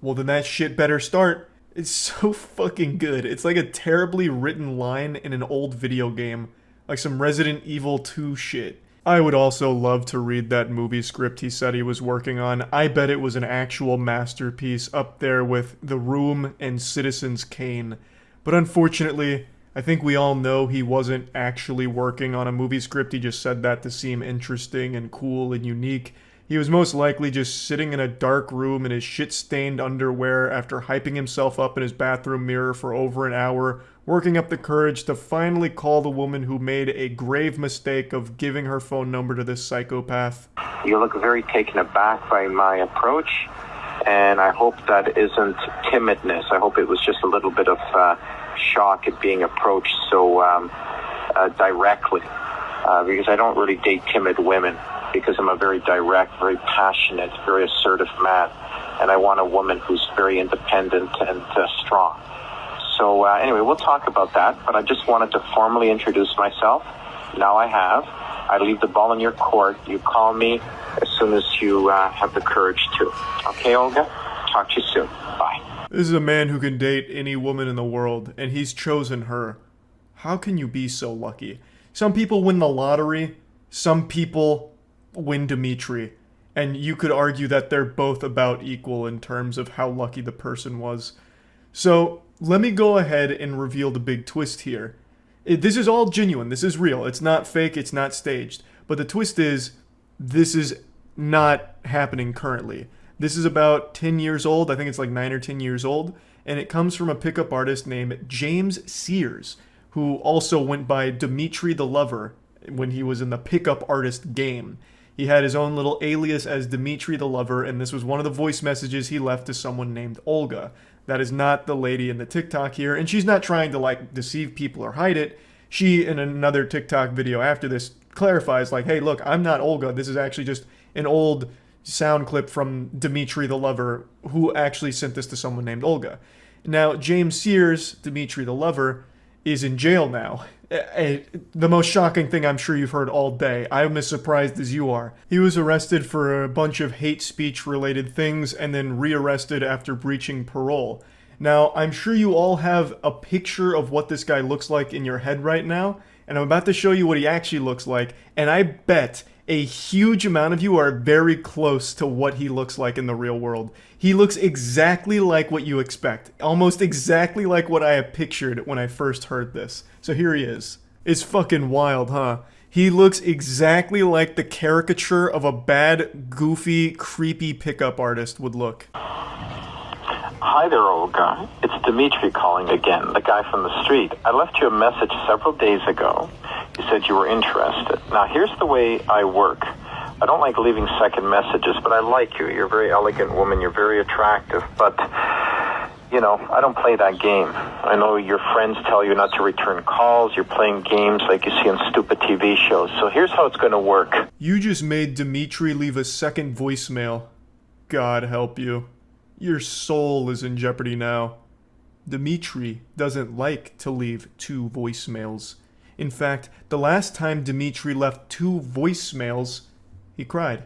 well then that shit better start. It's so fucking good. It's like a terribly written line in an old video game. Like some Resident Evil 2 shit. I would also love to read that movie script he said he was working on. I bet it was an actual masterpiece up there with The Room and Citizens Kane. But unfortunately, I think we all know he wasn't actually working on a movie script. He just said that to seem interesting and cool and unique. He was most likely just sitting in a dark room in his shit-stained underwear after hyping himself up in his bathroom mirror for over an hour, working up the courage to finally call the woman who made a grave mistake of giving her phone number to this psychopath. You look very taken aback by my approach, and I hope that isn't timidness. I hope it was just a little bit of shock at being approached so directly, because I don't really date timid women, because I'm a very direct, very passionate, very assertive man, and I want a woman who's very independent and strong. So anyway, we'll talk about that, but I just wanted to formally introduce myself. Now I have. I leave the ball in your court. You call me as soon as you have the courage to. Okay, Olga? Talk to you soon. Bye. This is a man who can date any woman in the world, and he's chosen her. How can you be so lucky? Some people win the lottery, some people win Dimitri, and you could argue that they're both about equal in terms of how lucky the person was. So, let me go ahead and reveal the big twist here. This is all genuine, this is real, it's not fake, it's not staged. But the twist is, this is not happening currently. This is about 10 years old, I think it's like 9 or 10 years old, and it comes from a pickup artist named James Sears, who also went by Dimitri the Lover when he was in the pickup artist game. He had his own little alias as Dimitri the Lover, and this was one of the voice messages he left to someone named Olga. That is not the lady in the TikTok here, and she's not trying to, like, deceive people or hide it. She, in another TikTok video after this, clarifies, like, hey, look, I'm not Olga. This is actually just an old sound clip from Dimitri the Lover, who actually sent this to someone named Olga. Now, James Sears, Dimitri the Lover, is in jail now. The most shocking thing I'm sure you've heard all day. I'm as surprised as you are. He was arrested for a bunch of hate speech related things and then rearrested after breaching parole. Now, I'm sure you all have a picture of what this guy looks like in your head right now, and I'm about to show you what he actually looks like, and I bet a huge amount of you are very close to what he looks like in the real world. He looks exactly like what you expect. Almost exactly like what I had pictured when I first heard this. So here he is. It's fucking wild, huh? He looks exactly like the caricature of a bad, goofy, creepy pickup artist would look. Hi there, Olga. It's Dimitri calling again, the guy from the street. I left you a message several days ago. You said you were interested. Now, here's the way I work. I don't like leaving second messages, but I like you. You're a very elegant woman. You're very attractive. But, you know, I don't play that game. I know your friends tell you not to return calls. You're playing games like you see on stupid TV shows. So here's how it's going to work. You just made Dimitri leave a second voicemail. God help you. Your soul is in jeopardy now. Dmitry doesn't like to leave 2 voicemails. In fact, the last time Dmitry left 2 voicemails, he cried.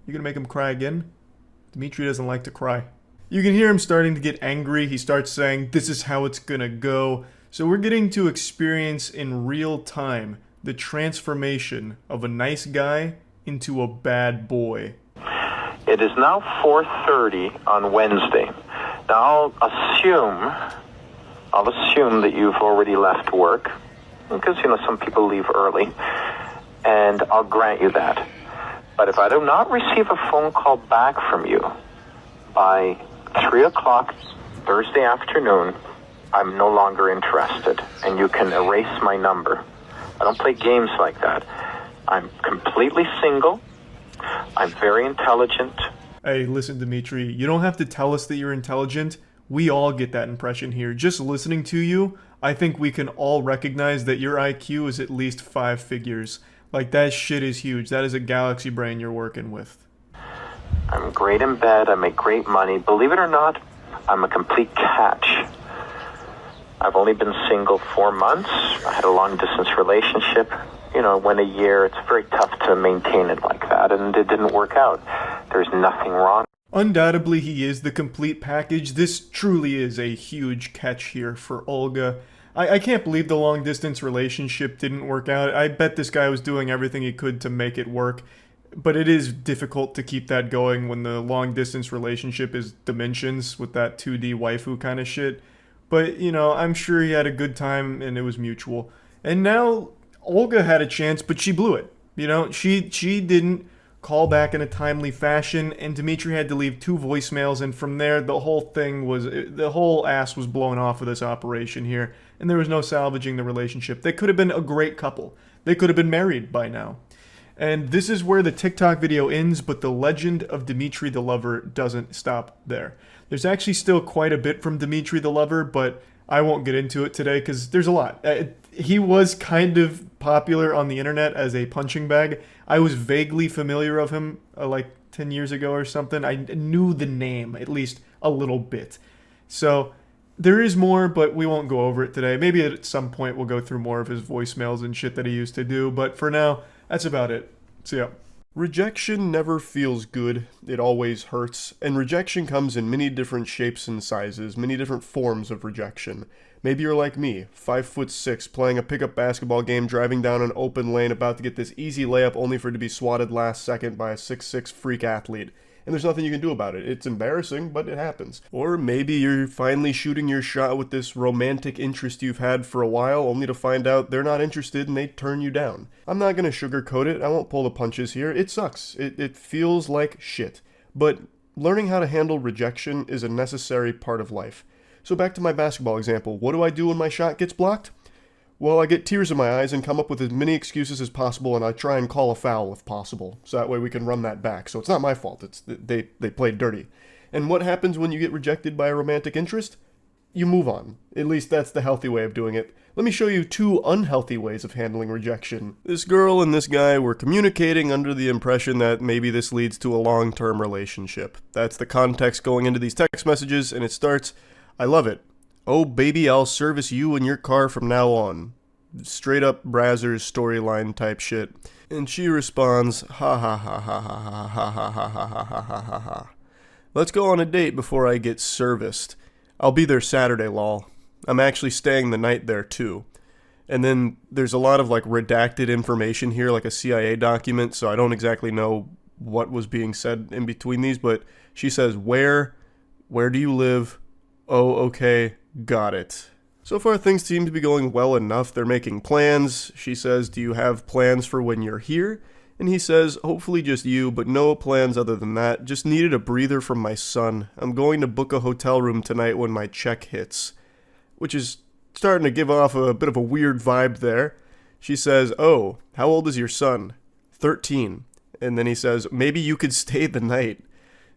You gonna make him cry again? Dmitry doesn't like to cry. You can hear him starting to get angry. He starts saying, "This is how it's gonna go." So we're getting to experience in real time the transformation of a nice guy into a bad boy. It is now 4:30 on Wednesday. Now I'll assume that you've already left work, because, some people leave early, and I'll grant you that. But if I do not receive a phone call back from you by 3 o'clock Thursday afternoon, I'm no longer interested, and you can erase my number. I don't play games like that. I'm completely single. I'm very intelligent. Hey, listen, Dmitry, you don't have to tell us that you're intelligent. We all get that impression here. Just listening to you, I think we can all recognize that your IQ is at least 5 figures. Like, that shit is huge. That is a galaxy brain you're working with. I'm great in bed. I make great money. Believe it or not, I'm a complete catch. I've only been single 4 months. I had a long-distance relationship. When a year, it's very tough to maintain it like that, and it didn't work out. There's nothing wrong. Undoubtedly, he is the complete package. This truly is a huge catch here for Olga. I can't believe the long-distance relationship didn't work out. I bet this guy was doing everything he could to make it work. But it is difficult to keep that going when the long-distance relationship is Dimensions with that 2D waifu kind of shit. But, I'm sure he had a good time and it was mutual. And now Olga had a chance, but she blew it. She didn't call back in a timely fashion, and Dmitry had to leave 2 voicemails, and from there, the whole ass was blown off of this operation here, and there was no salvaging the relationship. They could have been a great couple. They could have been married by now. And this is where the TikTok video ends, but the legend of Dmitry the Lover doesn't stop there. There's actually still quite a bit from Dmitry the Lover, but I won't get into it today because there's a lot. He was kind of popular on the internet as a punching bag. I was vaguely familiar of him like 10 years ago or something. I knew the name at least a little bit. So there is more, but we won't go over it today. Maybe at some point we'll go through more of his voicemails and shit that he used to do. But for now, that's about it. See ya. Rejection never feels good. It always hurts. And rejection comes in many different shapes and sizes, many different forms of rejection. Maybe you're like me, 5'6", playing a pickup basketball game, driving down an open lane, about to get this easy layup only for it to be swatted last second by a 6'6" freak athlete. And there's nothing you can do about it. It's embarrassing, but it happens. Or maybe you're finally shooting your shot with this romantic interest you've had for a while, only to find out they're not interested and they turn you down. I'm not going to sugarcoat it. I won't pull the punches here. It sucks. It feels like shit. But learning how to handle rejection is a necessary part of life. So back to my basketball example. What do I do when my shot gets blocked? Well, I get tears in my eyes and come up with as many excuses as possible, and I try and call a foul if possible, so that way we can run that back. So it's not my fault. It's they played dirty. And what happens when you get rejected by a romantic interest? You move on. At least that's the healthy way of doing it. Let me show you 2 unhealthy ways of handling rejection. This girl and this guy were communicating under the impression that maybe this leads to a long-term relationship. That's the context going into these text messages, and it starts, "I love it. Oh baby, I'll service you and your car from now on." Straight up Brazzers storyline type shit. And she responds, "Ha ha ha ha ha ha ha ha ha ha ha ha ha ha. Let's go on a date before I get serviced. I'll be there Saturday, lol. I'm actually staying the night there too." And then there's a lot of like redacted information here, like a CIA document, so I don't exactly know what was being said in between these, but she says, Where do you live? Oh, okay. Got it. So far, things seem to be going well enough. They're making plans. She says, "Do you have plans for when you're here?" And he says, "Hopefully just you, but no plans other than that. Just needed a breather from my son. I'm going to book a hotel room tonight when my check hits." Which is starting to give off a bit of a weird vibe there. She says, "Oh, how old is your son?" 13. And then he says, "Maybe you could stay the night."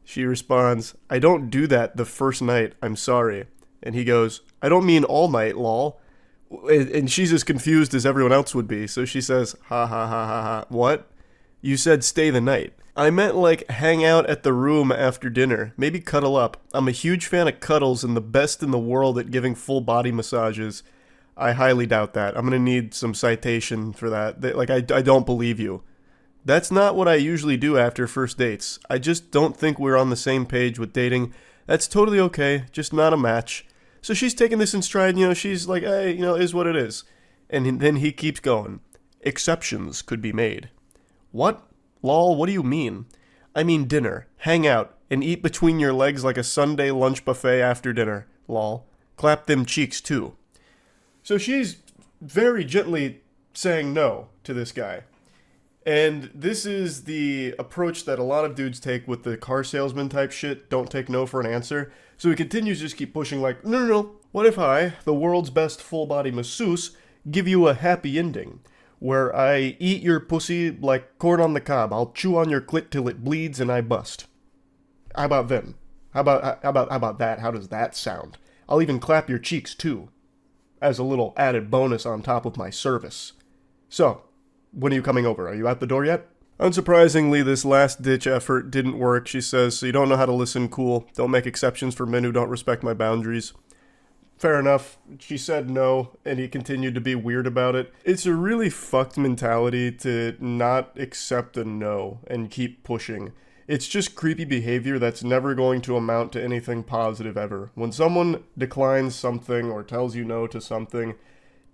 She responds, "I don't do that the first night. I'm sorry." And he goes, "I don't mean all night, lol." And she's as confused as everyone else would be. So she says, "Ha ha ha ha ha. What? You said stay the night." I meant like hang out at the room after dinner. Maybe cuddle up. I'm a huge fan of cuddles and the best in the world at giving full body massages. I highly doubt that. I'm gonna need some citation for that. Like, I don't believe you. That's not what I usually do after first dates. I just don't think we're on the same page with dating. That's totally okay, just not a match. So she's taking this in stride, she's like, hey, is what it is. And then he keeps going. Exceptions could be made. What? Lol, what do you mean? I mean dinner, hang out, and eat between your legs like a Sunday lunch buffet after dinner. Lol. Clap them cheeks too. So she's very gently saying no to this guy. And this is the approach that a lot of dudes take with the car salesman type shit. Don't take no for an answer. So he continues to just keep pushing like, no. What if I, the world's best full body masseuse, give you a happy ending? Where I eat your pussy like corn on the cob. I'll chew on your clit till it bleeds and I bust. How about them? How about that? How does that sound? I'll even clap your cheeks too, as a little added bonus on top of my service. So, when are you coming over? Are you out the door yet? Unsurprisingly, this last-ditch effort didn't work, she says, so you don't know how to listen, cool. Don't make exceptions for men who don't respect my boundaries. Fair enough. She said no, and he continued to be weird about it. It's a really fucked mentality to not accept a no and keep pushing. It's just creepy behavior that's never going to amount to anything positive ever. When someone declines something or tells you no to something,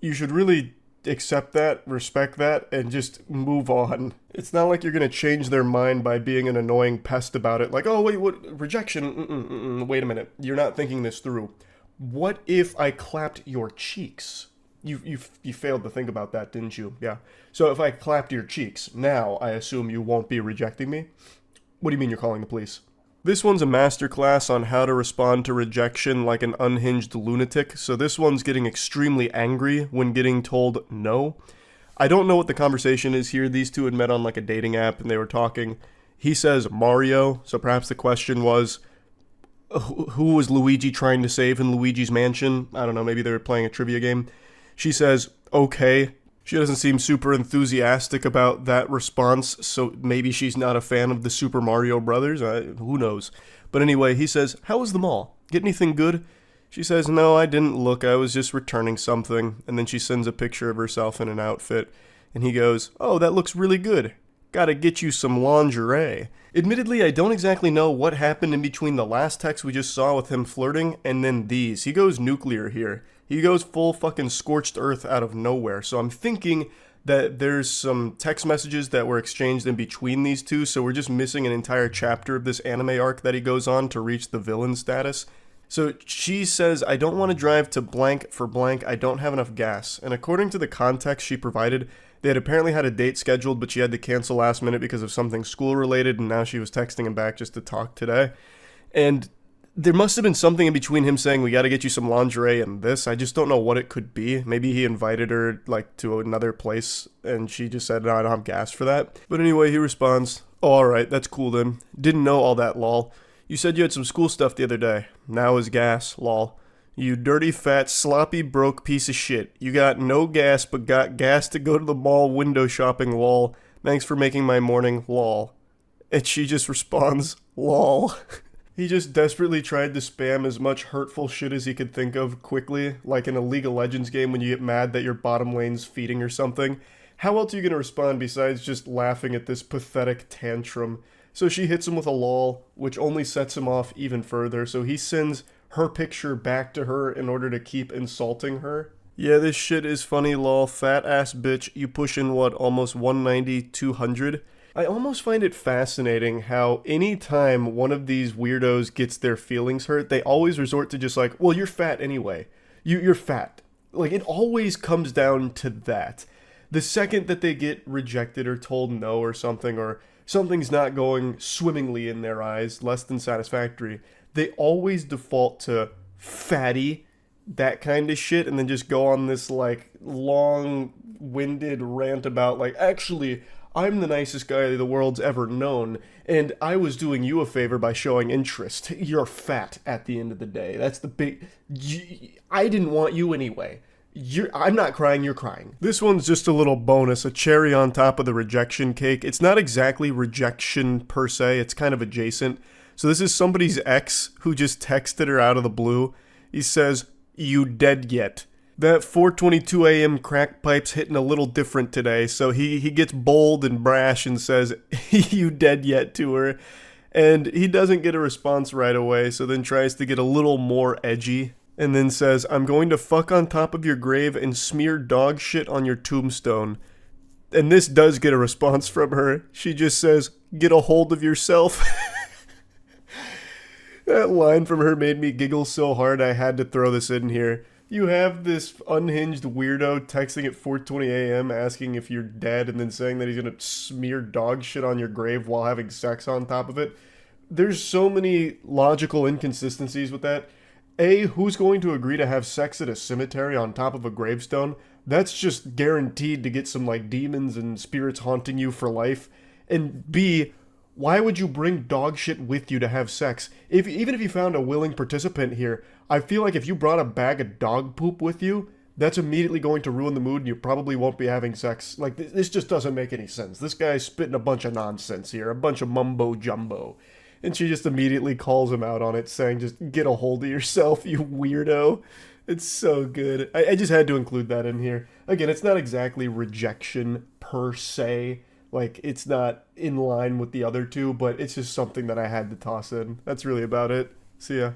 you should really accept that, respect that, and just move on. It's not like you're going to change their mind by being an annoying pest about it. Like, oh, wait, what? Rejection? Wait a minute. You're not thinking this through. What if I clapped your cheeks? You failed to think about that, didn't you? Yeah. So if I clapped your cheeks, now I assume you won't be rejecting me? What do you mean you're calling the police? This one's a masterclass on how to respond to rejection like an unhinged lunatic, so this one's getting extremely angry when getting told no. I don't know what the conversation is here. These two had met on like a dating app and they were talking. He says Mario, so perhaps the question was, who was Luigi trying to save in Luigi's Mansion? I don't know, maybe they were playing a trivia game. She says, okay. She doesn't seem super enthusiastic about that response, so maybe she's not a fan of the Super Mario Brothers. Who knows? But anyway, he says, how was the mall? Get anything good? She says, no, I didn't look. I was just returning something. And then she sends a picture of herself in an outfit. And he goes, oh, that looks really good. Gotta get you some lingerie. Admittedly, I don't exactly know what happened in between the last text we just saw with him flirting and then these. He goes nuclear here. He goes full fucking scorched earth out of nowhere. So I'm thinking that there's some text messages that were exchanged in between these two, so we're just missing an entire chapter of this anime arc that he goes on to reach the villain status. So she says, I don't want to drive to blank for blank, I don't have enough gas. And according to the context she provided, they had apparently had a date scheduled, but she had to cancel last minute because of something school related, and now she was texting him back just to talk today. And there must have been something in between him saying, we gotta get you some lingerie and this. I just don't know what it could be. Maybe he invited her, like, to another place, and she just said, no, I don't have gas for that. But anyway, he responds, oh, alright, that's cool then. Didn't know all that, lol. You said you had some school stuff the other day. Now is gas, lol. You dirty, fat, sloppy, broke piece of shit. You got no gas, but got gas to go to the mall window shopping, lol. Thanks for making my morning, lol. And she just responds, lol. He just desperately tried to spam as much hurtful shit as he could think of quickly, like in a League of Legends game when you get mad that your bottom lane's feeding or something. How else are you going to respond besides just laughing at this pathetic tantrum? So she hits him with a lol, which only sets him off even further, so he sends her picture back to her in order to keep insulting her. Yeah, this shit is funny, lol. Fat ass bitch, you pushing what, almost 190, 200? I almost find it fascinating how anytime one of these weirdos gets their feelings hurt, they always resort to just like, well, you're fat anyway. You're fat. Like, it always comes down to that. The second that they get rejected or told no or something's not going swimmingly in their eyes, less than satisfactory, they always default to fatty, that kind of shit, and then just go on this, like, long-winded rant about, like, actually, I'm the nicest guy the world's ever known, and I was doing you a favor by showing interest. You're fat at the end of the day. That's the big... I didn't want you anyway. I'm not crying, you're crying. This one's just a little bonus, a cherry on top of the rejection cake. It's not exactly rejection per se, it's kind of adjacent. So this is somebody's ex who just texted her out of the blue. He says, "You dead yet?" That 4:22 a.m. crack pipe's hitting a little different today, so he gets bold and brash and says, "You dead yet?" to her. And he doesn't get a response right away, so then tries to get a little more edgy. And then says, "I'm going to fuck on top of your grave and smear dog shit on your tombstone." And this does get a response from her. She just says, "Get a hold of yourself." That line from her made me giggle so hard I had to throw this in here. You have this unhinged weirdo texting at 4:20 a.m. asking if you're dead and then saying that he's going to smear dog shit on your grave while having sex on top of it. There's so many logical inconsistencies with that. A, who's going to agree to have sex at a cemetery on top of a gravestone? That's just guaranteed to get some like demons and spirits haunting you for life. And B, why would you bring dog shit with you to have sex? Even if you found a willing participant here, I feel like if you brought a bag of dog poop with you, that's immediately going to ruin the mood and you probably won't be having sex. Like, this just doesn't make any sense. This guy's spitting a bunch of nonsense here, a bunch of mumbo jumbo. And she just immediately calls him out on it, saying, just get a hold of yourself, you weirdo. It's so good. I just had to include that in here. Again, it's not exactly rejection per se. Like, it's not in line with the other two, but it's just something that I had to toss in. That's really about it. See ya.